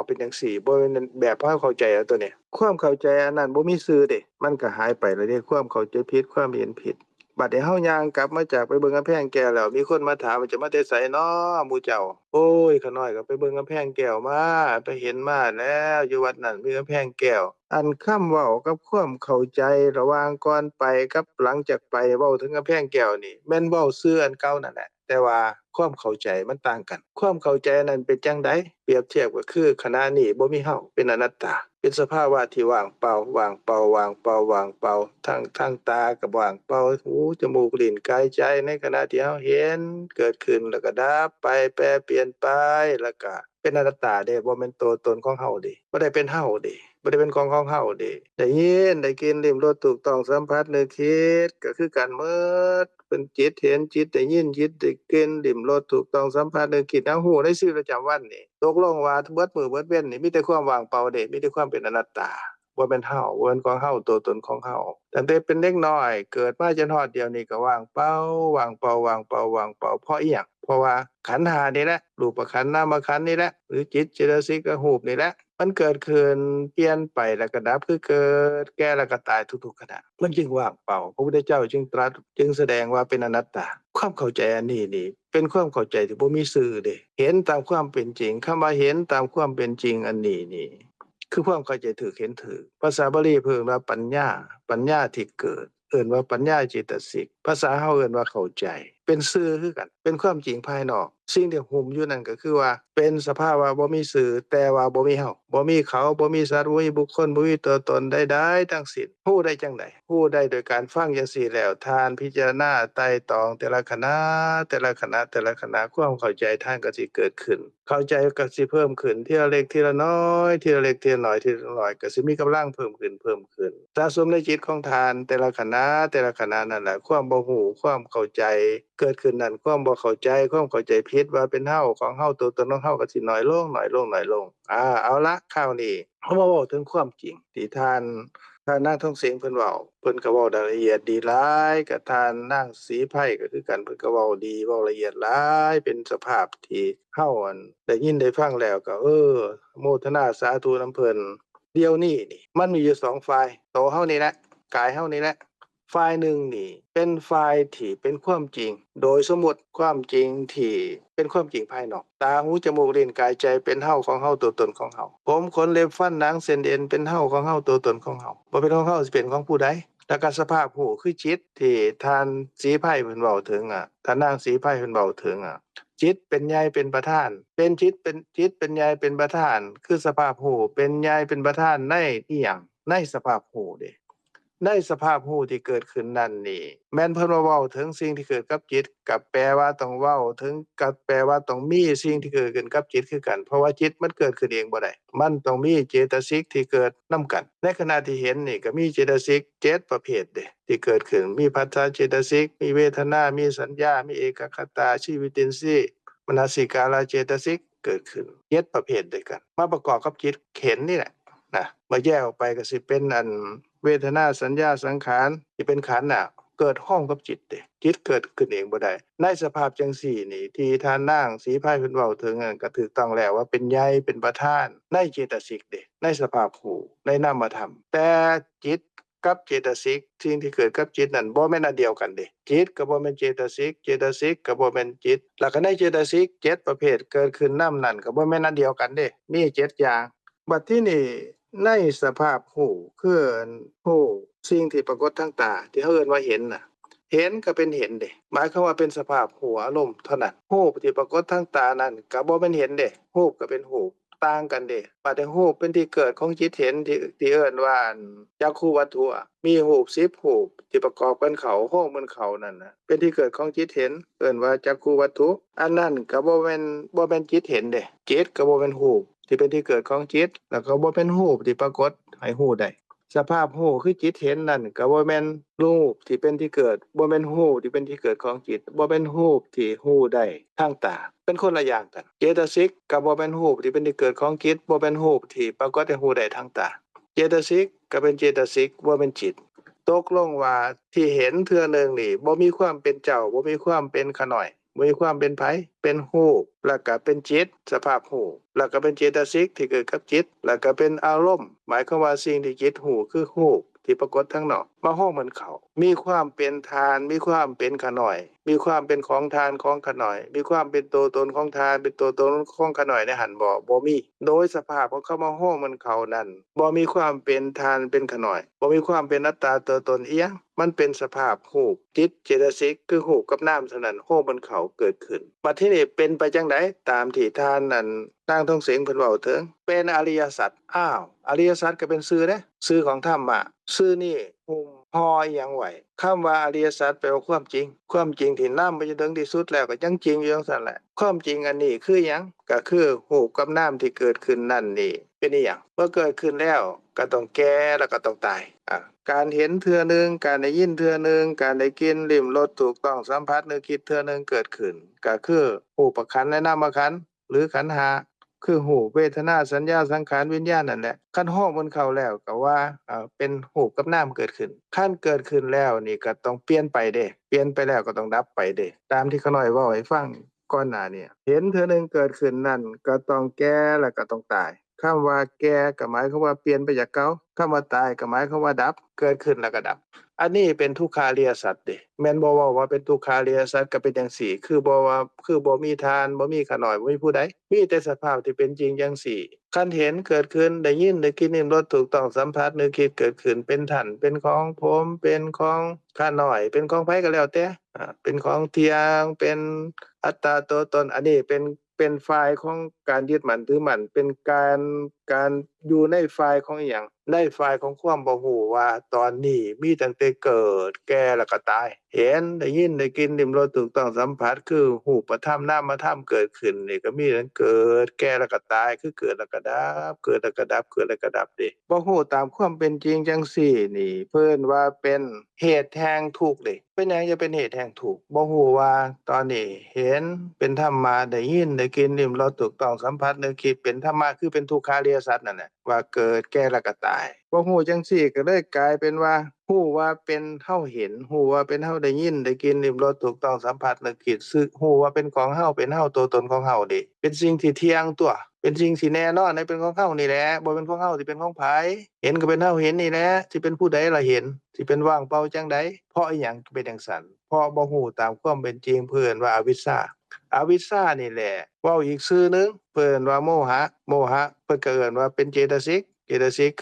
เป็นจังซี่บ่แม่นแบบเฮาเข้าใจแล้วตัวนี้ความเข้าใจอันนั้นบ่มีชื่อเด้มันก็หายไปแล้วเด้ความเข้าใจผิดความเห็นผิดบัดนี้เฮาย่างกลับมาจากไปเบิ่งกำแพงแก้วแล้วมีคนมาถามว่าจะมาแต่ไสน้อหมู่เจ้าโอ้ยข้าน้อยก็ไปเบิ่งกำแพงแก้วมาไปเห็นมาแล้วอยู่วัดนั้นมีกำแพงแก้วอันคำเว้ากับความเข้าใจระหว่างก่อนไปกับหลังจากไปเว้าถึงกำแพงแก้วนี่แม่นเว้าชื่ออันเก่านั่นแหละแต่ว่าความเข้าใจมันต่างกันความเข้าใจนั้นเป็นจังไดเปรียบเทียบก็คือขณะนี้บ่มีเฮาเป็นอนัตตาเป็นสภาวะที่ว่างเปล่าว่างเปล่าว่างเปล่าว่างเปล่าทั้งตาก็ว่างเปล่าหูจมูกลิ้นกายใจในขณะที่เฮาเห็นเกิดขึ้นแล้วก็ดับไปแปรเปลี่ยนไปแล้วก็เป็นอนัตตาเด้บ่แม่นตัวตนของเฮาเด้บ่ได้เป็นเฮาเด้บ่ได้เป็นของเฮาเด้ได้ยินได้กินลิ้มรสถูกต้องสัมผัสนึกคิดก็คือกันหมดเป็นจิตเห็นจิตได้ยินจิตได้กินลิ้มรสถูกต้องสัมผัสนึกคิดเฮาฮู้ในชีวิตประจำวันนี่ตกลงว่าเบิดมื้อเบิดเว้นนี่มีแต่ความว่างเปล่าเด้มีแต่ความเป็นอนัตตาบ่แม่นเฮาบ่แม่นของเฮาตัวตนของเฮาตั้งแต่เป็นเด็กน้อยเกิดมาจนฮอดเดี๋ยวนี้ก็ว่างเปล่าว่างเปล่าว่างเปล่าว่างเปล่าเพราะอิหยังเพราะว่าขันธ์5นี่แหละรูปขันธ์นามขันธ์นี่แหละหรือจิตเจตสิกรูปนี่แหละมันเกิดขึ้นเปลี่ยนไปแล้วก็ดับคือเกิดแก่แล้วก็ตายทุกๆขณะมันจึงว่างเปล่าพระพุทธเจ้าจึงตรัสจึงแสดงว่าเป็นอนัตตาความเข้าใจอันนี้นี่เป็นความเข้าใจที่บ่มีชื่อเด้เห็นตามความเป็นจริงคำว่าเห็นตามความเป็นจริงอันนี้นี่คือความเข้าใจถูกเห็นถูกภาษาบาลีเพิ่นว่าปัญญาที่เกิดเอิ้นว่าปัญญาเจตสิกภาษาเฮาเอิ้นว่าเข้าใจเป็นชื่อคือกันเป็นความจริงภายนอกสิ่งที่หุ้มอยู่นั่นก็คือว่าเป็นสภาวะบ่มีชื่อแต่ว่าบ่มีเฮาบ่มีเขาบ่มีสัตว์บ่มีบุคคลบ่มีตัวตนใดๆทั้งสิ้นฮู้ได้จังได๋ฮู้ได้โดยการฟังจังซี่แล้วทานพิจารณาไตร่ตรองแต่ละขณะความเข้าใจท่านก็สิเกิดขึ้นเข้าใจก็สิเพิ่มขึ้นทีละเล็กทีละน้อยทีละเล็กทีละน้อยก็สิมีกำลังเพิ่มขึ้นสะสมในจิตของท่านแต่ละขณะนั่นแหละความบ่ฮู้ความเข้าใจเกิดขึ้นนั่นความบ่เข้าใจความเข้าใจผิดว่าเป็นเฮาของเฮาตัวตนของเฮาก็สิน้อยลงเอาละคราวนี้เฮามาเว้าถึงความจริงที่ท่านนางทองเสียงเพิ่นเว้าเพิ่นก็เว้าละเอียดดีหลายกับท่านนางศรีไพก็คือกันเพิ่นก็เว้าดีเว้าละเอียดหลายเป็นสภาพที่เฮาได้ยินได้ฟังแล้วก็อโมทนาสาธุนำเพิ่นเดี๋ยวนี้นี่มันมีอยู่2ฝ่ายตัวเฮานี่แหละกายเฮานี่แหละฝ่ายหนึ่งนี่เป็นฝ่ายที่เป็นความจริงโดยสมมุติความจริงที่เป็นความจริงภายนอกตาหูจมูกลิ้นกายใจเป็นเฮาของเฮาตัวตนของเฮาผมขนเล็บฟันหนังเส้นเอ็นเป็นเฮาของเฮาตัวตนของเฮาบ่เป็นของเฮาสิเป็นของผู้ใดแล้วก็สภาพหูคือจิตที่ท่านศรีไพเพิ่นเว้าถึงท่านนางศรีไพเพิ่นเว้าถึงจิตเป็นใหญ่เป็นประธานเป็นจิตเป็นใหญ่เป็นประธานคือสภาพหูเป็นใหญ่เป็นประธานในอิหยังในสภาพหูเด้ในสภาพหูที่เกิดขึ้นนั่นนี่แม่นเพิ่นว่าเว้าถึงสิ่งที่เกิดกับจิตกับแปลว่าต้องเว้าถึงกับแปลว่าต้องมีสิ่งที่เกิดขึ้นกับจิตคือกันเพราะว่าจิตมันเกิดขึ้นเองบ่ได้มันต้องมีเจตสิกที่เกิดนำกันในขณะที่เห็นนี่ก็มีเจตสิก7ประเภทเด้ที่เกิดขึ้นมีผัสสะเจตสิกมีเวทนามีสัญญามีเอกคตาชีวิตินทรีย์มนสิการเจตสิกเกิดขึ้น7ประเภทด้วยกันมาประกอบกับจิตเห็นนี่แหละ นะมาแยกออกไปก็สิเป็นอันเวทนาสัญญาสังขารที่เป็นขันธ์น่ะเกิดห้องกับจิตเด้จิตเกิดขึ้นเองบ่ได้ในสภาพจังซี่นี่ที่ท่านนางศรีไพเพิ่นเว้าถึงก็ถูกต้องแล้วว่าเป็นใหญ่เป็นประธานในเจตสิกเด้ในสภาพรูปในนามธรรมแต่จิตกับเจตสิกสิ่งที่เกิดกับจิตนั่นบ่แม่นอันเดียวกันเด้จิตก็บ่แม่นเจตสิกเจตสิกก็บ่แม่นจิตแล้วก็ในเจตสิก7ประเภทเกิดขึ้นนำนั่นก็บ่แม่นอันเดียวกันเด้มี7อย่างบัดทีนี้ในสภาพรูปคือรูปสิ่งที่ปรากฏทางตาที่เฮาเอิ้นว่าเห็นน่ะเห็นก็เป็นเห็นเด้หมายความว่าเป็นสภาพรูปอารมณ์เท่านั้นรูปที่ปรากฏทางตานั้นก็บ่แม่นเห็นเด้รูปก็เป็นรูปต่างกันเด้บัดนี้รูปเป็นที่เกิดของจิตเห็นที่เอิ้นว่าจักขุวัตถุมีรูป10รูปที่ประกอบกันเข้าห้องมันเข้านั่นน่ะเป็นที่เกิดของจิตเห็นเอิ้นว่าจักขุวัตถุอันนั้นก็บ่แม่นจิตเห็นเด้จิตก็บ่แม่นรูปที่เป็นที่เกิดของจิตแล้วก็บ่เป็นรูปที่ปรากฏให้รู้ได้สภาพรู้คือจิตเห็นนั่นก็บ่แม่นรูปที่เป็นที่เกิดบ่แม่นรูปที่เป็นที่เกิดของจิตบ่เป็นรูปที่รู้ได้ทางตาเป็นคนละอย่างกันเจตสิกก็บ่เป็นรูปที่เป็นที่เกิดของจิตบ่เป็นรูปที่ปรากฏให้รู้ได้ทางตาเจตสิกก็เป็นเจตสิกบ่เป็นจิตตกลงว่าที่เห็นเทื่อนึงนี่บ่มีความเป็นเจ้าบ่มีความเป็นขน้อยมีความเป็นไผเป็นรูปแล้วก็เป็นจิตสภาพรูปแล้วก็เป็นเจตสิกที่เกิดกับจิตแล้วก็เป็นอารมณ์หมายความว่าสิ่งที่จิตรู้คือรูปที่ปรากฏทางนอกมาห้องมันเข้ามีความเป็นทานมีความเป็นขน้อยมีความเป็นของทานของขน้อยมีความเป็นตัวตนของทานเป็นตัวตนของขน้อยในหันบ่มีโดยสภาพของเขามาห้องมันเข้านั้นบ่มีความเป็นทานเป็นขน้อยบ่มีความเป็นอัตตาตัวตนอีหยังมันเป็นสภาพรูปจิตเจตสิกคือรูปกับนามเท่านั้นห้องมันเข้าเกิดขึ้นบัดทีนี้เป็นไปจังได๋ตามที่ท่านนั้นนางทองเสงเพิ่นเว้าถึงเป็นอริยสัจอ้าวอริยสัจก็เป็นชื่อเด้ชื่อของธรรมะชื่อนี้หุ้มห่ออิหยังไว้คำว่าอริยสัจแปลว่าความจริงความจริงที่นำไปจนถึงที่สุดแล้วก็ยังจริงอยู่จังซั่นแหละความจริงอันนี้คือหยังก็คือรูปกับนามที่เกิดขึ้นนั่นนี่เป็นอีหยังเมื่อเกิดขึ้นแล้วก็ต้องแก่แล้วก็ต้องตายการเห็นเทื่อนึงการได้ยินเทื่อนึงการได้กินลิ้มรสถูกต้องสัมผัสนึกคิดเทื่อนึงเกิดขึ้นก็คือรูปขันธ์และนามขันธ์หรือขันธ์ห้าคือรูปเวทนาสัญญาสังขารวิญญาณนั่นแหละคันฮ้องมันเข้าแล้วก็ว่าเป็นรูปกับนามเกิดขึ้นคันเกิดขึ้นแล้วนี่ก็ต้องเปลี่ยนไปเด้เปลี่ยนไปแล้วก็ต้องดับไปเด้ตามที่ขาน้อยเว้าให้ฟังก่อนหน้านี้เห็นเทื่อนึงเกิดขึ้นนั่นก็ต้องแก่แล้วก็ต้องตายคำว่าแก่ก็หมายความว่าเปลี่ยนไปจากเก่าคำว่าตายก็หมายความว่าดับเกิดขึ้นแล้วก็ดับอันนี้เป็นทุกขาริยสัจเด้แม่นบ่เว้าว่าเป็นทุกขาริยสัจก็เป็นจังซี่คือบ่มีทานบ่มีขาน้อยบ่มีผู้ใดมีแต่สภาพที่เป็นจริงจังซี่คันเห็นเกิดขึ้นได้ยินได้กินลิ้มรสถูกต้องสัมผัสนึกคิดเกิดขึ้นเป็นท่านเป็นของผมเป็นของข้าน้อยเป็นของไผก็แล้วแต่เป็นของเที่ยงเป็นอัตตาตัวตนอันนี้เป็นฝ่ายของการยึดมั่นถือมั่นเป็นการอยู่ในฝ่ายของอิหยังในฝ่ายของความบ่ฮู้ว่าตอนนี้มีตั้งแต่เกิดแก่แล้วก็ตายเห็นได้ยินได้กินลิ้มรสถูกต้องสัมผัสคือรูปธรรมนามธรรมเกิดขึ้นนี่ก็มีทั้งเกิดแก่แล้วก็ตายคือเกิดแล้วก็ดับเกิดแล้วก็ดับเกิดแล้วก็ดับเด้บ่ฮู้ตามความเป็นจริงจังซี่นี่เพิ่นว่าเป็นเหตุแห่งทุกข์เด้เป็นหยังจะเป็นเหตุแห่งทุกข์บ่ฮู้ว่าตอนนี้เห็นเป็นธรรมะได้ยินได้กินลิ้มรสถูกต้องสัมผัสนึกคิดเป็นธรรมะคือเป็นทุกขาริยสัจนั่นแหละว่าเกิดแก่แล้วก็ตายบ่ฮู้จังซี่ก็เลยกลายเป็นว่าฮู้ว่าเป็นเฮาเห็นฮู้ว่าเป็นเฮาได้ยินได้กินลิ้มรสถูกต้องสัมผัสนึกคิดฮู้ว่าเป็นของเฮาเป็นเฮาตัวตนของเฮาดิเป็นสิ่งที่เที่ยงตัวเป็นสิ่งที่แน่นอนเป็นของเฮานี่แหละบ่เป็นของเฮาสิเป็นของไผเห็นก็เป็นเฮาเห็นนี่แหละสิเป็นผู้ใดล่ะเห็นสิเป็นว่างเปล่าจังได๋เพราะอิหยังเป็นจังซั่นเพราะบ่ฮู้ตามความเป็นจริงเพิ่นว่าอวิชชานี่แหละเว้าอีกชื่อหนึ่งเพิ่นว่าโมหะเพิ่นก็เอิ้นว่าเป็นเจตสิก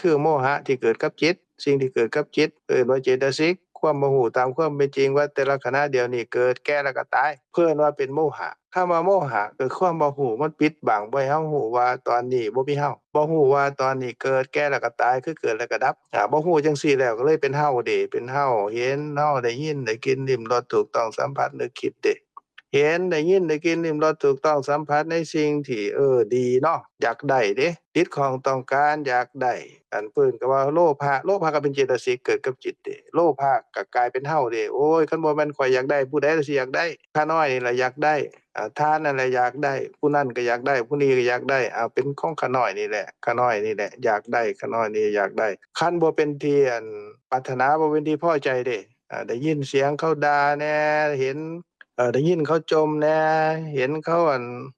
คือโมหะที่เกิดกับจิตสิ่งที่เกิดกับจิตเอิ้นว่าเจตสิกความบ่ฮู้ตามความเป็นจริงว่าแต่ละขณะเดียวนี้เกิดแก่แล้วก็ตายเพิ่นว่าเป็นโมหะคำว่าโมหะคือความบ่ฮู้มันปิดบังบ่ให้เฮาฮู้ว่าตอนนี้บ่มีเฮาบ่ฮู้ว่าตอนนี้เกิดแก่แล้วก็ตายคือเกิดแล้วก็ดับบ่ฮู้จังซี่แล้วก็เลยเป็นเฮาเด้เป็นเฮาเห็นเฮาได้ยินได้กินลิ้มรสถูกต้องสัมผัสนึกคิดเด้ เห็นได้ยินได้กินลิ้มรสถูกต้องสัมผัสในสิ่งที่ดีเนาะอยากได้เด้จิตของต้องการอยากได้อันเพิ่นก็ว่าโลภะก็เป็นเจตสิกเกิดกับจิตเด้โลภะก็กลายเป็นเฮาเด้โอ้ยคันบ่แม่นข่อยอยากได้ผู้ใดล่ะสิอยากได้ข้าน้อยนี่ล่ะอยากได้ทานนั่นแหละอยากได้ผู้นั้นก็อยากได้ผู้นี้ก็อยากได้เป็นของข้าน้อยนี่แหละข้าน้อยนี่แหละอยากได้ข้าน้อยนี่อยากได้คันบ่เป็นที่ปรารถนาบ่เป็นที่พอใจเด้ได้ยินเสียงเขาด่าแหน่เห็นได้ยินเขาจมแหน่เห็นเขา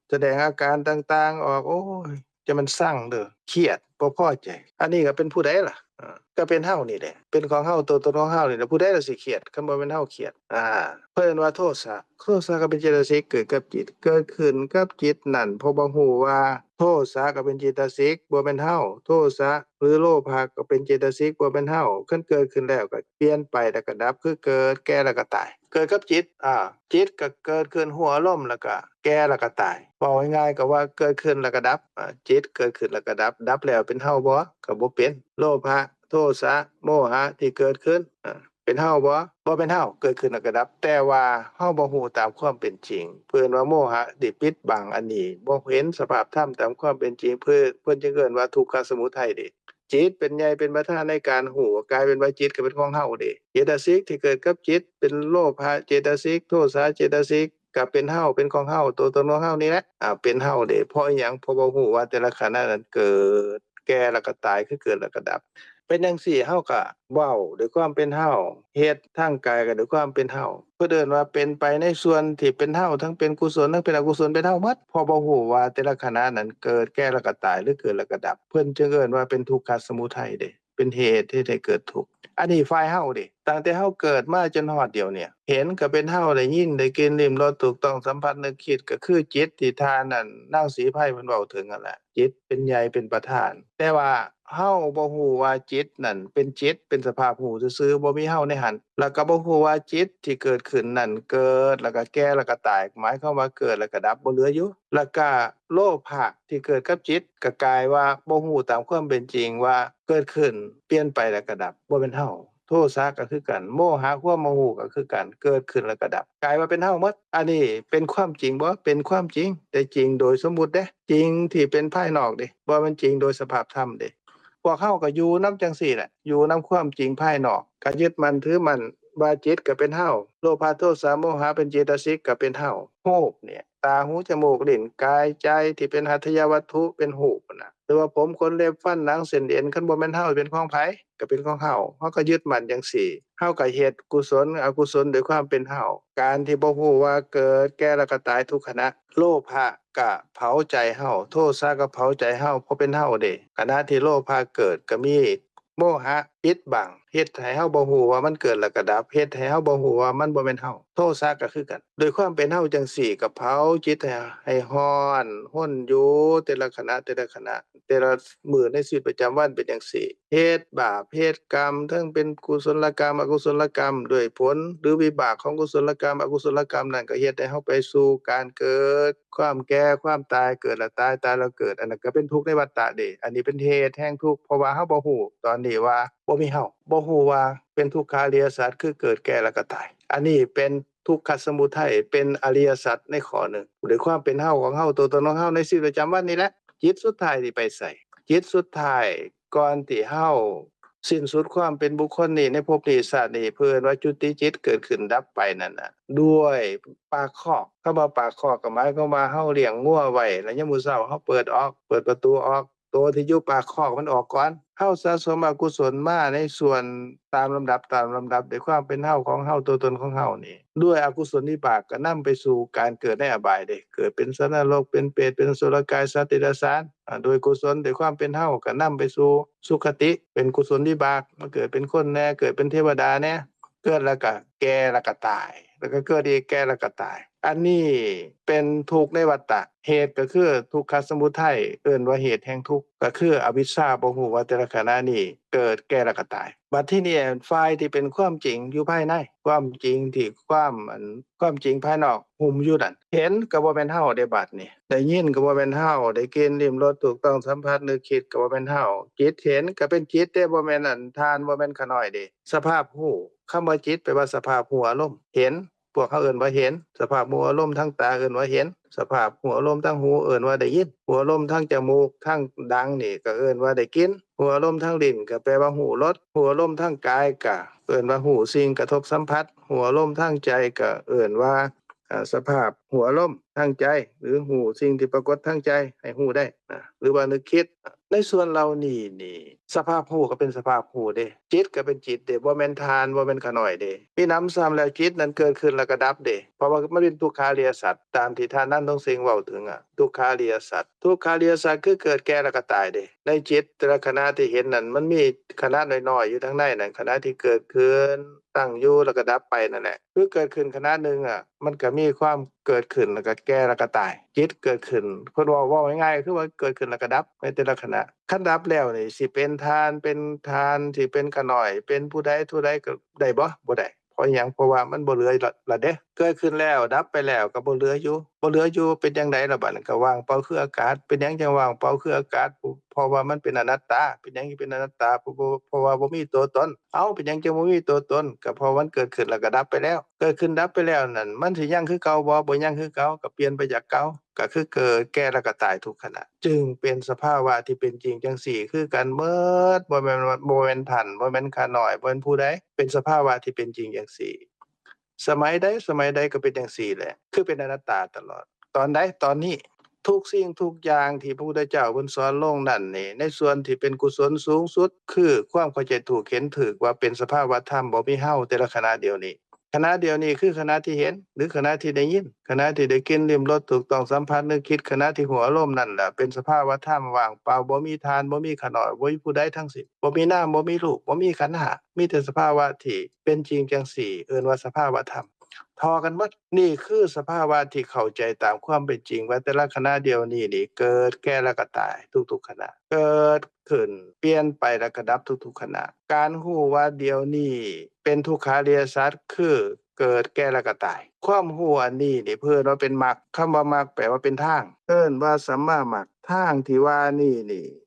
แสดงอาการต่างๆออกโอ้ยจะมันซังเด้อเครียดบ่พอใจอันนี้ก็เป็นผู้ใดล่ะก็เป็นเฮานี่แหละเป็นของเฮาตัวตนของเฮานี่แหละผู้ใดล่ะสิเครียดคันบ่แม่นเฮาเครียดเพิ่นว่าโทสะก็เป็นเจตสิกเกิดกับจิตเกิดขึ้นกับจิตนั่นเพราะบ่ฮู้ว่าโทสะก็เป็นเจตสิกบ่แม่นเฮาโทสะหรือโลภะก็เป็นเจตสิกบ่แม่นเฮาคันเกิดขึ้นแล้วก็เปลี่ยนไปแล้วก็ดับคือเกิดแก่แล้วก็ตายเกิดกับจิตจิตก็เกิดขึ้นหัวอารมณ์แล้วก็แก่แล้วก็ตายเว้าง่ายๆก็ว่าเกิดขึ้นแล้วก็ดับจิตเกิดขึ้นแล้วก็ดับดับแล้วเป็นเฮาบ่ก็บ่เป็นโลภะโทสะโมหะที่เกิดขึ้นเป็นเฮาบ่เป็นเฮาเกิดขึ้นแล้วก็ดับแต่ว่าเฮาบ่ฮู้ตามความเป็นจริงเพิ่นว่าโมหะที่ปิดบังอันนี้บ่เห็นสภาพธรรมตามความเป็นจริงเพิ่นจึงเอิ้นว่าทุกขสมุทัยเด้จิตเป็นใหญ่เป็นประธานในการฮู้กลายเป็นว่าจิตก็เป็นของเฮาเด้เจตสิกที่เกิดกับจิตเป็นโลภะเจตสิกโทสะเจตสิกก็เป็นเฮาเป็นของเฮาตัวตนของเฮานี่แหละเป็นเฮาเด้เพราะอิหยังเพราะบ่ฮู้ว่าแต่ละขณะนั้นเกิดแก่แล้วก็ตายคือเกิดแล้วก็ดับเป็นจังซี่เฮาก็เว้าด้วยความเป็นเฮาเฮ็ดทางกายก็ด้วยความเป็นเฮาเพิ่นเอิ้นว่าเป็นไปในส่วนที่เป็นเฮาทั้งเป็นกุศลทั้งเป็นอกุศลเป็นเฮาหมดเพราะบ่ฮู้ว่าแต่ละขณะนั้นเกิดแก่แล้วก็ตายหรือเกิดแล้วก็ดับเพิ่นจึงเอิ้นว่าเป็นทุกขสมุทัยเด้เป็นเหตุที่ให้เกิดทุกข์อันนี้ฝ่ายเฮาเด้ตั้งแต่เฮาเกิดมาจนฮอดเดี๋ยวเนี่ยเห็นก็เป็นเฮาได้ยินได้กินลิ้มรสถูกต้องสัมผัสนึกคิดก็คือจิตที่ทานนั่นนางศรีไพเพิ่นเว้าถึงนั่นแหละจิตเป็นใหญ่เป็นประธานแต่ว่าเฮาบ่ฮู้ว่าจิตนั่นเป็นจิตเป็นสภาพรู้ซื่อๆบ่มีเฮาในหันแล้วก็บ่ฮู้ว่าจิตที่เกิดขึ้นนั่นเกิดแล้วก็แก่แล้วก็ตายหมายความว่าเกิดแล้วก็ดับบ่เหลืออยู่แล้วก็โลภะที่เกิดกับจิตก็กลายว่าบ่ฮู้ตามความเป็นจริงว่าเกิดขึ้นเปลี่ยนไปแล้วก็ดับบ่เป็นเฮาโทสะก็คือกันโมหะความโมโหก็คือกันเกิดขึ้นแล้วก็ดับกลายมาเป็นเฮาหมดอันนี้เป็นความจริงบ่เป็นความจริงแต่จริงโดยสมมุติเด้จริงที่เป็นภายนอกเด้บ่แม่นจริงโดยสภาพธรรมเด้พวกเฮาก็อยู่นำจังซี่แหละอยู่นำความจริงภายนอกก็ยึดมั่นถือมั่นว่าจิตก็เป็นเฮาโลภะโทสะโมหะเป็นเจตสิกก็เป็นเฮารูปเนี่ยตาหูจมูกลิ้นกายใจที่เป็นหัตถยวัตถุเป็นรูปน่ะหรือว่าผมขนเล็บฟันหนังเส้นเอ็นคันบ่แม่นเฮาเป็นของไผก็เป็นของเฮาก็ยึดมั่นจังซี่เฮาก็เฮ็ดกุศลอกุศลด้วยความเป็นเฮาการที่บ่ฮู้ว่าเกิดแก่แล้วก็ตายทุกขณะโลภะก็เผาใจเฮาโทสะก็เผาใจเฮาเพราะเป็นเฮาเด้ขณะที่โลภะเกิดก็มีโมหะปิดบังเฮ็ดให้เฮาบ่ฮู้ว่ามันเกิดแล้วก็ดับเฮ็ดให้เฮาบ่ฮู้ว่ามันบ่แม่นเฮาโทสะก็คือกันด้วยความเป็นเฮาจังซี่ก็เผาจิตให้ร้อนร้นอยู่แต่ละขณะแต่ละมื้อในชีวิตประจำวันเป็นจังซี่เฮ็ดบาปเฮ็ดกรรมทั้งเป็นกุศลกรรมอกุศลกรรมด้วยผลหรือวิบากของกุศลกรรมอกุศลกรรมนั้นก็เฮ็ดให้เฮาไปสู่การเกิดความแก่ความตายเกิดแล้วตายตายแล้วเกิดอันนั้นก็เป็นทุกข์ในวัฏฏะเด้อันนี้เป็นเหตุแห่งทุกข์เพราะว่าเฮาบ่ฮู้ตอนนี้ว่าบ่มีเฮาบ่ฮู้ว่าเป็นทุกขาริยสัจคือเกิดแก่แล้วก็ตายอันนี้เป็นทุกขสมุทัยเป็นอริยสัจในข้อหนึ่งด้วยความเป็นเฮาของเฮาตัวตนของเฮาในชีวิตประจำวันนี่แหละจิตสุดท้ายที่ไปใส่จิตสุดท้ายก่อนที่เฮาสิ้นสุดความเป็นบุคคลนี้ในภพนี้ชาตินี้เพิ่นว่าจุติจิตเกิดขึ้นดับไปนั่นน่ะด้วยปากคอกคำว่าปากคอกก็หมายความว่าเฮาเลี้ยงงัวไว้แล้วยามมื้อเช้าเฮาเปิดประตูออกตัวที่อยู่ปากคอกมันออกก่อนเฮาสะสมอกุศลมาในส่วนตามลำดับด้วยความเป็นเฮาของเฮาตัวตนของเฮานี่ด้วยอกุศลวิบากก็นำไปสู่การเกิดในอบายเด้เกิดเป็นสัตว์นรกเป็นเปรตเป็นอสุรกายสัตว์เดรัจฉานโดยกุศลด้วยความเป็นเฮาก็นำไปสู่สุคติเป็นกุศลวิบากมาเกิดเป็นคนแน่เกิดเป็นเทวดาแน่เกิดแล้วก็แก่แล้วก็ตายแล้วก็เกิดอีกแก่แล้วก็ตายอันนี้เป็นทุกข์ในวัฏฏะเหตุก็คือทุกขสมุทัยเอิ้นว่าเหตุแห่งทุกข์ก็คืออวิชชาบ่ฮู้ว่าแต่ละขณะนี้เกิดแก่แล้วก็ตายบัดทีนี้ฝ่ายที่เป็นความจริงอยู่ภายในความจริงที่ความจริงภายนอกหุ้มอยู่นั่นเห็นก็บ่แม่นเฮาได้บัดนี้ได้ยินก็บ่แม่นเฮาได้กลิ่นลิ้มรสถูกต้องสัมผัสนึกคิดก็บ่แม่นเฮาจิตเห็นก็เป็นจิตแต่บ่แม่นทานบ่แม่นขน้อยเด้สภาพรู้คำว่าจิตแปลว่าสภาพรู้อารมณ์เห็น พวกเขาเอิ้นว่าเห็นสภาพหูอารมณ์ทางตาเอิ้นว่าเห็นสภาพหูอารมณ์ทางหูเอิ้นว่าได้ยินหูอารมณ์ทางจมูกทางดังนี่ก็เอิ้นว่าได้กลิ่นหูอารมณ์ทางลิ้นก็แปลว่าหูรสหูอารมณ์ทางกายก็เอิ้นว่าหูสิ่งกระทบสัมผัสหูอารมณ์ทางใจก็เอิ้นว่าสภาพหูอารมณ์ทางใจหรือหูสิ่งที่ปรากฏทางใจให้หูได้หรือว่านึกคิดในส่วนเหล่านี้นี่สภาพหูก็เป็นสภาพหูเด้จิตก็เป็นจิตเด้บ่แม่นทานบ่แม่นขน้อยเด้มีนำซ้ำแล้วจิตนั้นเกิดขึ้นแล้วก็ดับเด้เพราะว่ามันเป็นทุกขาริยสัจตามที่ท่านนั้นต้องเสียงเว้าถึงทุกขาริยสัจทุกขาริยสัจคือเกิดแก่แล้วก็ตายเด้ในจิตแต่ละขณะที่เห็นนั้นมันมีขณะน้อยๆอยู่ทางในนั้นขณะที่เกิดขึ้นตั้งอยู่แล้วก็ดับไปนั่นแหละคือเกิดขึ้นขณะนึงมันก็มีความเกิดขึ้นแล้วก็แก่แล้วก็ตายจิตเกิดขึ้นเพิ่นเว้าง่ายๆคือว่าเกิดขึ้นแล้วก็ดับในแต่ละขณะคันดับแล้วนี่สิเป็นทานสิเป็นขน้อยเป็นผู้ใดผู้ใดก็ได้บ่ได้เพราะหยังเพราะว่ามันบ่เหลือละเด้เกิดขึ้นแล้วดับไปแล้วก็บ่เหลืออยู่เป็นจังไดล่ะบัดนั้นก็ว่างเปล่าคืออากาศเป็นหยังจังว่างเปล่าคืออากาศเพราะว่ามันเป็นอนัตตาเป็นหยังเป็นอนัตตาเพราะว่าบ่มีตัวตนเป็นหยังจังบ่มีตัวตนก็เพราะมันเกิดขึ้นแล้วก็ดับไปแล้วเกิดขึ้นดับไปแล้วนั่นมันสิยังคือเก่าบ่ยังคือเก่าก็เปลี่ยนไปจากเก่าก็คือเกิดแก่แล้วก็ตายทุกขณะจึงเป็นสภาวะที่เป็นจริงจังสี่คือกันเบิดบ่แม่นท่านบ่แม่นข้าน้อยบ่แม่นผู้ใดเป็นสภาวะที่เป็นจริงจังสี่สมัยใดก็เป็นจังซี่แหละคือเป็นอนัตตาตลอดตอนใดตอนนี้ทุกสิ่งทุกอย่างที่พระพุทธเจ้าเพิ่นสอนลงนั่นนี่ในส่วนที่เป็นกุศลสูงสุดคือความเข้าใจถูกเห็นถูกว่าเป็นสภาวะธรรมบ่มีเฮาแต่ละขณะเดียวนี้ขณะเดียวนี้คือขณะที่เห็นหรือขณะที่ได้ยินขณะที่ได้กลิ่นลิ้มรสถูกต้องสัมผัสนึกคิดขณะที่หัวอารมณ์นั่นแหละเป็นสภาวะธรรมว่างเปล่าบ่มีทานบ่มีขน้อยบ่มีผู้ใดทั้งสิ้นบ่มีนามบ่มีรูปบ่มีขันธ์ห้ามีแต่สภาวะที่เป็นจริงจังสี่เอิ้นว่าสภาวะธรรมทอกันหมดนี่คือสภาวะที่เข้าใจตามความเป็นจริงว่าแต่ละขณะเดียวนี้นี่เกิดแก่แล้วก็ตายทุกๆขณะเกิดขึ้นเปลี่ยนไปแล้วก็ดับทุกๆขณะการรู้ว่าเดี๋ยวนี้เป็นทุกขาริยสัจคือเกิดแก่แล้วก็ตายความรู้อันนี้นี่เพิ่นว่าเป็นมรรคคำว่ามรรคแปลว่าเป็นทางเอิ้นว่าสัมมามรรคทางที่ว่านี่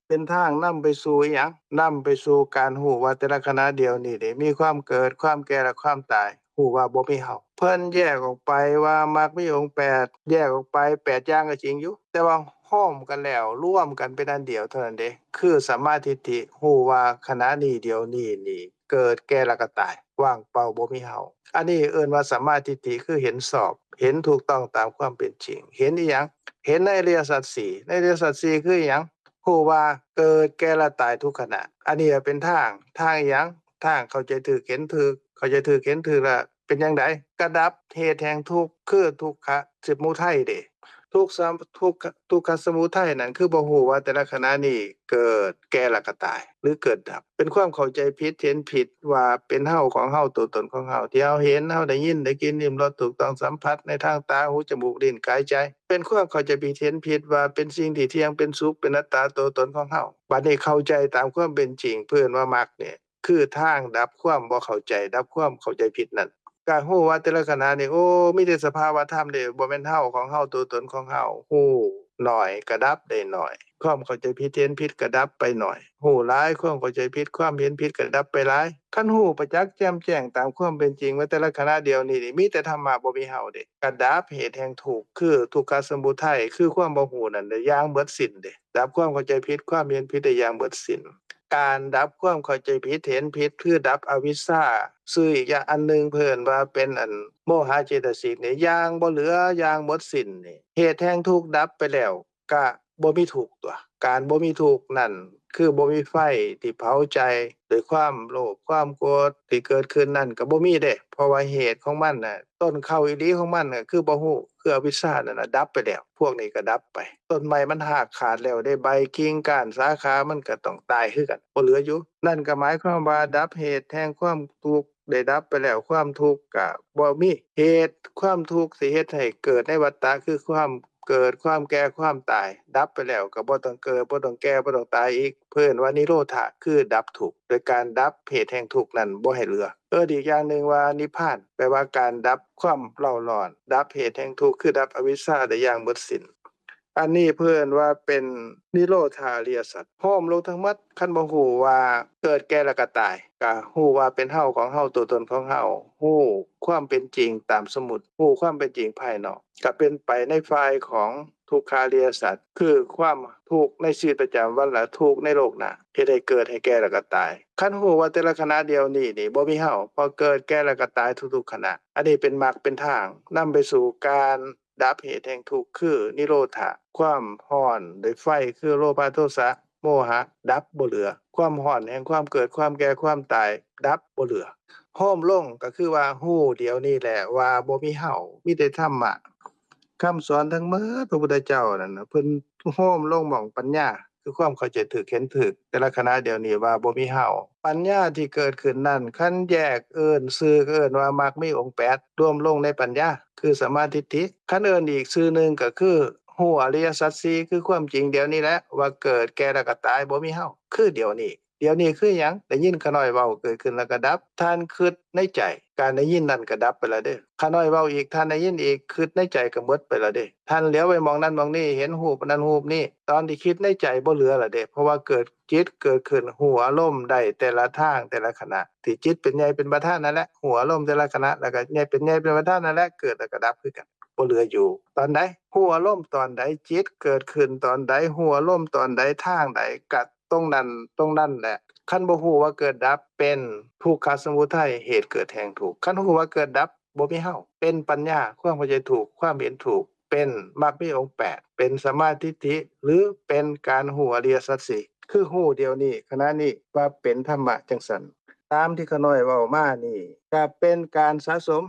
เป็นทางนำไปสู่อิหยังนำไปสู่การรู้ว่าแต่ละขณะเดียวนี้นี่มีความเกิดความแก่และความตายรู้ว่าบ่มีเฮาเพิ่นแยกออกไปว่ามรรคมีองค์8แยกออกไป8อย่างก็จริงอยู่แต่ว่าห้อมกันแล้วร่วมกันเป็นอันเดียวเท่านั้นเด้คือสัมมาทิฏฐิรู้ว่าขณะนี้เดียวนี้นี่เกิดแก่แล้วก็ตายว่างเปล่าบ่มีเฮาอันนี้เอิ้นว่าสัมมาทิฏฐิคือเห็นสอบเห็นถูกต้องตามความเป็นจริงเห็นอีหยังเห็นในอริยสัจ4ในอริยสัจ4คืออิหยังรู้ว่าเกิดแก่และตายทุกขณะอันนี้เป็นทางอิหยังทางเข้าใจถูกเห็นถูกเข้าใจถูกเห็นถูกแล้วเป็นจังไดกระดับเหตุแห่งทุกข์คือทุกขะสมุทัยเด้ทุกขสมุทัยนั่นคือบ่ฮู้ว่าแต่ละขณะนี้เกิดแก่แล้วก็ตายหรือเกิดดับเป็นความเข้าใจผิดเห็นผิดว่าเป็นเฮาของเฮาตัวตนของเฮาที่เฮาเห็นเฮาได้ยินได้กินลิ้มรสถูกต้องสัมผัสในทางตาหูจมูกลิ้นกายใจเป็นความเข้าใจผิดเห็นผิดว่าเป็นสิ่งที่เที่ยงเป็นสุขเป็นอัตตาตัวตนของเฮาบัดนี้เข้าใจตามความเป็นจริงเพิ่นว่ามรรคเนี่ยคือทางดับความบ่เข้าใจดับความเข้าใจผิดนั่นก็ฮู้ว่าแต่ละขณะนี่มีแต่สภาวะธรรมเด้บ่แม่นเฮาของเฮาตัวตนของเฮาฮู้น้อยก็ดับได้น้อยความเข้าใจผิดเห็นผิดก็ดับไปน้อยฮู้หลายความเข้าใจผิดความเห็นผิดก็ดับไปหลายคันฮู้ประจักษ์แจ่มแจ้งตามความเป็นจริงว่าแต่ละขณะเดียวนี้นี่มีแต่ธรรมะบ่มีเฮาเด้ก็ดับเหตุแห่งทุกข์คือทุกขสมุทัยคือความบ่ฮู้นั่นได้อย่างเบิดสิ้นเด้ดับความเข้าใจผิดความเห็นผิดได้อย่างเบิดสิ้นการดับความเข้าใจผิดเห็นผิดคือดับอวิชชาชื่ออีกอย่างอันหนึ่งเพิ่นว่าเป็นโมหะเจตสิกนี่อย่างบ่เหลืออย่างหมดสิ้นนี่เหตุแห่งทุกข์ดับไปแล้วก็บ่มีทุกข์ตัวการบ่มีทุกข์นั่นคือบ่มีไฟที่เผาใจด้วยความโลภความโกรธที่เกิดขึ้นนั่นก็บ่มีเด้เพราะว่าเหตุของมันน่ะต้นเข้าอีหลีของมันน่ะคือบ่ฮู้คืออวิชชานั่นน่ะดับไปแล้วพวกนี้ก็ดับไปต้นไม้มันหากขาดแล้วได้ใบกิ่งก้านสาขามันก็ต้องตายคือกันบ่เหลืออยู่นั่นก็หมายความว่าดับเหตุแห่งความทุกข์ได้ดับไปแล้วความทุกข์ก็บ่มีเหตุความทุกข์สิเฮ็ดให้เกิดในวัฏฏะคือความเกิดความแก่ความตายดับไปแล้วก็บ่ต้องเกิดบ่ต้องแก่บ่ต้องตายอีกเพิ่นว่านิโรธะคือดับทุกข์โดยการดับเหตุแห่งทุกข์นั้นบ่ให้เหลืออีกอย่างหนึ่งว่านิพพานแปลว่าการดับความเร่าร้อนดับเหตุแห่งทุกข์คือดับอวิชชาได้อย่างหมดสิ้น อันนี้เพิ่นว่าเป็นนิโรธาริยสัจพร้อมลงทั้งหมดคันบ่ฮู้ว่าเกิดแก่แล้วก็ตายก็ฮู้ว่าเป็นเฮาของเฮาตัวตนของเฮาฮู้ความเป็นจริงตามสมมุติฮู้ความเป็นจริงภายนอกก็เป็นไปในฝ่ายของทุกขาริยสัจคือความทุกข์ในชีวิตประจำวันและทุกข์ในโลกหน้าที่ได้เกิดให้แก่แล้วก็ตายคันฮู้ว่าแต่ละขณะเดียวนี้นี่บ่มีเฮาพอเกิดแก่แล้วก็ตายทุกๆขณะอันนี้เป็นมรรคเป็นทางนำไปสู่การดับเหตุแห่งทุกข์คือนิโรธะความร้อนด้วยไฟคือโลภะโทสะโมหะดับบ่เหลือความร้อนแห่งความเกิดความแก่ความตายดับบ่เหลือโฮมลงก็คือว่าฮู้เดี๋ยวนี้แหละว่าบ่มีเฮามีแต่ธรรมะคำสอนทั้งหมดพระพุทธเจ้านั่นน่ะเพิ่นโฮมลงหม้องปัญญาคือความเข้าใจถูกเห็นถูกแต่ละขณะเดี๋ยวนี้ว่าบ่มีเฮาปัญญาที่เกิดขึ้นนั้นคันแยกเอิ้นชื่อก็เอิ้นว่ามรรคมีองค์8รวมลงในปัญญาคือสัมมาทิฏฐิคันเอิ้นอีกชื่อหนึ่งก็คือฮู้อริยสัจ4คือความจริงเดี๋ยวนี้แหละว่าเกิดแก่แล้วก็ตายบ่มีเฮาคือเดี๋ยวนี้คือหยังได้ยินขาน้อยเว้าเกิดขึ้นแล้วก็ดับท่านคิดในใจการได้ยินนั้นก็ดับไปแล้วเด้อขาน้อยเว้าอีกท่านได้ยินอีกคิดในใจก็หมดไปแล้วเด้ท่านเหลียวไปมองนั้นมองนี้เห็นรูปนั้นรูปนี้ตอนที่คิดในใจบ่เหลือแล้วเด้เพราะว่าเกิดจิตเกิดขึ้นหูอารมณ์ได้แต่ละทางแต่ละขณะที่จิตเป็นใหญ่เป็นประธานนั่นแหละหูอารมณ์แต่ละขณะแล้วก็ใหญ่เป็นประธานนั่นแหละเกิดแล้วก็ดับคือกันบ่เหลืออยู่ตอนใดหูอารมณ์ตอนใดจิตเกิดขึ้นตอนใดหูอารมณ์ตอนใดทางใดก็ตรงนั้นแหละคันบ่ฮู้ว่าเกิดดับเป็นทุกขสมุทัยเหตุเกิดแห่งทุกข์คันฮู้ว่าเกิดดับบ่มีเฮาเป็นปัญญาความเข้าใจถูกความเห็นถูกเป็นมรรคมีองค์8เป็นสัมมาทิฏฐิหรือเป็นการฮู้อริยสัจสี่คือฮู้เดียวนี้ขณะนี้ว่าเป็นธรรมะจังซั่นตามที่ขาน้อยเว้ามานี่ก็เป็นการสะสม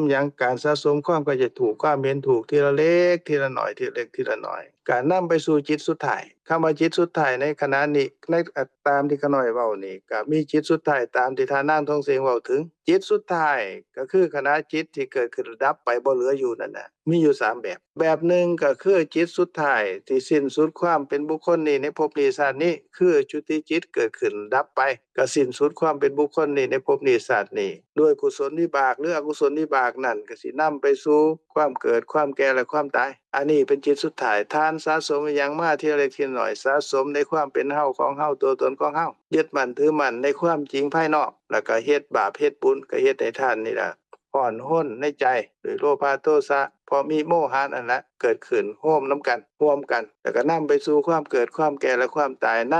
หยังการสะสมความเข้าใจถูกความเห็นถูกทีละเล็กทีละน้อยทีละเล็กทีละน้อยการนำไปสู่จิตสุดท้ายคำว่าจิตสุดท้ายในขณะนี้ในตามที่ขาน้อยเว้านี่ก็มีจิตสุดท้ายตามที่ท่านนางทองเสียงเว้าถึงจิตสุดท้ายก็คือขณะจิตที่เกิดขึ้นดับไปบ่เหลืออยู่นั่นน่ะมีอยู่3แบบหนึ่งก็คือจิตสุดท้ายที่สิ้นสุดความเป็นบุคคลนี้ในภพนี้ชาตินี้คือจุติจิตเกิดขึ้นดับไปก็สิ้นสุดความเป็นบุคคลนี้ในภพนี้ชาตินี้ด้วยกุศลวิบากหรืออกุศลวิบากนั่นก็สินำไปสู่ความเกิดความแก่และความตายอันนี้เป็นจิตสุดท้ายทานสะสมอิหยังมาทีละเล็กทีละน้อยสะสมในความเป็นเฮาของเฮาตัวตนของเฮายึดมั่นถือมั่นในความจริงภายนอกแล้วก็เฮ็ดบาปเฮ็ดบุญก็เฮ็ดให้ท่านนี่ล่ะห่อนห้นในใจด้วยโลภะโทสะพอมีโมหะนั่นแหละเกิดขึ้นร่วมกันแล้วก็นำไปสู่ความเกิดความแก่และความตายใน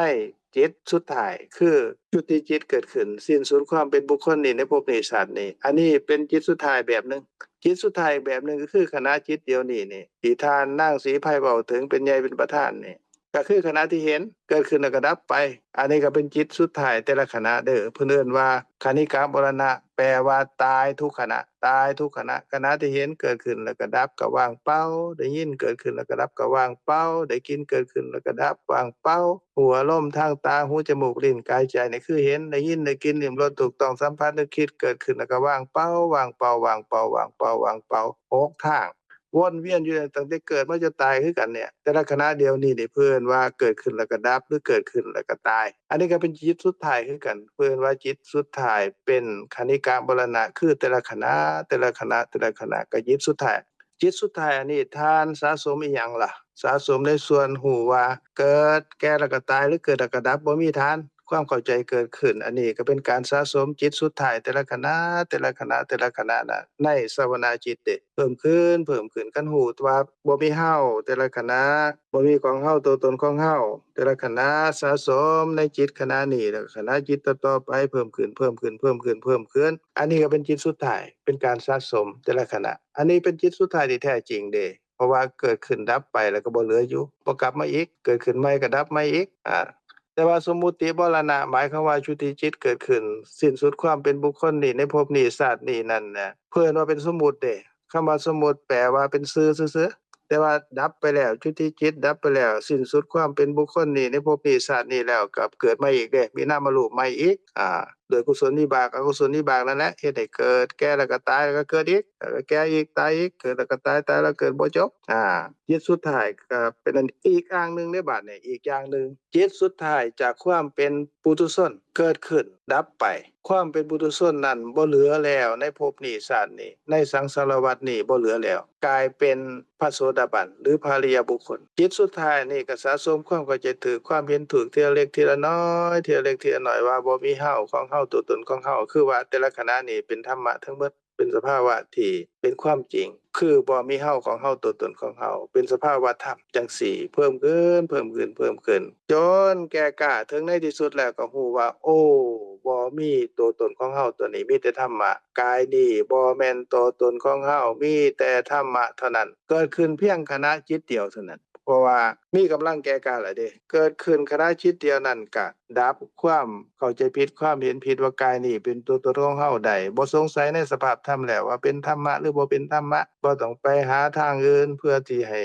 จิตสุดท้ายคือจุติจิตเกิดขึ้นสิ้นสุดความเป็นบุคคลนี้ในภพนี้ชาตินี้อันนี้เป็นจิตสุดท้ายแบบนึงจิตสุดท้ายแบบนึงก็คือขณะจิตเดียวนี้นี่ที่ท่านนางศรีไพเว้าถึงเป็นใหญ่เป็นประธานนี่ก็คือขณะที่เห็นเกิดขึ้นแล้วก็ดับไปอันนี้ก็เป็นจิตสุดท้ายแต่ละขณะเด้อเพิ่นเอิ้นว่าคณิกามรณะแปลว่าตายทุกขณะขณะที่เห็นเกิดขึ้นแล้วก็ดับก็ว่างเปล่าได้ยินเกิดขึ้นแล้วก็ดับก็ว่างเปล่าได้กินเกิดขึ้นแล้วก็ดับว่างเปล่าหัวลมทางตาหูจมูกลิ้นกายใจนี่คือเห็นได้ยินได้กินลิ้มรสถูกต้องสัมผัสนึกคิดเกิดขึ้นแล้วก็ว่างเปล่า6ทางวนเวียนอยู่ตั้งแต่เกิดมาจนตายคือกันเนี่ยแต่ละขณะเดียวนี้นี่เพิ่นว่าเกิดขึ้นแล้วก็ดับหรือเกิดขึ้นแล้วก็ตายอันนี้ก็เป็นจิตสุดท้ายคือกันเพิ่นว่าจิตสุดท้ายเป็นคณิกามรณะคือแต่ละขณะก็จิตสุดท้ายอันนี้ทานสะสมอีหยังล่ะสะสมในส่วนหูว่าเกิดแก่แล้วก็ตายหรือเกิดแล้วก็ดับบ่มีทานความเข้าใจเกิดขึ้นอันนี้ก็เป็นการสะสมจิตสุดท้ายแต่ละขณะน่ะในสวนาจิตเด้เพิ่มขึ้นคันหูว่าบ่มีเฮาแต่ละขณะบ่มีของเฮาตัวตนของเฮาแต่ละขณะสะสมในจิตขณะนี้แล้วขณะจิตต่อๆไปเพิ่มขึ้นอันนี้ก็เป็นจิตสุดท้ายเป็นการสะสมแต่ละขณะอันนี้เป็นจิตสุดท้ายที่แท้จริงเด้เพราะว่าเกิดขึ้นดับไปแล้วก็บ่เหลืออยู่บ่กลับมาอีกเกิดขึ้นใหม่ก็ดับใหม่อีกแต่ว่าสมมุติมรณะหมายความว่าจุติจิตเกิดขึ้นสิ้นสุดความเป็นบุคคลนี้ในภพนี้ชาตินี้นั่นน่ะเพิ่นว่าเป็นสมมุติเด้คำว่าสมมุติแปลว่าเป็นชื่อซื่อๆแต่ว่าดับไปแล้วจุติจิตดับไปแล้วสิ้นสุดความเป็นบุคคลนี้ในภพนี้ชาตินี้แล้วก็เกิดมาอีกเด้มีนามรูปใหม่อีก โดยกุศลวิบากอกุศลวิบากนั่นแหละเฮ็ดให้เกิดแก่แล้วก็ตายแล้วก็เกิดอีกแล้วก็แก่อีกตายอีกเกิดแล้วก็ตายตายแล้วเกิดบ่จบจิตสุดท้ายก็เป็นอันอีกอย่างหนึงในบาดนี้อีกอย่างหนึงจิตสุดท้ายจากความเป็นปุถุชนเกิดขึ้นดับไปความเป็นปุถุชนนั้นบ่เหลือแล้วในภพนี้ชาตินี้ในสังสารวัฏนี้บ่เหลือแล้วกลายเป็นพระโสดาบันหรือพระอริยบุคคลจิตสุดท้ายนี่ก็สะสมความเข้าใจถูกความเห็นถูกทีละเล็กทีละน้อยทีละเล็กทีละน้อยว่าบ่มีเฮาของเฮาตัวตนของเฮาคือว่าแต่ละขณะนี้เป็นธรรมะทั้งหมดเป็นสภาวะที่เป็นความจริงคือบ่มีเฮาของเฮาตัวตนของเฮาเป็นสภาวะธรรมจังสี่เพิ่มขึ้นจนแก่กล้าถึงในที่สุดแล้วก็ฮู้ว่าโอ้บ่มีตัวตนของเฮาตัวนี้มีแต่ธรรมะกายนี้บ่แม่นตัวตนของเฮามีแต่ธรรมะเท่านั้นเกิดขึ้นเพียงขณะจิตเดียวเท่านั้นเพราะว่ามีกำลังแก่กล้าแล้วเด้เกิดขึ้นขณะจิตเดียวนั้นก็ดับความเข้าใจผิดความเห็นผิดว่ากายนี้เป็นตัวตนของเฮาได้บ่สงสัยในสภาพธรรมแล้วว่าเป็นธรรมะหรือบ่เป็นธรรมะบ่ต้องไปหาทางอื่นเพื่อที่ให้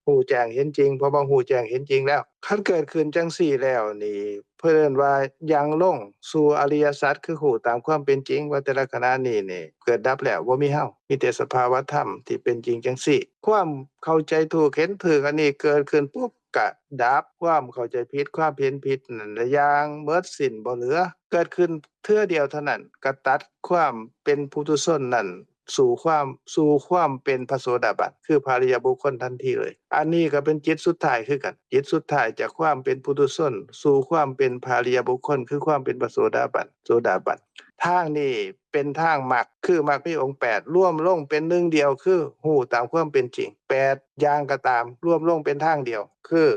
ฮู้แจ้งเห็นจริงเพราะบ่ฮู้แจ้งเห็นจริงแล้วคันเกิดขึ้นจังซี่แล้วนี่เพิ่นว่ายังลงสู่อริยสัจคือฮู้ตามความเป็นจริงว่าแต่ละขณะนี้นี่เกิดดับแล้วบ่มีเฮามีแต่สภาวะธรรมที่เป็นจริงจังซี่ความเข้าใจถูกเห็นถูกอันนี้เกิดขึ้นปุ๊บก็ดับความเข้าใจผิดความเห็นผิดนั่นละอย่างหมดสิ้นบ่เหลือเกิดขึ้นเทื่อเดียวเท่านั้นก็ตัดความเป็นปุถุชนนั่นสู่ความเป็นพระโสดาบันคือพระอริยบุคคลทันทีเลยอันนี้ก็เป็นจิตสุดท้ายคือกันจิตสุดท้ายจากความเป็นปุถุชนสู่ความเป็นพระอริยบุคคลคือความเป็นพระโสดาบันทางนี้เป็นทางมรรคคือมรรคมีองค์8ร่วมลงเป็นหนึ่งเดียวคือฮู้ตามความเป็นจริง8อย่างก็ตามร่วมลงเป็นทางเดียวคือ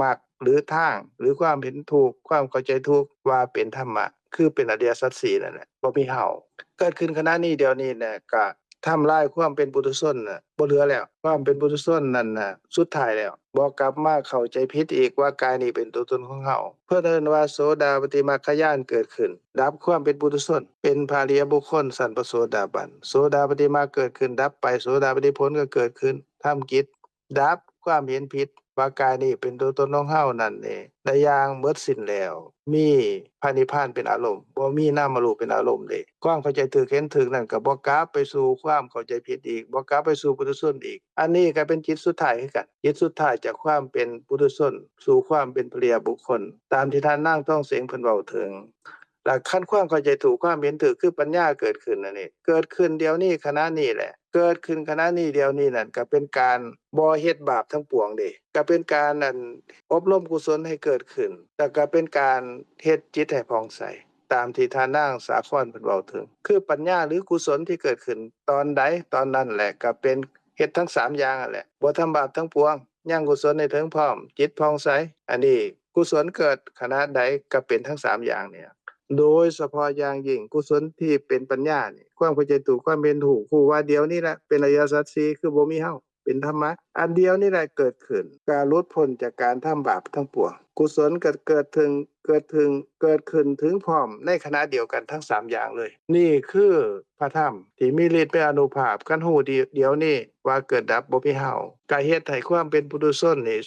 มรรคหรือทางหรือความเห็นถูกความเข้าใจถูกว่าเป็นธรรมะคือเป็นอริยสัจ4นั่นแหละบ่มีเฮาเกิดขึ้นขณะนี้เดี๋ยวนี้น่ะก็ทำลายความเป็นปุถุชนน่ะบ่เหลือแล้วความเป็นปุถุชนนั่นน่ะสุดท้ายแล้วบ่กลับมาเข้าใจผิดอีกว่ากายนี้เป็นตัวตนของเฮาเพิ่นเอิ้นว่าโสดาปฏิมรรคญาณเกิดขึ้นดับความเป็นปุถุชนเป็นพระอริยบุคคลสันพระโสดาบันโสดาปฏิมรรคเกิดขึ้นดับไปโสดาปฏิผลก็เกิดขึ้นทำกิจดับความเห็นผิดว่ากายนี้เป็นตัวตนของเฮานั่นเองได้อย่างหมดสิ้นแล้วมีพระนิพพานเป็นอารมณ์บ่มีนามรูปเป็นอารมณ์เด้ความเข้าใจถูกเห็นถูกนั่นก็บ่กลับไปสู่ความเข้าใจผิดอีกบ่กลับไปสู่ปุถุชนอีกอันนี้ก็เป็นจิตสุดท้ายคือกันจิตสุดท้ายจากความเป็นปุถุชนสู่ความเป็นพระอริยบุคคลตามที่ท่านนางทองเสงเพิ่นเว้าถึงหลักขั้นความเข้าใจถูกความเห็นถูกคือปัญญาเกิดขึ้นนั่นเองเกิดขึ้นเดี๋ยวนี้ขณะนี้แหละเกิดขึ้นขณะนี้เดี๋ยวนี้นั่นก็เป็นการบ่เฮ็ดบาปทั้งปวงเด้ก็เป็นการนั่นอบรมกุศลให้เกิดขึ้นแล้วก็เป็นการเฮ็ดจิตให้ผ่องใสตามที่ท่านนางสาครเพิ่นเว้าถึงคือปัญญาหรือกุศลที่เกิดขึ้นตอนใดตอนนั้นแหละก็เป็นเฮ็ดทั้ง3อย่างนั่นแหละบ่ทำบาปทั้งปวงยังกุศลให้ถึงพร้อมจิตผ่องใสอันนี้กุศลเกิดขณะใดก็เป็นทั้ง3อย่างเนี่ยโดยเฉพาะอย่างยิ่งกุศลที่เป็นปัญญานี่ความเข้าใจถูกความเป็นถูกคู่ว่าเดียวนี่แหละเป็นอริยสัจ4คือบ่มีเฮาเป็นธรรมะอันเดียวนี่แหละเกิดขึ้นการหลุดพ้นจากการทำบาปทั้งปวงกุศลเกิดขึ้นถึงพร้อมในขณะเดียวกันทั้ง3อย่างเลยนี่คือพระธรรมที่มีฤทธิ์เป็นอานุภาพกันฮู้เดียวนี้ว่าเกิดดับบ่มีเฮาก็เฮ็ดให้ความเป็นปุถุชนนี่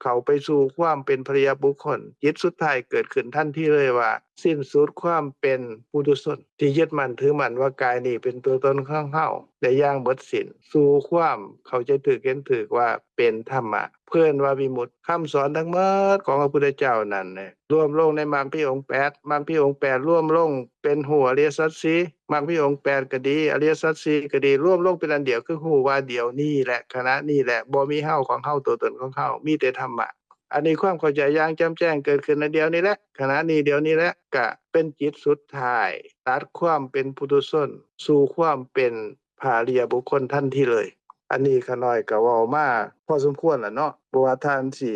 เข้าไปสู่ความเป็นพระอริยบุคคลจิตสุดท้ายเกิดขึ้นทันทีเลยว่าสิ้นสุดความเป็นปุถุชนที่ยึดมั่นถือมั่นว่ากายนี้เป็นตัวตนของเฮาได้อย่างหมดสิ้นสู่ความเข้าใจถูกเห็นถูกว่าเป็นธรรมะเพิ่นว่าวิมุตติคำสอนทั้งหมดของพระพุทธเจ้านั่นรวมลงในมรรคมีองค์8มรรคมีองค์8รวมลงเป็นหูอริยสัจ4มรรคมีองค์8ก็ดีอริยสัจ4ก็ดีรวมลงเป็นอันเดียวคือฮู้ว่าเดียวนี้แหละขณะนี้แหละบ่มีเฮาของเฮาตัวตนของเฮามีแต่ธรรมะอันนี้ความเข้าใจอย่างแจ่มแจ้งเกิดขึ้นในเดียวนี้แหละขณะนี้เดียวนี้แหละก็เป็นจิตสุดท้ายตัดความเป็นปุถุชนสู่ความเป็นพระอริยบุคคลทันทีเลยอันนี้ข้าน้อยก็เว้ามาพอสมควรล่ะเนาะบ่ว่าท่านสิ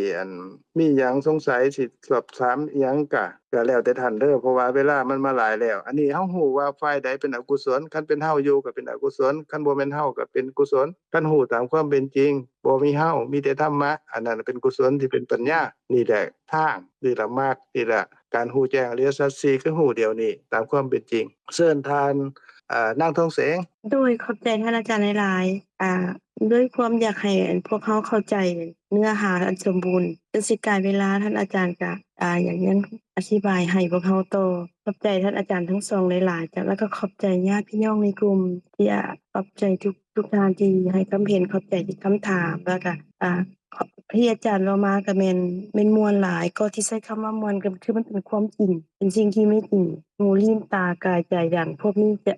มีหยังสงสัยสิสอบถามอิหยังก็แล้วแต่ท่านเด้อเพราะว่าเวลามันมาหลายแล้วอันนี้เฮาฮู้ว่าฝ่ายใดเป็นอกุศลคันเป็นเฮาอยู่ก็เป็นอกุศลคันบ่แม่นเฮาก็เป็นกุศลคันฮู้ตามความเป็นจริงบ่มีเฮามีแต่ธรรมะอันนั้นเป็นกุศลที่เป็นปัญญานี่แหละทางนี่ละมรรคนี่ละการฮู้แจ้งอริยสัจ4คือฮู้เดียวนี้ตามความเป็นจริงเชิญท่าน นางทองเสงโดยขอบใจท่านอาจารย์หลายๆด้วยความอยากให้พวกเราเข้าใจเนื้อหาอันสมบูรณ์จั่งสิกลายเวลาท่านอาจารย์ก็อย่างยังอธิบายให้พวกเราต่อขอบใจท่านอาจารย์ทั้งสองหลายๆจ้ะแล้วก็ขอบใจญาติพี่น้องในกลุ่มที่ขอบใจทุกท่านที่ให้ความเห็นขอบใจที่คำถามแล้วก็ที่อาจารย์เว้ามาก็แม่นม่วนหลายก็ที่ใช้คำว่ามวนก็คือมันเป็นความจริงเป็นสิ่งที่ไม่จริงหูลิ้นตากายใจอย่างพวกนี้จะ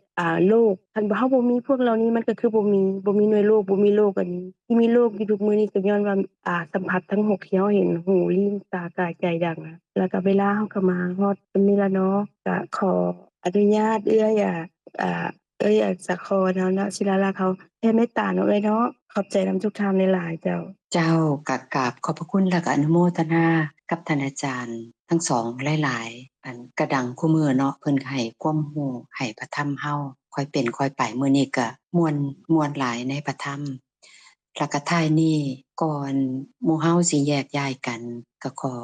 โลกคันเฮาบ่มีพวกเหล่านี้มันก็คือบ่มีหน่วยโลกบ่มีโลกอันนี้ที่มีโลกอยู่ทุกมื้อนี้ก็ย้อนว่าสัมผัสทั้ง6ที่เฮาเห็นหูลิ้นตากายใจดังแล้วก็เวลาเฮาก็มาฮอดตรงนี้แล้วเนาะก็ขออนุญาตเอื้อยจะขอเนาะศิลาลักษณ์เขาแผ่เมตตาเนาะเอ้ยเนาะขอบใจนำทุกท่านหลายๆเจ้าเจ้ากราบขอบพระคุณและก็อนุโมทนากับท่านอาจารย์ทั้งสองหลายๆอันกระดังคู่มือเนาะเพิ่นให้ความรู้ให้พระธรรมเฮาค่อยเป็นค่อยไปมื้อนี้ก็ม่วนหลายในพระธรรมแล้วก็ท้ายนี้ก่อนหมู่เฮาสิแยกย้ายกันก็ขอ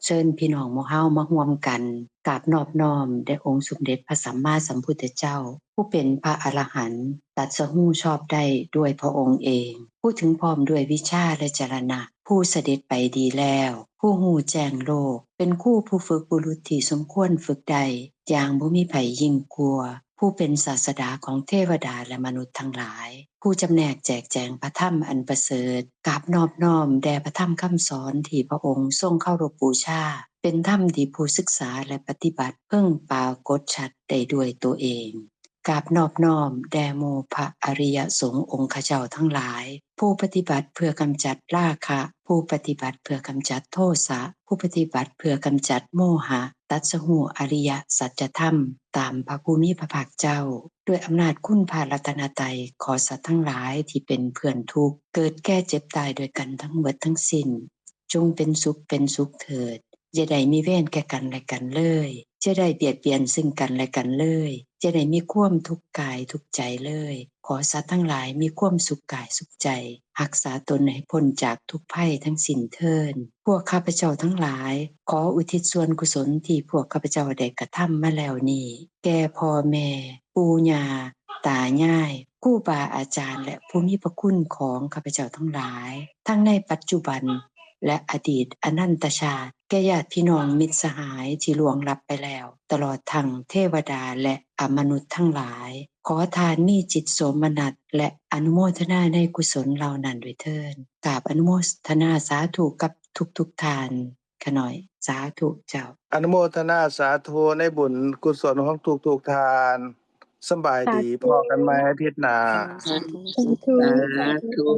เชิญพี่น้องหมู่เฮามาร่วมกันกราบนอบน้อมแด่องค์สมเด็จพระสัมมาสัมพุทธเจ้าผู้เป็นพระอรหันต์ตรัสรู้ชอบได้ด้วยพระองค์เองผู้ถึงพร้อมด้วยวิชาและจรณะผู้เสด็จไปดีแล้วผู้ฮู้แจ้งโลกเป็นคู่ผู้ฝึกบุรุษที่สมควรฝึกได้อย่างบ่มีไผยิ่งกลัวผู้เป็นศาสดาของเทวดาและมนุษย์ทั้งหลายผู้จำแนกแจกแจงพระธรรมอันประเสริฐกราบนอบน้อมแด่พระธรรมคำสอนที่พระองค์ทรงเคารพบูชาเป็นธรรมที่ผู้ศึกษาและปฏิบัติเพิ่งปรากฏชัดได้ด้วยตัวเองกราบนอบน้อมแด่หมู่พระอริยสงฆ์องค์ข้าเจ้าทั้งหลายผู้ปฏิบัติเพื่อกำจัดราคะผู้ปฏิบัติเพื่อกำจัดโทสะผู้ปฏิบัติเพื่อกำจัดโมหะตรัสรู้อริยสัจธรรมตามพระผู้มีพระภาคเจ้าด้วยอำนาจคุณพระรัตนตรัยขอสัตว์ทั้งหลายที่เป็นเพื่อนทุกข์เกิดแก่เจ็บตายด้วยกันทั้งหมดทั้งสิ้นจงเป็นสุขเถิดอย่าได้มีเวรแก่กันและกันเลยจะได้เบียดเบียนซึ่งกันและกันเลยจะได้มีความทุกข์กายทุกข์ใจเลยขอสัตว์ทั้งหลายมีความสุขกายสุขใจรักษาตนให้พ้นจากทุกภัยทั้งสิ้นเถิดพวกข้าพเจ้าทั้งหลายขออุทิศส่วนกุศลที่พวกข้าพเจ้าได้กระทำมาแล้วนี้แก่พ่อแม่ปู่ย่าตายายครูบาอาจารย์และผู้มีพระคุณของข้าพเจ้าทั้งหลายทั้งในปัจจุบันและอดีตอนันตชาติแก่ญาติพี่น้องมิตรสหายที่ล่วงลับไปแล้วตลอดทั้งเทวดาและมนุษย์ทั้งหลายขอทานมีจิตโสมนัสและอนุโมทนาในกุศลเหล่านั้นด้วยเถิดกราบอนุโมทนาสาธุกับทุกทานขน่อยสาธุเจ้าอนุโมทนาสาธุในบุญกุศลของทุกทานสบายดีพอกันใหม่อาทิตย์หน้าสาธุ